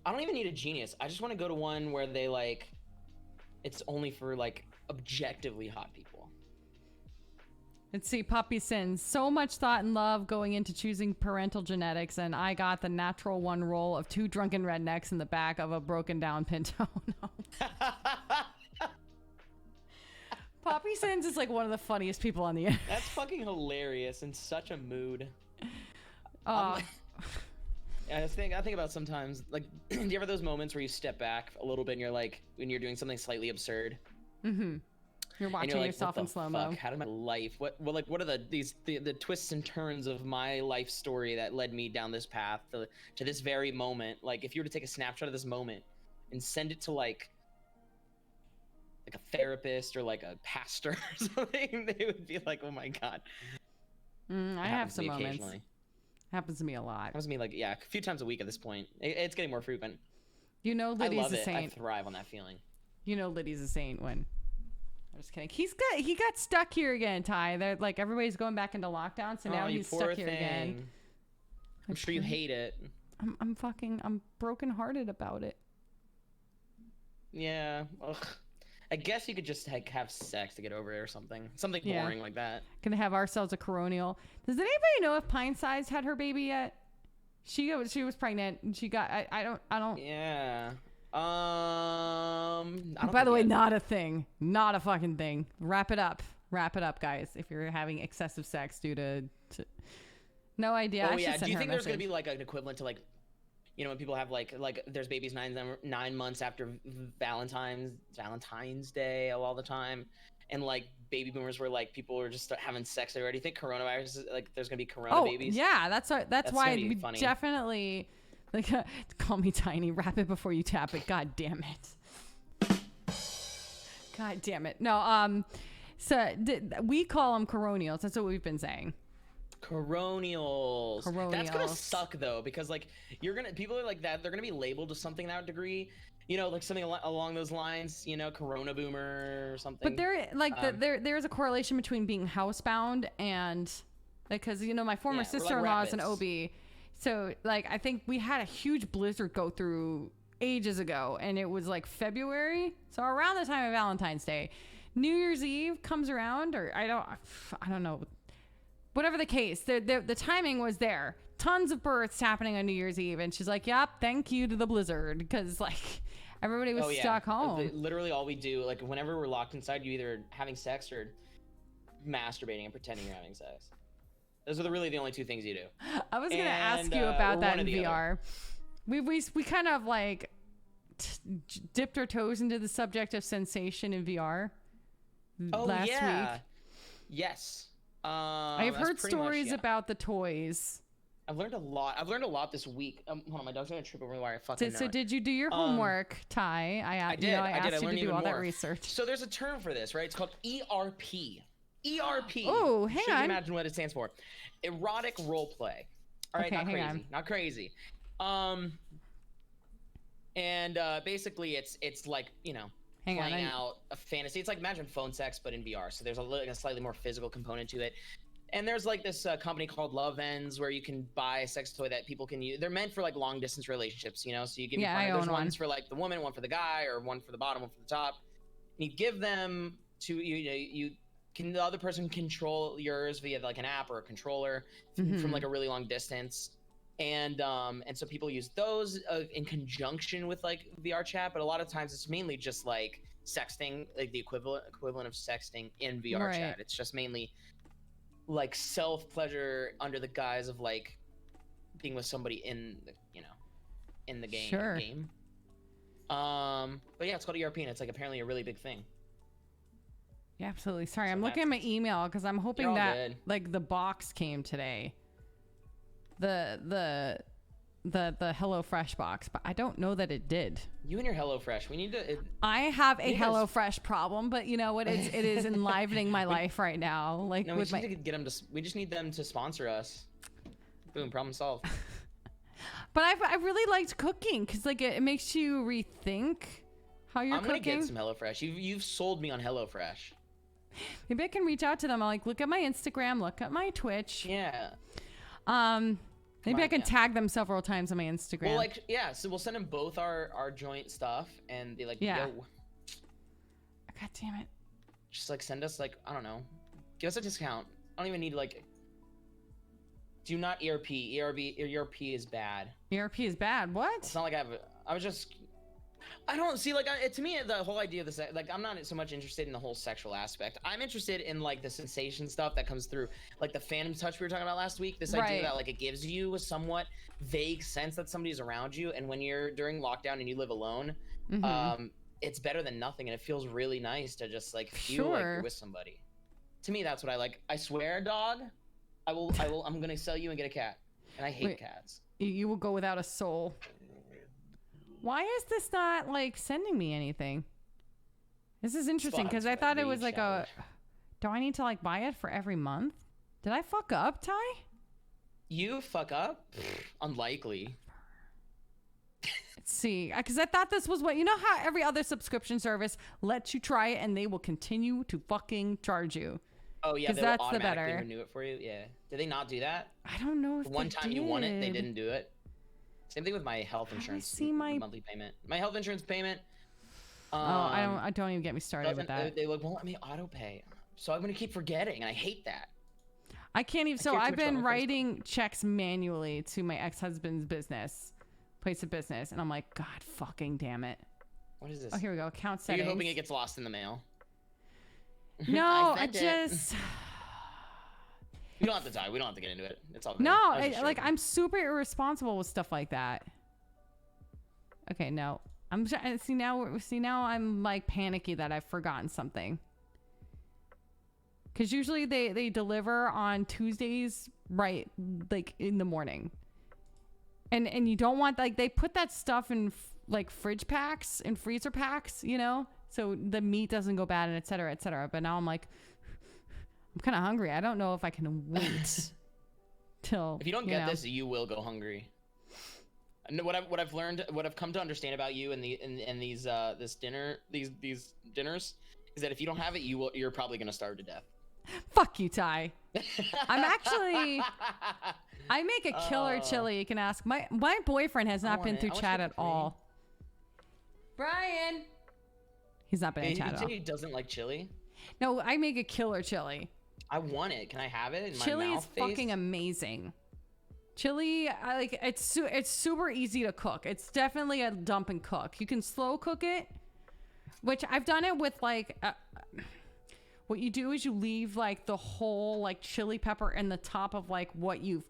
I don't even need a genius. I just want to go to one where they like, it's only for like objectively hot people. Let's see, Poppy Sins. So much thought and love going into choosing parental genetics, and I got the natural one roll of two drunken rednecks in the back of a broken down Pinto. No. Poppy Sins is like one of the funniest people on the internet. That's fucking hilarious. In such a mood. Oh, I think about sometimes, like, do you ever have those moments where you step back a little bit and you're like, when you're doing something slightly absurd? you're And watching you're like, yourself what in the slow mo. fuck? How did my life? What are the twists and turns of my life story that led me down this path to this very moment? Like, if you were to take a snapshot of this moment and send it to like a therapist or like a pastor or something, they would be like, oh my god. I It have happens to some me moments. occasionally. Happens to me a lot. Happens to me like, yeah, a few times a week at this point. It's getting more frequent. You know, I Liddy's love a it. I saint. thrive on that feeling. You know, Liddy's a saint when. I'm just kidding. He got stuck here again, Ty. They're like everybody's going back into lockdown, so now you he's poor stuck here again. thing. I'm sure you hate it. I'm brokenhearted about it. Yeah. Ugh. I guess you could just like have sex to get over it or something. Something Yeah. boring like that. Gonna have ourselves a coronial. Does anybody know if Pine Size had her baby yet? She was pregnant and she got. I don't. Yeah. I don't By the think way, yet. not a thing. Not a fucking thing. Wrap it up, guys. If you're having excessive sex due to no idea. Oh I should yeah. send Do you her a think there's gonna message. be like an equivalent to like, you know, when people have like there's babies 9 months after Valentine's Day all the time, and like baby boomers were like people were just having sex already. Do you think coronavirus is like there's gonna be corona babies? Yeah, that's That's why gonna be we funny. definitely like call me tiny. Wrap it before you tap it. God damn it. God damn it. No, so we call them coronials. That's what we've been saying. Coronials. That's gonna Coronials. suck though, because like people are like that. They're gonna be labeled to something to that degree. You know, like something along those lines. You know, Corona boomer or something. But there's a correlation between being housebound and because you know my former Yeah, we're like sister-in-law is an rabbits. OB, so like I think we had a huge blizzard go through ages ago, and it was like February, so around the time of Valentine's Day. New Year's Eve comes around, or I don't know. Whatever the case, the timing was there. Tons of births happening on New Year's Eve, and she's like, "Yep, thank you to the blizzard," because like everybody was stuck home. Literally, all we do, like whenever we're locked inside, you either having sex or masturbating and pretending you're having sex. Those are really the only two things you do. I was gonna ask And, you or about that one in or the VR. We kind of like dipped our toes into the subject of sensation in VR last week. Yes. I've that's heard pretty much, stories yeah. about the toys. I've learned a lot this week. Hold on, my dog's gonna trip over the wire. Fucking So not. did you do your homework, Ty? I did. You know, I I asked did. I you learned to do even all that more. research. So there's a term for this, right? It's called ERP. ERP. Oh, hang Should on. you imagine what it stands for? Erotic role play. All right, Okay, not hang crazy. on. Not crazy. And basically it's like, you know, Hang on, playing out a fantasy. It's like imagine phone sex but in VR. So there's a slightly more physical component to it. And there's like this company called Love Ends where you can buy a sex toy that people can use. They're meant for like long distance relationships, you know. So you give Yeah, I there's own one. ones for like the woman, one for the guy, or one for the bottom, one for the top. And you give them to you can the other person control yours via like an app or a controller from like a really long distance. And so people use those in conjunction with like VR chat, but a lot of times it's mainly just like sexting, like the equivalent of sexting in VR Right. chat. It's just mainly like self pleasure under the guise of like being with somebody in the, you know, in the game. Sure. But yeah, it's called ERP, and it's like apparently a really big thing. Yeah, absolutely. Sorry, So I'm looking at my email because I'm hoping all that good. like the box came today. The HelloFresh box, but I don't know that it did. You and your HelloFresh, we need to. I have a You guys- HelloFresh problem, but you know what? It is enlivening my life right now. Like No, we with just my, need to get them to. We just need them to sponsor us. Boom, problem solved. but I really liked cooking because like it makes you rethink how you're I'm gonna cooking. get some HelloFresh. You've sold me on HelloFresh. Maybe I can reach out to them. I'll like look at my Instagram, look at my Twitch. Yeah. Maybe I can yeah. tag them several times on my Instagram. Well, like, yeah. So we'll send them both our joint stuff, and be like, Yeah. yo, God damn it. just like send us like I don't know, give us a discount. I don't even need like. Do not ERP. ERP is bad. ERP is bad. What? It's not like I was just. I don't see like to me the whole idea of this like I'm not so much interested in the whole sexual aspect. I'm interested in like the sensation stuff that comes through, like the phantom touch we were talking about last week. This idea that like it gives you a somewhat vague sense that somebody's around you, and when you're during lockdown and you live alone, it's better than nothing, and it feels really nice to just like feel like you're with somebody. To me, that's what I like. I swear, dog, I'm gonna sell you and get a cat, and I hate cats. You will go without a soul. Why is this not like sending me anything? This is interesting because I thought it was like a. Do I need to like buy it for every month? Did I fuck up, Ty? You fuck up? Unlikely. Let's see, because I thought this was what, you know how every other subscription service lets you try it and they will continue to fucking charge you. Oh yeah, they will automatically renew it for you. Yeah. Did they not do that? I don't know if the one time you won it, they didn't do it. Same thing with my health insurance. See my monthly payment. My health insurance payment. I don't even get me started with that. They won't let me auto pay, so I'm gonna keep forgetting, and I hate that. I can't even. So I've been writing checks manually to my ex-husband's place of business, and I'm like, God fucking damn it. What is this? Oh, here we go. Account settings. You're hoping it gets lost in the mail. No, I just. You don't have to die. We don't have to get into it. It's all good. No, I'm super irresponsible with stuff like that. Okay, no. See now I'm like panicky that I've forgotten something. Cuz usually they deliver on Tuesdays right like in the morning. And you don't want like they put that stuff in like fridge packs and freezer packs, you know? So the meat doesn't go bad and et cetera, et cetera. But now I'm like I'm kind of hungry. I don't know if I can wait till. If you don't get this, you will go hungry. And what I've learned, what I've come to understand about you and these dinners, is that if you don't have it, you're probably gonna starve to death. Fuck you, Ty. I make a killer chili. You can ask my boyfriend has not been through chat at all. Brian, he's not been in chat at all. He doesn't like chili. No, I make a killer chili. I want it. Can I have it in my chili mouth? Chili is fucking amazing. Chili, it's super easy to cook. It's definitely a dump and cook. You can slow cook it, which I've done it with like. What you do is you leave like the whole like chili pepper in the top of like what you've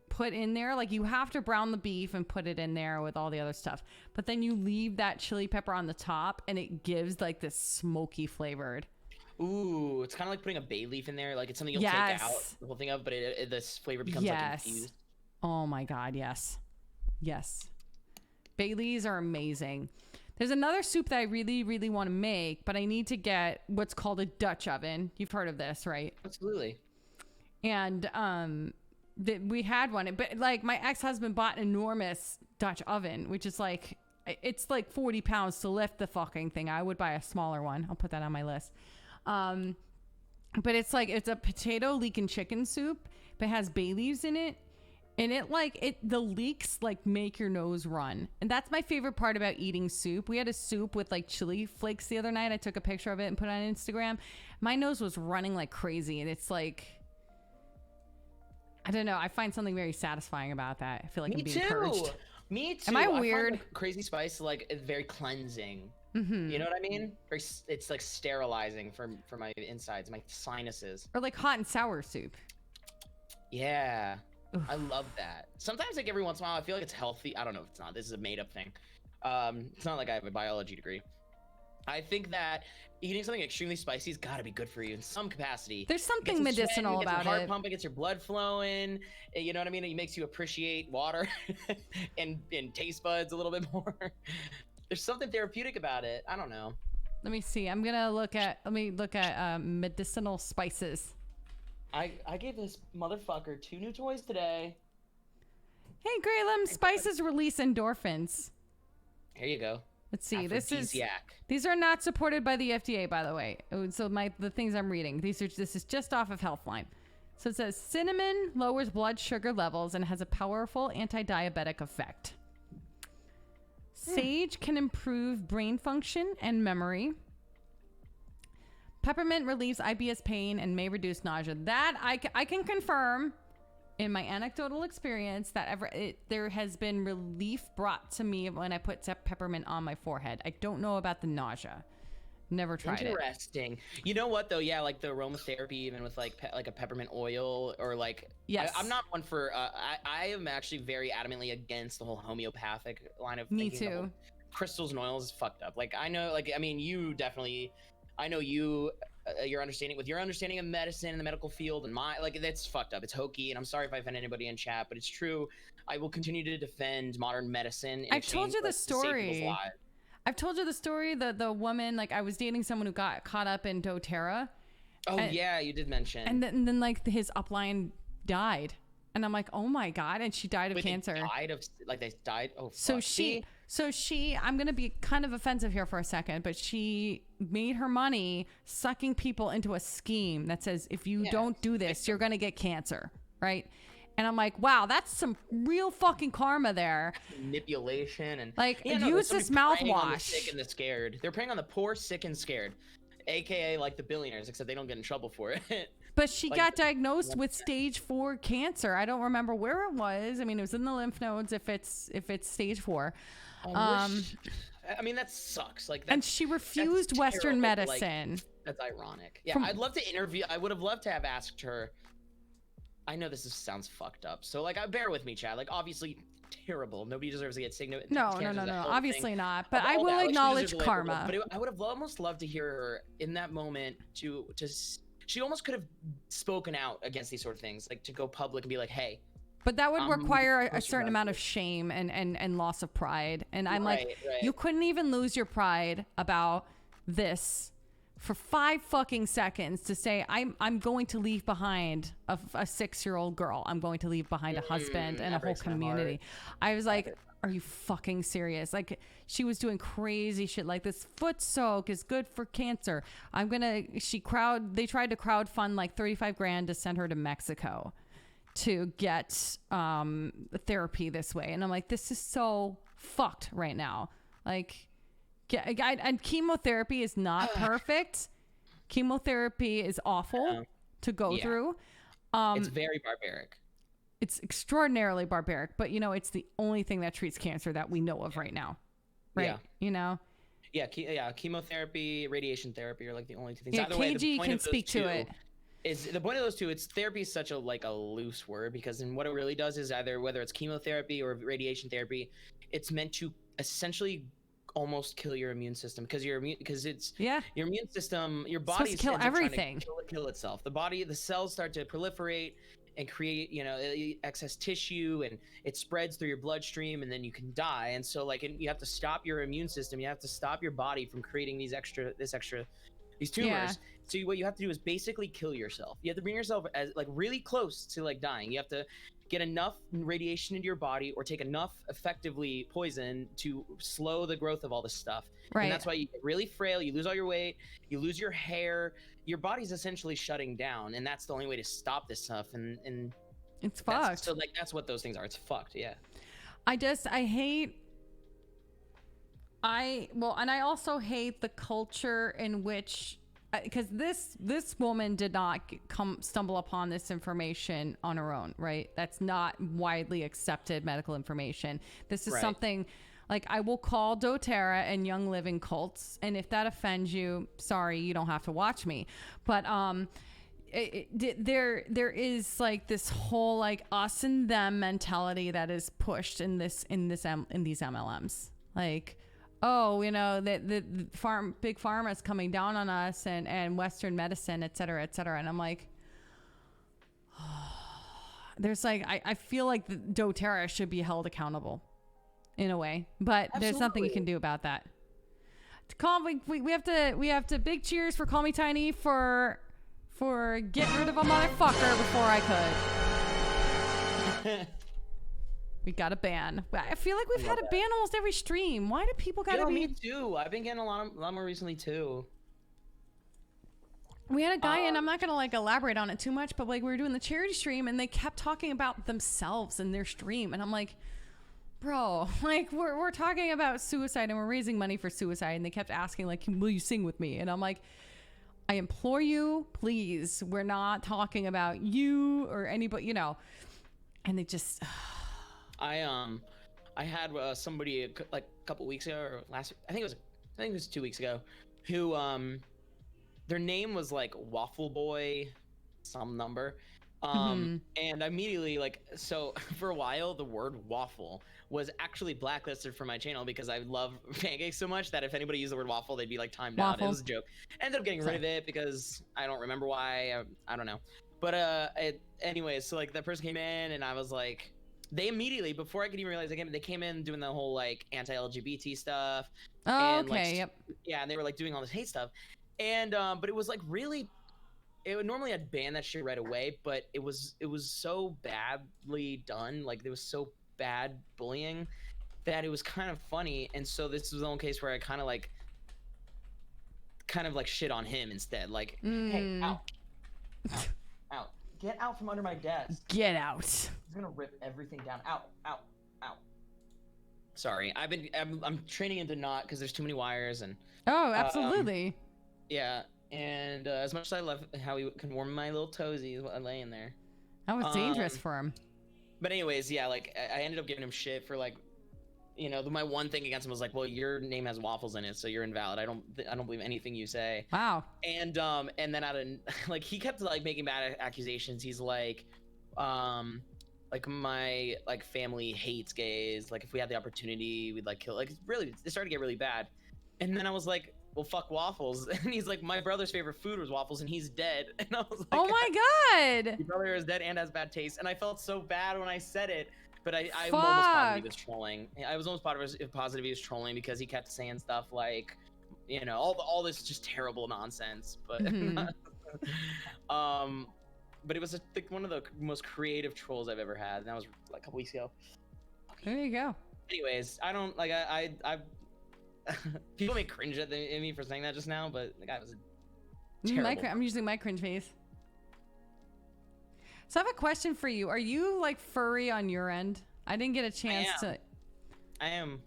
put in there. Like you have to brown the beef and put it in there with all the other stuff. But then you leave that chili pepper on the top and it gives like this smoky flavored. Ooh, it's kind of like putting a bay leaf in there. Like it's something you'll take out the whole thing of, but this flavor becomes like infused. Oh my God, yes. Yes. Bay leaves are amazing. There's another soup that I really, really want to make, but I need to get what's called a Dutch oven. You've heard of this, right? Absolutely. And we had one, but like my ex-husband bought an enormous Dutch oven, which is like, it's like 40 pounds to lift the fucking thing. I would buy a smaller one. I'll put that on my list. But it's a potato leek and chicken soup, but it has bay leaves in it. And the leeks like make your nose run. And that's my favorite part about eating soup. We had a soup with like chili flakes the other night. I took a picture of it and put it on Instagram. My nose was running like crazy. And it's like, I don't know. I find something very satisfying about that. I feel like I'm being purged. Me too. Am I weird? Find, like, crazy spice like very cleansing. Mm-hmm. You know what I mean? It's like sterilizing for my insides, my sinuses. Or like hot and sour soup. Yeah. Oof. I love that. Sometimes like every once in a while I feel like it's healthy. I don't know if it's not. This is a made up thing. It's not like I have a biology degree. I think that eating something extremely spicy has got to be good for you in some capacity. There's something medicinal about it. Heart pumping, gets your blood flowing. You know what I mean? It makes you appreciate water and taste buds a little bit more. There's something therapeutic about it. I don't know. Let me see. Let me look at medicinal spices. I gave this motherfucker 2 new toys today. Hey, Graylem, spices release endorphins. Here you go. Let's see. These are not supported by the FDA, by the way. So the things I'm reading, this is just off of Healthline. So it says cinnamon lowers blood sugar levels and has a powerful anti-diabetic effect. Sage can improve brain function and memory. Peppermint relieves IBS pain and may reduce nausea. That I can confirm. in my anecdotal experience that there has been relief brought to me when I put peppermint on my forehead. I don't know about the nausea. Never tried it. Interesting. You know what though? Yeah, like the aromatherapy, even with like a peppermint oil or like. Yes. I'm not one for. I am actually very adamantly against the whole homeopathic line of Me thinking. too. Crystals and oils is fucked up. Like I know, like I mean, you definitely. I know you. Your understanding of medicine and the medical field and that's fucked up. It's hokey, and I'm sorry if I offend anybody in chat, but it's true. I will continue to defend modern medicine. I've told you the story. I've told you the story. The woman, like I was dating someone who got caught up in doTERRA. Oh yeah, you did mention. And then like his upline died, and I'm like, oh my god, and she died of cancer. They died. Oh. So she. I'm gonna be kind of offensive here for a second, but she made her money sucking people into a scheme that says if you don't do this, you're gonna get cancer, right? And I'm like, wow, that's some real fucking karma there. Manipulation and like use this mouthwash. Sick and the scared. They're preying on the poor, sick, and scared, aka like the billionaires, except they don't get in trouble for it. But she got diagnosed with stage 4 cancer. I don't remember where it was. I mean, it was in the lymph nodes. If it's stage 4. I mean, that sucks. Like, and she refused Western medicine. Like, that's ironic. Yeah, I'd love to interview. I would have loved to have asked her. I know this sounds fucked up, so like, bear with me, Chad. Like, obviously, terrible. Nobody deserves to get sick. No. Obviously not. But I will acknowledge karma. But I would have almost loved to hear her in that moment to. She almost could have spoken out against these sort of things, like to go public and be like, hey. But that would require a certain amount of shame and loss of pride. And I'm you couldn't even lose your pride about this for 5 fucking seconds to say, I'm going to leave behind a 6-year-old girl. I'm going to leave behind a husband and a whole community. I was like, are you fucking serious? Like, she was doing crazy shit like this foot soak is good for cancer. They tried to crowdfund like 35 grand to send her to Mexico to get therapy this way. And I'm like, this is so fucked right now. Like, and chemotherapy is not perfect. Chemotherapy is awful to go through. It's very barbaric. It's extraordinarily barbaric, but it's the only thing that treats cancer that we know of right now. Right. Yeah. Yeah. Chemotherapy, radiation therapy are like the only 2 things. Yeah. KG can speak to it. Is the point of those 2? It's therapy is such a loose word, because then what it really does is either whether it's chemotherapy or radiation therapy, it's meant to essentially almost kill your immune system because your immune system, your body kill everything. Kill itself. The cells start to proliferate and create excess tissue, and it spreads through your bloodstream, and then you can die. And so you have to stop your immune system. You have to stop your body from creating these tumors. Yeah. So what you have to do is basically kill yourself. You have to bring yourself as really close to dying. You have to get enough radiation into your body or take enough effectively poison to slow the growth of all this stuff. Right. And that's why you get really frail, you lose all your weight, you lose your hair, your body's essentially shutting down, and that's the only way to stop this stuff. And it's fucked. So that's what those things are. It's fucked. Yeah. I also hate the culture in which, because this woman did not stumble upon this information on her own, right? That's not widely accepted medical information. This is something I will call doTERRA and Young Living cults, and if that offends you, sorry, you don't have to watch me. But there is this whole us and them mentality that is pushed in these MLMs. The big pharma is coming down on us and Western medicine, et cetera, et cetera. And I'm like, there's I feel like the doTERRA should be held accountable in a way, but Absolutely. There's nothing you can do about that. We have to big cheers for Call Me Tiny for getting rid of a motherfucker before I could. We got a ban. I feel like we've had a ban almost every stream. Why do people gotta be? Me too. I've been getting a lot more recently too. We had a guy, and I'm not gonna elaborate on it too much, but we were doing the charity stream, and they kept talking about themselves in their stream, and I'm like, bro, we're talking about suicide, and we're raising money for suicide, and they kept asking will you sing with me? And I'm like, I implore you, please. We're not talking about you or anybody, And they just I had somebody like a couple weeks ago or last I think it was 2 weeks ago who their name was like Waffle Boy some number. And immediately, like, so for a while the word waffle was actually blacklisted for my channel because I love pancakes so much that if anybody used the word waffle, they'd be like timed out. It was a joke. I ended up getting rid of it because I don't remember why. I don't know. But anyways, so like that person came in and I was like, they immediately, before I could even realize they came in doing the whole like anti-LGBT stuff. Oh, and, okay, like, yep. Yeah, and they were like doing all this hate stuff. And but it was like really, it would normally I'd ban that shit right away, but it was so badly done, like there was so bad bullying that it was kind of funny. And so this was the only case where I kind of like shit on him instead, like, hey, out, get out from under my desk, get out. He's gonna rip everything down. Out. Sorry, I'm training him to not, because there's too many wires. And oh, absolutely. Yeah, and as much as I love how he can warm my little toesies while I'm laying there. That was dangerous for him. But anyways, yeah, like I ended up giving him shit for like, you know, my one thing against him was like, well, your name has waffles in it, so you're invalid. I don't believe anything you say. Wow. And then out of like, he kept like making bad accusations. He's like my like family hates gays. Like if we had the opportunity, we'd like kill. Like really, it started to get really bad. And then I was like, well, fuck waffles. And he's like, my brother's favorite food was waffles, and he's dead. And I was like, oh my god, your brother is dead and has bad taste. And I felt so bad when I said it, but I'm Fuck. almost positive he was trolling. I was almost positive he was trolling because he kept saying stuff like, you know, all this just terrible nonsense. But but it was like one of the most creative trolls I've ever had, and that was like a couple weeks ago. there you go. Anyways, I don't like I people may cringe at me for saying that just now, but the guy was terrible. I'm using my cringe face. So I have a question for you. Are you like furry on your end? I didn't get a chance to. I am.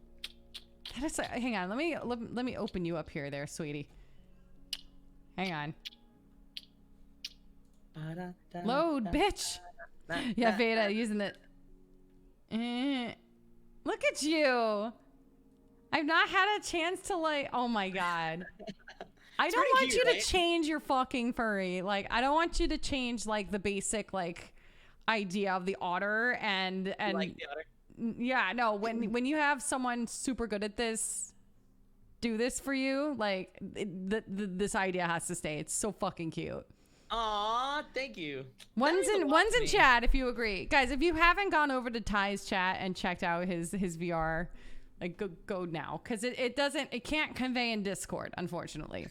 Hang on. Let me open you up here, there, sweetie. Hang on. Load, bitch. Yeah, Veda using it. Look at you. I've not had a chance to like. Oh my god. I don't want cute, you right? to change your fucking furry. Like, I don't want you to change like the basic like idea of the otter and You like the otter? yeah, no. When you have someone super good at this, do this for you, like this idea has to stay. It's so fucking cute. Aw, thank you. One's in chat if you agree, guys. If you haven't gone over to Ty's chat and checked out his VR. Like go now, because it can't convey in Discord, unfortunately.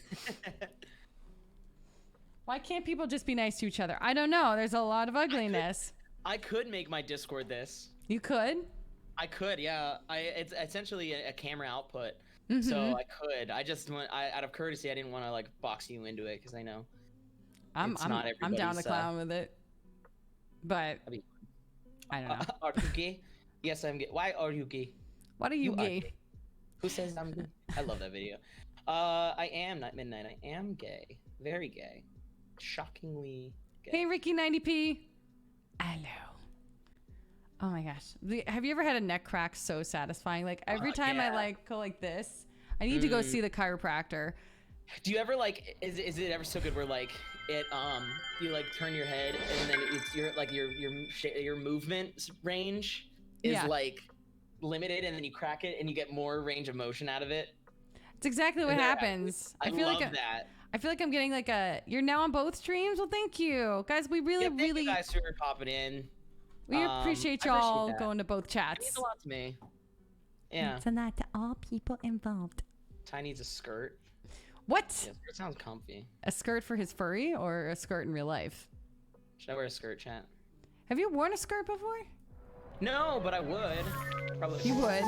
Why can't people just be nice to each other? I don't know. There's a lot of ugliness. I could make my Discord this. You could? I could, yeah. It's essentially a camera output, so I could. I just out of courtesy, I didn't want to like box you into it because I know I'm down to clown with it, but I don't know. Are you gay? Yes, I'm gay. Why are you gay? What are you gay? Gay. Who says I'm gay? I love that video. I am not midnight. I am gay. Very gay. Shockingly gay. Hey, Ricky 90p. Hello. Oh my gosh. Have you ever had a neck crack so satisfying? Like every time I like go like this, I need to go see the chiropractor. Do you ever like? Is it ever so good where like it you like turn your head and then it's your movement range is like limited, and then you crack it and you get more range of motion out of it. It's exactly what happens. I feel love like that. I feel like I'm getting like you're now on both streams. Well, thank you guys. We really thank you guys for popping in. We appreciate y'all going to both chats. It means a lot to me. Yeah. It's a lot to all people involved. Ty needs a skirt. What? Yeah, skirt sounds comfy. A skirt for his furry or a skirt in real life? Should I wear a skirt, chat? Have you worn a skirt before? No, but I would. Probably. You would.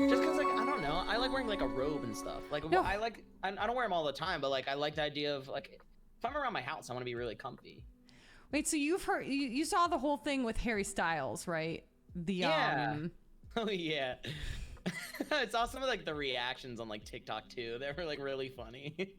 Just because, like, I don't know. I like wearing, like, a robe and stuff. Like, no. I don't wear them all the time, but, like, I like the idea of, like, if I'm around my house, I want to be really comfy. Wait, so you saw the whole thing with Harry Styles, right? Oh, yeah. I saw some of, like, the reactions on, like, TikTok, too. They were, like, really funny.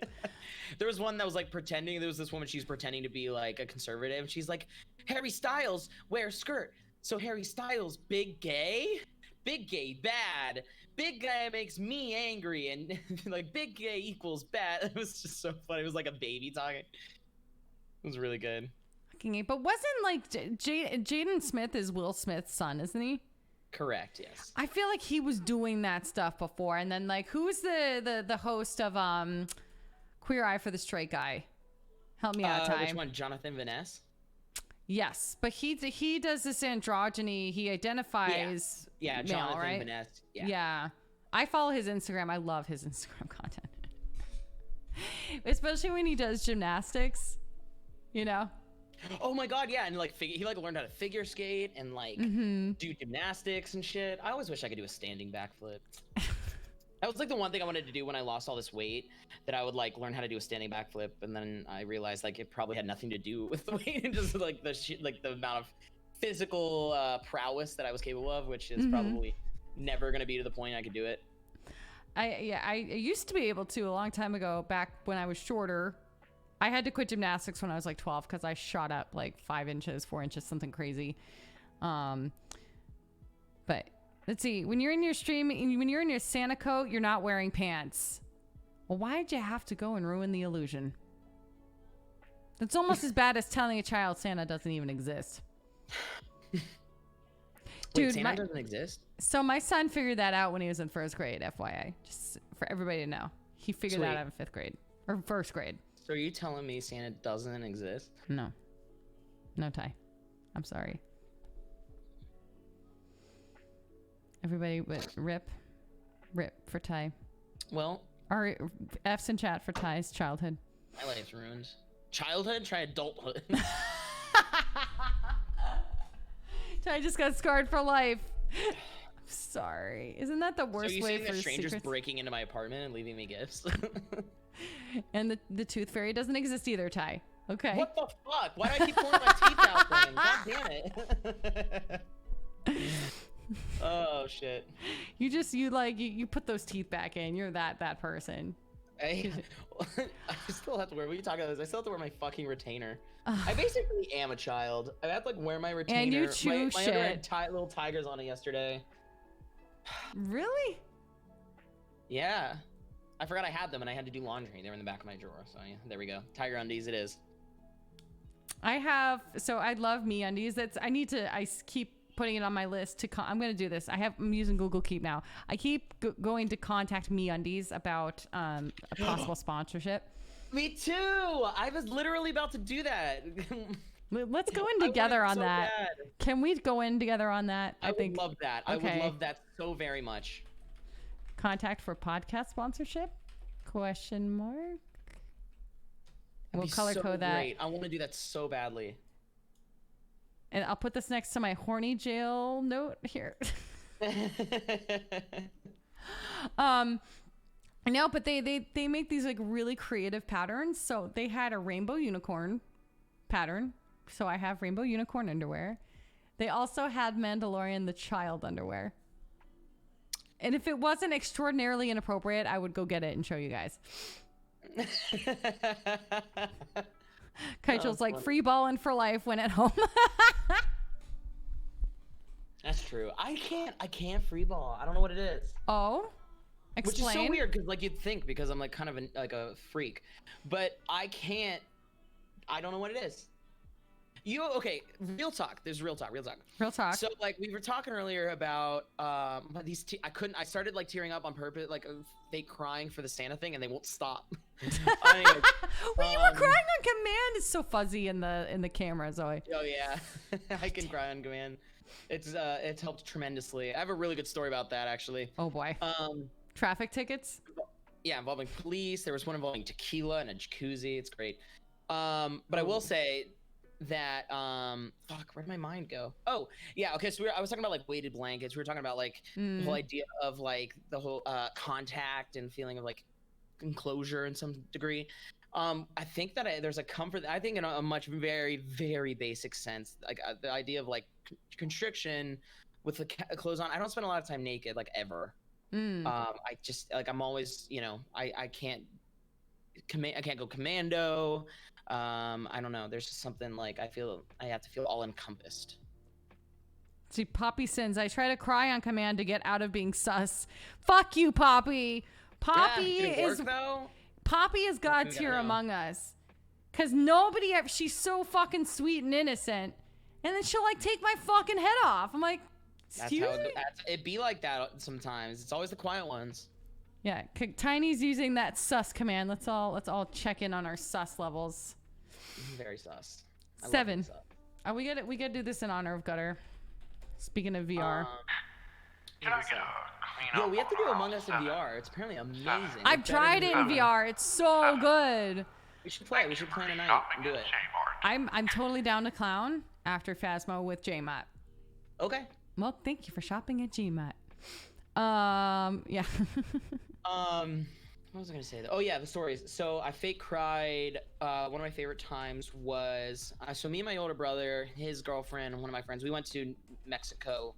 There was one that was, like, pretending. There was this woman, she's pretending to be, like, a conservative. She's like, Harry Styles wears skirt. So Harry Styles, big gay bad. Big guy makes me angry, and like big gay equals bad. It was just so funny. It was like a baby talking. It was really good. Fucking but wasn't like Jaden Smith is Will Smith's son, isn't he? Correct. Yes. I feel like he was doing that stuff before, and then like who's the host of Queer Eye for the Straight Guy? Help me out, Ty. Which one? Jonathan Van Ness? Yes, but he does this androgyny. He identifies yeah, male, Jonathan right? Van Ness. Yeah. I follow his Instagram. I love his Instagram content, especially when he does gymnastics. You know. Oh my god, yeah, and like he like learned how to figure skate and like do gymnastics and shit. I always wish I could do a standing backflip. That was like the one thing I wanted to do when I lost all this weight, that I would like learn how to do a standing backflip, and then I realized like it probably had nothing to do with the weight and just like the amount of physical prowess that I was capable of, which is probably never gonna be to the point I could do it. I used to be able to a long time ago, back when I was shorter. I had to quit gymnastics when I was like 12 because I shot up like 5 inches, 4 inches, something crazy. But let's see. When you're in your stream, when you're in your Santa coat, you're not wearing pants. Well, why'd you have to go and ruin the illusion? That's almost as bad as telling a child Santa doesn't even exist. Dude, Wait, Santa doesn't exist? So my son figured that out when he was in 1st grade, FYI. Just for everybody to know. He figured that out in 5th grade. Or 1st grade. So are you telling me Santa doesn't exist? No. No, Ty. I'm sorry. Everybody, but rip for Ty. Well, our F's in chat for Ty's childhood. My life's ruined. Childhood? Try adulthood. Ty just got scarred for life. I'm sorry. Isn't that the worst way for strangers secrets? breaking into my apartment and leaving me gifts? And the tooth fairy doesn't exist either, Ty. Okay. What the fuck? Why do I keep pulling my teeth out then? God damn it. Oh shit. You put those teeth back in. You're that person. I still have to wear. What are you talking about? I still have to wear my fucking retainer. I basically am a child. I have to like wear my retainer. And you chew my shit. Had little tigers on it yesterday. Really? Yeah. I forgot I had them and I had to do laundry. They were in the back of my drawer. So yeah, there we go. Tiger undies it is. I love Me Undies. I keep putting it on my list to I'm going to do this. I'm using Google Keep now. I keep going to contact Me Undies about a possible sponsorship. Me too. I was literally about to do that. Let's go in together on that. Bad. Can we go in together on that? I would love that. Okay. I would love that so very much. Contact for podcast sponsorship? Question mark. We'll color code that. Great. I want to do that so badly. And I'll put this next to my horny jail note here. No, but they make these like really creative patterns. So they had a rainbow unicorn pattern. So I have rainbow unicorn underwear. They also had Mandalorian the Child underwear. And if it wasn't extraordinarily inappropriate, I would go get it and show you guys. Kaichel's like free balling for life when at home. That's true. I can't free ball. I don't know what it is. Oh, explain. Which is so weird because like you'd think because I'm like kind of like a freak, but I can't. I don't know what it is. Okay, real talk. There's real talk. Real talk. So like we were talking earlier about these. I started like tearing up on purpose, like fake crying for the Santa thing, and they won't stop. Well, you were crying on command. It's so fuzzy in the camera, Zoe. Oh yeah, I can cry on command. It's helped tremendously. I have a really good story about that actually. Oh boy. Traffic tickets. Yeah, involving police. There was one involving tequila and a jacuzzi. It's great. But I will say that fuck, where did my mind go? Oh yeah, okay, so I was talking about like weighted blankets. We were talking about like the whole idea of like the whole contact and feeling of like enclosure in some degree. I think that there's a comfort. I think in a much very very basic sense, like the idea of like constriction with the clothes on. I don't spend a lot of time naked, like ever. I just like I'm always, I can't go commando. I don't know. There's just something like I feel I have to feel all encompassed. See, Poppy sins. I try to cry on command to get out of being sus. Fuck you, Poppy. Poppy Did it is work, though? Poppy is God we gotta tier know. among us. Cause nobody ever, she's so fucking sweet and innocent. And then she'll like take my fucking head off. I'm like, That's excuse how me? it be like that sometimes. It's always the quiet ones. Yeah, Tiny's using that sus command. Let's all check in on our sus levels. Very sus. I love 7. it, sus. We gotta do this in honor of Gutter. Speaking of VR. Can I get a clean Yo, up we have to on do aisle Among Us in 7? VR. It's apparently amazing. I've It's better tried than it in the- VR. It's so good. We should play. We should plan tonight Shopping and do at it. Kmart. I'm totally down to clown after Phasmo with JMat. Okay. Well, thank you for shopping at GMAT. Yeah. What was I gonna say? Oh yeah, the stories. So I fake cried. One of my favorite times was so me and my older brother, his girlfriend, and one of my friends. We went to Mexico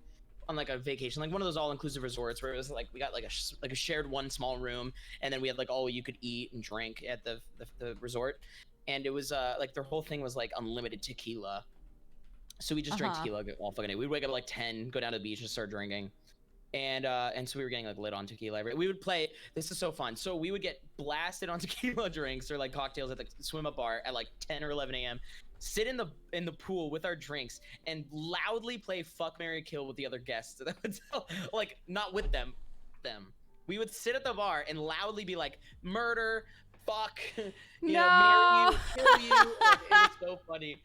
on like a vacation, like one of those all-inclusive resorts where it was like we got like a shared one small room, and then we had like all you could eat and drink at the resort, and it was like their whole thing was like unlimited tequila. So we just drank tequila all fucking day. We'd wake up at like 10, go down to the beach and start drinking. And so we were getting like lit on tequila. We would play. This is so fun. So we would get blasted on tequila drinks or like cocktails at the swim up bar at like 10 or 11 a.m. Sit in the pool with our drinks and loudly play Fuck, Marry, Kill with the other guests. That would like not with them. We would sit at the bar and loudly be like murder, fuck, you know, marry you, kill you. Like, it was so funny.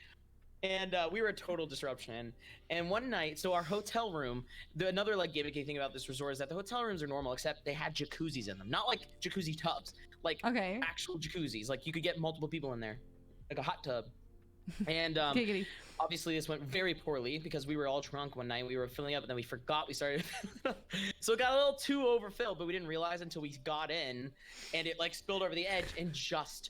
And we were a total disruption. And one night, so our hotel room, another like gimmicky thing about this resort is that the hotel rooms are normal, except they had jacuzzis in them. Not like jacuzzi tubs, like actual jacuzzis. Like you could get multiple people in there, like a hot tub. And Giggity. obviously this went very poorly because we were all drunk one night. We were filling up and then we forgot we started filling up. So it got a little too overfilled, but we didn't realize until we got in and it like spilled over the edge and just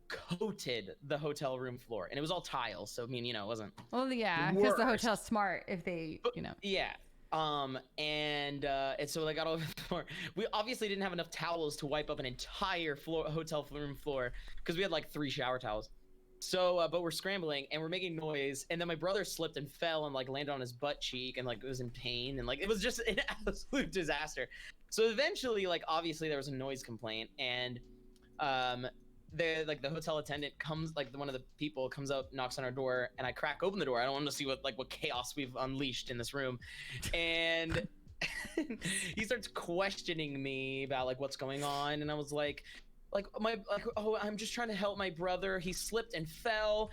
coated the hotel room floor, and it was all tiles, so I mean, you know, it wasn't Well, yeah, because the worst. hotel's smart if they, you know. Yeah. And so I got over the floor. We obviously didn't have enough towels to wipe up an entire hotel room floor because we had like 3 shower towels. So but we're scrambling and we're making noise, and then my brother slipped and fell and like landed on his butt cheek and like was in pain, and like it was just an absolute disaster. So eventually, like obviously there was a noise complaint, and the hotel attendant comes, like one of the people comes up, knocks on our door, and I crack open the door. I don't want to see what chaos we've unleashed in this room, and he starts questioning me about like what's going on, and I was like, oh, I'm just trying to help my brother. He slipped and fell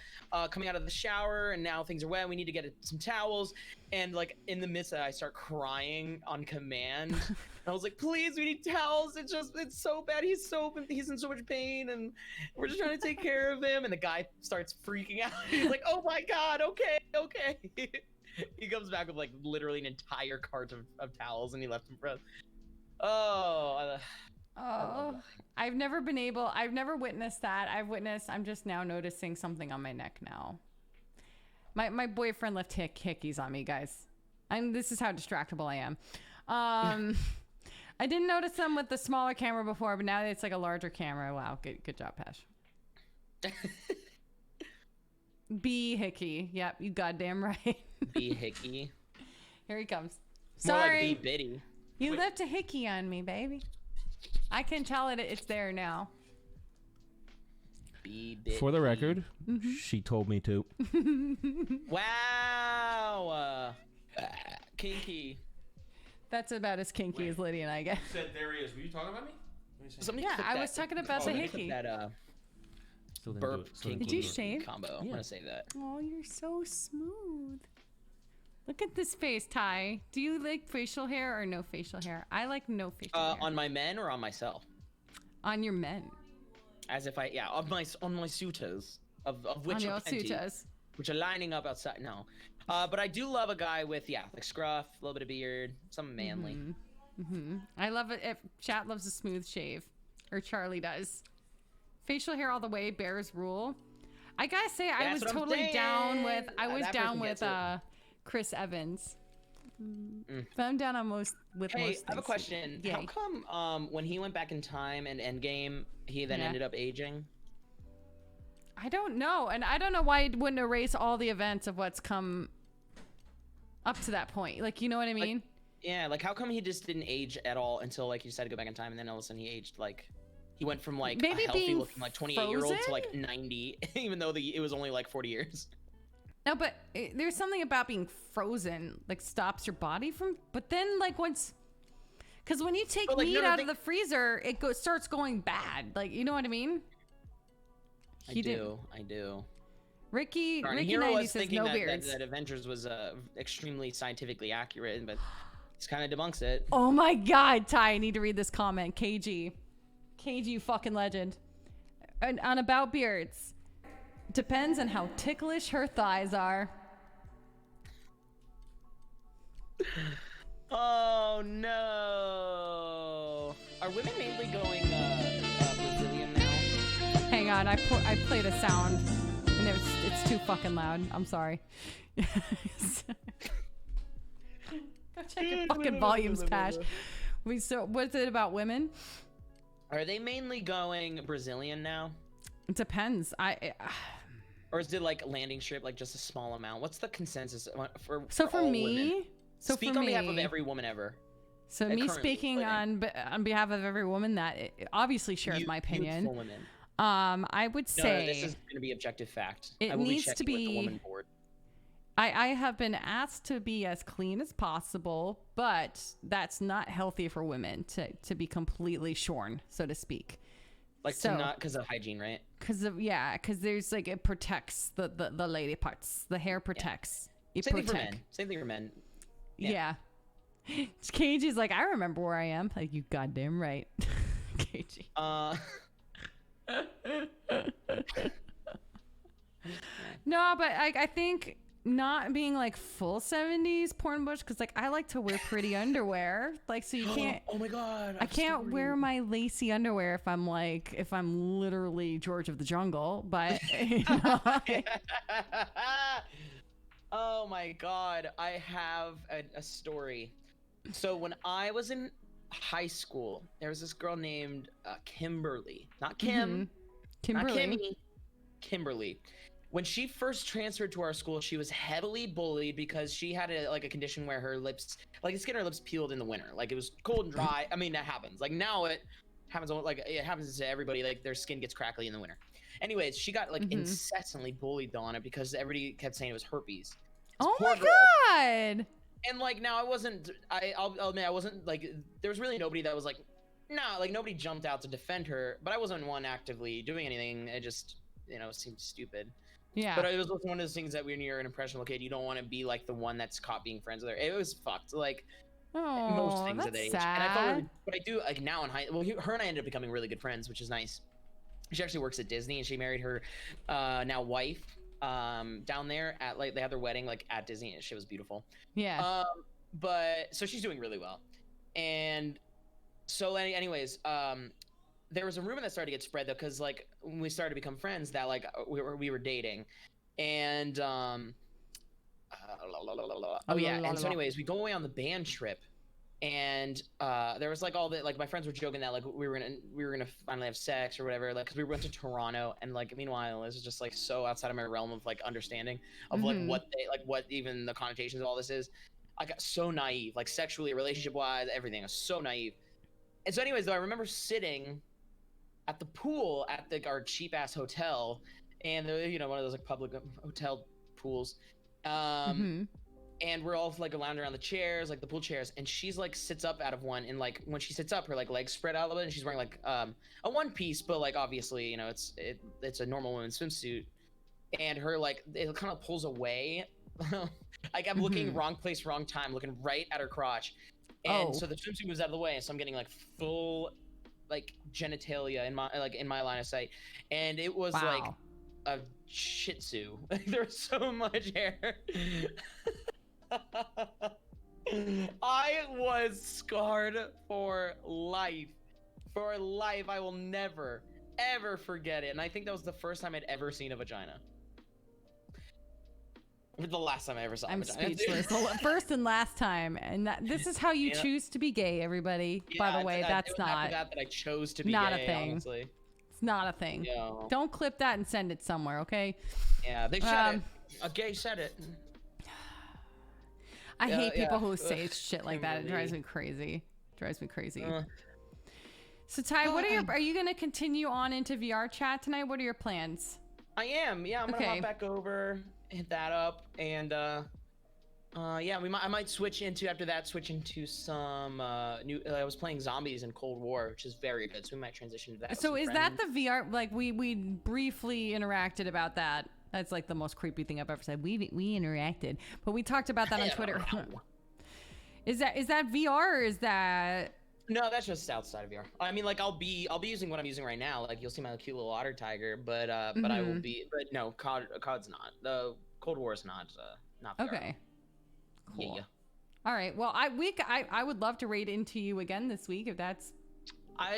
coming out of the shower, and now things are wet. We need to get some towels. And like in the midst of that, I start crying on command. And I was like, please, we need towels. It's so bad. He's in so much pain, and we're just trying to take care of him. And the guy starts freaking out. He's like, oh my God, okay. He comes back with like literally an entire cart of towels, and he left them for us. Oh, I've never witnessed that. I'm just now noticing something on my neck now. My boyfriend left hickeys on me, guys. This is how distractible I am. I didn't notice them with the smaller camera before, but now it's like a larger camera. Wow, good job, Pash. B hickey. Yep, you goddamn right. B hickey. Here he comes. More like Sorry. B bitty. You left a hickey on me, baby. I can tell it's there now. B bitty. For the record, she told me to. Wow. Kinky. That's about as kinky as Lydia and I get. Said there he is. Were you talking about me? Somebody Yeah, clip I that- was talking about the somebody clip hickey. That Still didn't burp do it. Still kinky didn't Did you do it. shave? combo. I'm gonna save that. Oh, you're so smooth. Look at this face, Ty. Do you like facial hair or no facial hair? I like no facial hair. On my men or on myself? On your men. As if on my suitors, of which On your are plenty, suitors. which are lining up outside. No, but I do love a guy with like scruff, a little bit of beard, some manly. I love it if chat loves a smooth shave. Or Charlie does. Facial hair all the way, bears rule. I gotta say, I That's was what I'm totally down saying. with That person gets it. Chris Evans. But I'm down on most Hey, I have a things. question. Yay. How come when he went back in time and Endgame, he then Yeah. ended up aging? I don't know, and I don't know why it wouldn't erase all the events of what's come up to that point. Like, you know what I mean? Yeah, like how come he just didn't age at all until like he decided to go back in time, and then all of a sudden he aged like he went from like Maybe a healthy being looking like 28-year-old to frozen? like 90, even though it was only like 40 years. No, but there's something about being frozen, like stops your body from. But then, like once, because when you take But, like, meat no, no, out of the freezer, it starts going bad. Like, you know what I mean? I do. Ricky Darn, 90 Hero was says thinking no that, beards. that Avengers was extremely scientifically accurate, but he's kind of debunks it. Oh my God, Ty, I need to read this comment. KG, you fucking legend. And on about beards, depends on how ticklish her thighs are. Oh no! Are women mainly going Brazilian now? Hang on, I played a sound, and it's too fucking loud. I'm sorry. Go check your fucking volumes, Pash. So what's it about women? Are they mainly going Brazilian now? It depends. Or is it like landing strip, like just a small amount? What's the consensus for So for all me, women? so Speak for on me, behalf of every woman ever. so that me currently speaking living. on behalf of every woman that obviously shares You- my opinion. Youthful women. I would No, say this is going to be objective fact. it I will needs be to checking with the be- woman board. I have been asked to be as clean as possible, but that's not healthy for women to be completely shorn, so to speak. Like so- to not because of hygiene, right? Because there's like it protects the lady parts. The hair protects. It Same thing for protect. men. Same thing for men. Yeah. KG's like, I remember where I am. Like, you goddamn right. KG. No, but I think not being like full 70s porn bush, because like I like to wear pretty underwear. Like, so you can't. Oh my god! I can't wear my lacy underwear if I'm literally George of the Jungle, but you know, Oh my god, I have a story. So when I was in high school, there was this girl named Kimberly. Not Kim, Kimberly. not Kimmy. Kimberly. When she first transferred to our school, she was heavily bullied because she had a condition where her lips, like the skin of her lips peeled in the winter. Like it was cold and dry. I mean, that happens. Like now it happens, like it happens to everybody. Like their skin gets crackly in the winter. Anyways, she got like incessantly bullied on it because everybody kept saying it was herpes. This Oh poor my girl. god. And like now I'll admit I wasn't like, there was really nobody that was like, nah, like nobody jumped out to defend her, but I wasn't one actively doing anything. It just, seemed stupid. Yeah. But it was one of those things that when you're an impressionable kid, you don't want to be like the one that's caught being friends with her. It was fucked. Like most Oh, things that's at age. sad. And I felt really, but I do like now in high. Well, her and I ended up becoming really good friends, which is nice. She actually works at Disney, and she married her now wife down there at like they had their wedding like at Disney, and she was beautiful. Yeah. But so she's doing really well, and so anyways, there was a rumor that started to get spread though, because like when we started to become friends, that like we were dating, and and so anyways, we go away on the band trip, and there was like all the like my friends were joking that like we were gonna finally have sex or whatever, like because we went to Toronto, and like meanwhile this is just like so outside of my realm of like understanding of like what even the connotations of all this is. I got so naive, like sexually, relationship wise, everything. I was so naive. And so anyways, though, I remember sitting at the pool at our cheap ass hotel, and one of those like public hotel pools, and we're all like lounging around the chairs, like the pool chairs, and she's like sits up out of one, and like when she sits up, her like legs spread out a little bit, and she's wearing like a one piece, but like obviously it's a normal women's swimsuit, and her like it kind of pulls away. Like I'm looking wrong place, wrong time, looking right at her crotch, and so the swimsuit moves out of the way, and so I'm getting like full like genitalia in my line of sight, and it was like a shih tzu. Like there was so much hair. I was scarred for life. For life. I will never ever forget it, and I think that was the first time I'd ever seen a vagina. The last time I ever saw a vagina. I'm speechless. The first and last time, and this is how you choose to be gay, everybody. Yeah, by the way, that's it was not after that I chose to be not gay, a thing. honestly. It's not a thing. Yeah. Don't clip that and send it somewhere, okay? Yeah, they said it. A gay said it. I Yeah, hate people yeah. who say shit like that. It drives me crazy. Uh, So Ty, what are you gonna continue on into VR chat tonight? What are your plans? I am. Yeah, I'm gonna Okay. hop back over, hit that up, and yeah, I might switch into some new. I was playing zombies in Cold War, which is very good. So we might transition to that. with So some is that friends. the VR? Like we briefly interacted about that. That's like the most creepy thing I've ever said. We interacted, but we talked about that on Twitter. Is that VR or is that? No, that's just outside of VR. I mean, like I'll be using what I'm using right now. Like you'll see my cute little otter tiger, but I will be. But no, COD's not. The Cold War is not VR. Okay. Cool. Yeah. All right. Well, I would love to raid into you again this week if that's.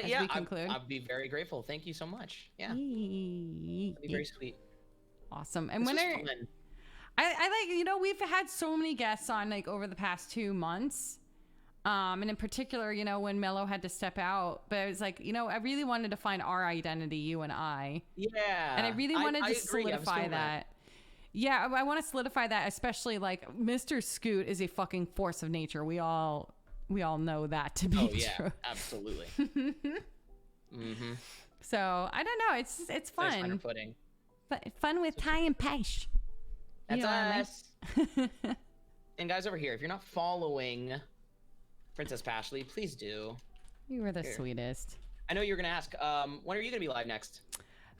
We conclude. I'd be very grateful. Thank you so much. Yeah, that'd be very sweet. Awesome. And This when was are fun. I like, we've had so many guests on like over the past 2 months. And in particular, when Mello had to step out, but it was like, I really wanted to find our identity, you and I. Yeah. And I really wanted to agree. I'm solidify still that. Yeah, I want to solidify that, especially like Mr. Scoot is a fucking force of nature. We all know that to be Oh yeah, true. absolutely. So I don't know. It's Nice fun. finer footing. Fun with Ty and Pesh. That's know what I mean? us. And guys over here, if you're not following Princess Pashley, please do. You were the Here. sweetest. I know you're gonna ask. When are you gonna be live next?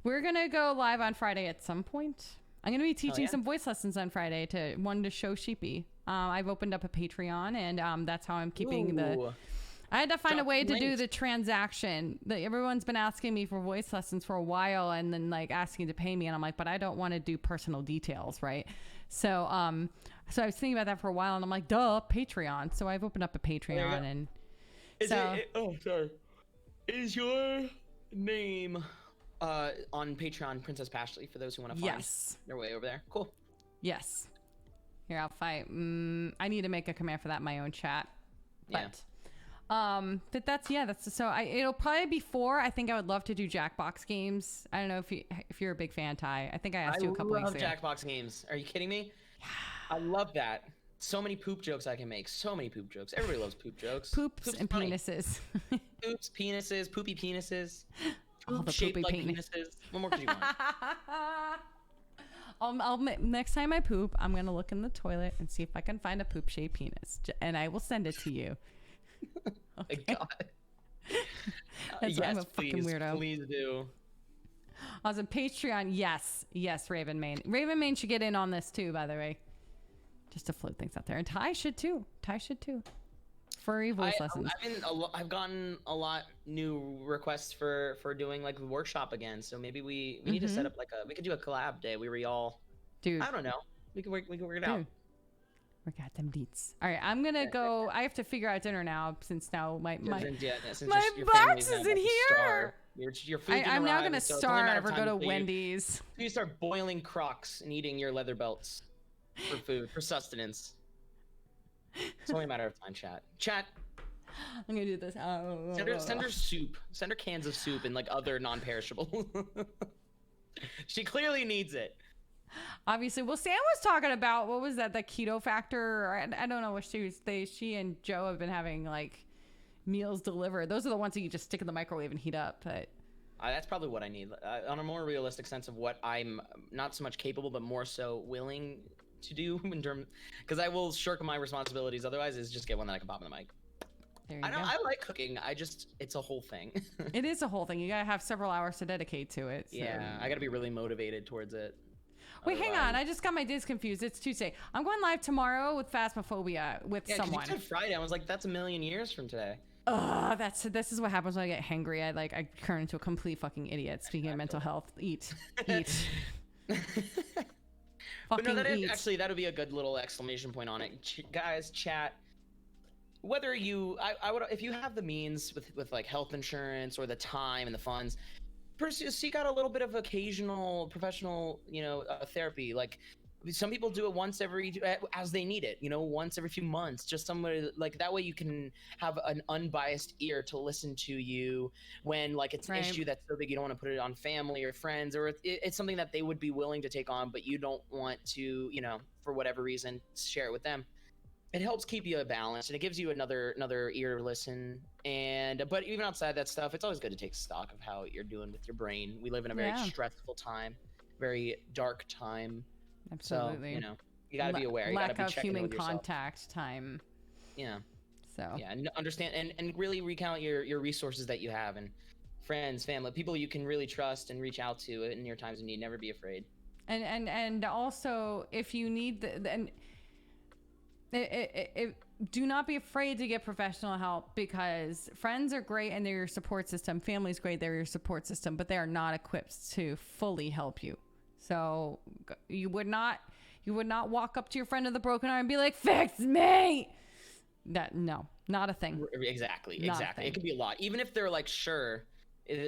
We're gonna go live on Friday at some point. I'm gonna be teaching yeah? some voice lessons on Friday to show Sheepy. I've opened up a Patreon, and that's how I'm keeping the. Ooh. I had to find a Drop way some to do links. the transaction. Everyone's been asking me for voice lessons for a while, and then like asking to pay me, and I'm like, but I don't want to do personal details, right? So so I was thinking about that for a while, and I'm like, duh, Patreon. So I've opened up a Patreon, and sorry. Is your name on Patreon Princess Pashley for those who want to find yes, their way over there? Cool. yes. Here, I'll fight. I need to make a command for that in my own chat, Yeah. but that's it'll probably be 4. I think I would love to do Jackbox games. I don't know if you're a big fan, Ty. I think I asked you a couple weeks ago. I love Jackbox games. Are you kidding me? I love that. So many poop jokes I can make. So many poop jokes. Everybody loves poop jokes. Poops Poop's and funny. penises. Poops, penises, poopy penises. All the Shaped poopy like penis. penises. What more could you want? Next time I poop, I'm gonna look in the toilet and see if I can find a poop-shaped penis, and I will send it to you. My God. That's why I'm a please, fucking weirdo. Please do. Awesome. Patreon, yes, Raven Main. Raven Main should get in on this too, by the way, just to float things out there. And Ty should too. Furry voice lessons. I've gotten a lot new requests for doing like the workshop again. So maybe we need to set up we could do a collab day where we all. Dude, I don't know. We can work it out. dude, we got them deets. All right, I'm gonna go. I have to figure out dinner now since now my Since my your box family's now isn't about to here. starve. Your food I'm now arrive, gonna so it's only a matter starve of or go time to before Wendy's. You start boiling Crocs and eating your leather belts for food, for sustenance. It's only a matter of time, chat. I'm gonna do this. Send her soup. Send her cans of soup and like other non-perishable. She clearly needs it. Obviously, well, Sam was talking about what was that, the keto factor? Or I don't know what she and Joe have been having like meals delivered. Those are the ones that you just stick in the microwave and heat up. But That's probably what I need on a more realistic sense of what I'm not so much capable, but more so willing to do in terms, because I will shirk my responsibilities. Otherwise, is just get one that I can pop in the mic. there you I go. I like cooking. It's a whole thing. It is a whole thing. You gotta have several hours to dedicate to it. So. Yeah, I gotta be really motivated towards it. Wait, hang Otherwise- on. I just got my days confused. It's Tuesday. I'm going live tomorrow with Phasmophobia with Yeah, 'cause someone. you said Friday. I was like, that's a million years from today. This is what happens when I get hangry. I turn into a complete fucking idiot. Speaking of mental health, eat. But no, Fucking eat. that would be a good little exclamation point on it, guys. Chat. Whether you, I would, if you have the means with like health insurance or the time and the funds, seek out a little bit of occasional professional, therapy. Like some people do it once as they need it, once every few months, just somebody like that way you can have an unbiased ear to listen to you when like it's an Right. issue that's so big you don't want to put it on family or friends, or it's something that they would be willing to take on, but you don't want to, for whatever reason, share it with them. it helps keep you balanced, and it gives you another ear to listen. But even outside that stuff, it's always good to take stock of how you're doing with your brain. We live in a very stressful time, very dark time. Absolutely. So, you got to be aware. You got to be lack of checking human with yourself. contact time. Yeah. So. Yeah, and understand and really recount your resources that you have, and friends, family, people you can really trust and reach out to in your times of need. Never be afraid. And also, if you need do not be afraid to get professional help, because friends are great and they're your support system. Family's great, they're your support system, but they are not equipped to fully help you. So you would not walk up to your friend with a broken arm and be like, "Fix me." No, not a thing. Exactly. Not a thing. It could be a lot, even if they're like sure.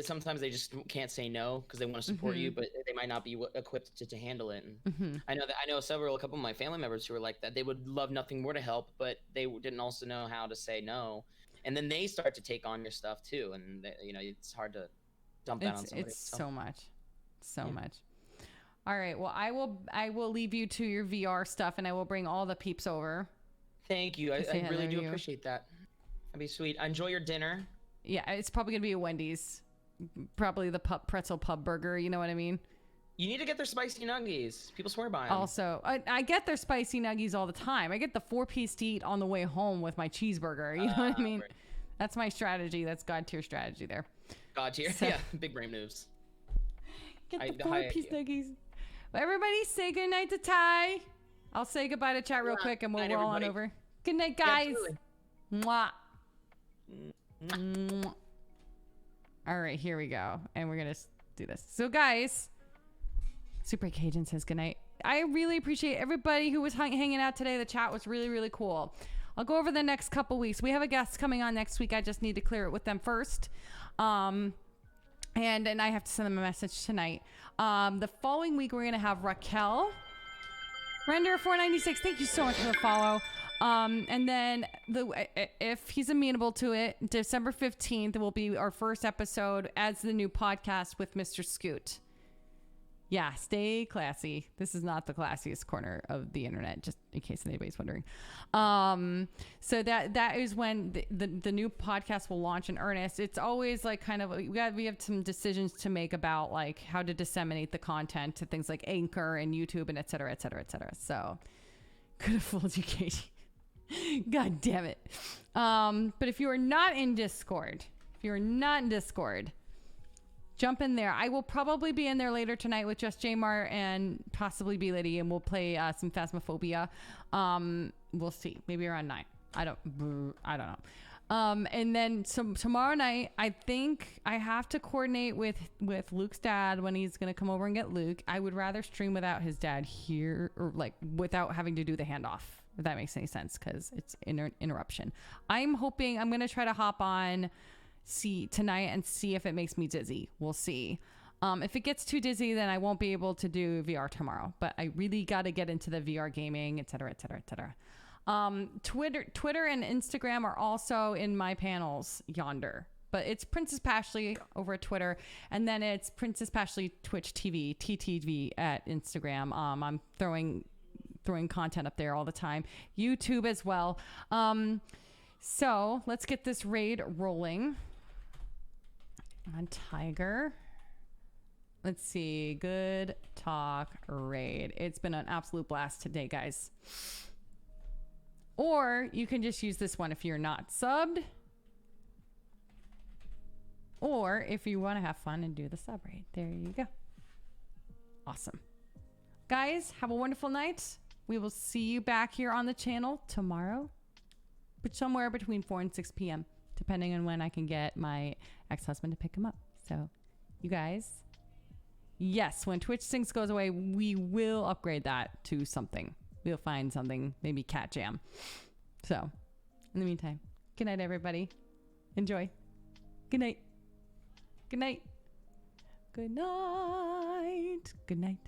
Sometimes they just can't say no because they want to support you, but they might not be equipped to handle it. And I know a couple of my family members who are like that. They would love nothing more to help, but they didn't also know how to say no, and then they start to take on your stuff too, and it's hard to dump that on somebody. It's so much. All right, well, I will leave you to your VR stuff, and I will bring all the peeps over. Thank you. I really do appreciate that. That'd be sweet. Enjoy your dinner. Yeah, it's probably gonna be a Wendy's. Probably the pretzel pub burger, you know what I mean? You need to get their spicy nuggies. People swear by them. Also, I get their spicy nuggies all the time. I get the 4-piece to eat on the way home with my cheeseburger. You know what I mean? Right. That's my strategy. That's God tier strategy there. God tier. So, yeah, big brain moves. Get the 4-piece nuggies. Well, everybody say goodnight to Ty. I'll say goodbye to chat real quick and we'll roll on over. Good night, guys. Yeah, mwah. Mwah. All right, here we go. And we're going to do this. So, guys, Super Cajun says goodnight. I really appreciate everybody who was hanging out today. The chat was really, really cool. I'll go over the next couple weeks. We have a guest coming on next week. I just need to clear it with them first. And I have to send them a message tonight. The following week, we're going to have Raquel. Render496, thank you so much for the follow. And then if he's amenable to it, December 15th will be our first episode as the new podcast with Mr. Scoot. Yeah, stay classy. This is not the classiest corner of the internet, just in case anybody's wondering. So that is when the new podcast will launch in earnest. It's always like kind of we have some decisions to make about like how to disseminate the content to things like Anchor and YouTube and et cetera, et cetera, et cetera. So could have fooled you, Katie. God damn it. But if you are not in Discord, jump in there. I will probably be in there later tonight with just Jmar and possibly B Liddy, and we'll play some Phasmophobia. We'll see. Maybe around 9. I don't know. And then tomorrow night, I think I have to coordinate with Luke's dad when he's gonna come over and get Luke. I would rather stream without his dad here, or like without having to do the handoff, if that makes any sense, because it's interruption. I'm hoping I'm gonna try to hop on tonight and see if it makes me dizzy. We'll see. If it gets too dizzy, then I won't be able to do VR tomorrow, but I really got to get into the VR gaming, et cetera, et cetera, et cetera. Twitter and Instagram are also in my panels yonder, but it's Princess Pashley over at Twitter, and then it's Princess Pashley Twitch TV, TTV at Instagram. I'm throwing content up there all the time. YouTube as well. So let's get this raid rolling on Tiger. Let's see. Good talk raid. It's been an absolute blast today, guys. Or you can just use this one if you're not subbed. Or if you want to have fun and do the sub raid. There you go. Awesome. Guys, have a wonderful night. We will see you back here on the channel tomorrow, but somewhere between 4 and 6 p.m., depending on when I can get my ex-husband to pick him up. So, you guys, yes, when Twitch Syncs goes away, we will upgrade that to something. We'll find something, maybe Cat Jam. So, in the meantime, good night, everybody. Enjoy. Good night. Good night. Good night. Good night.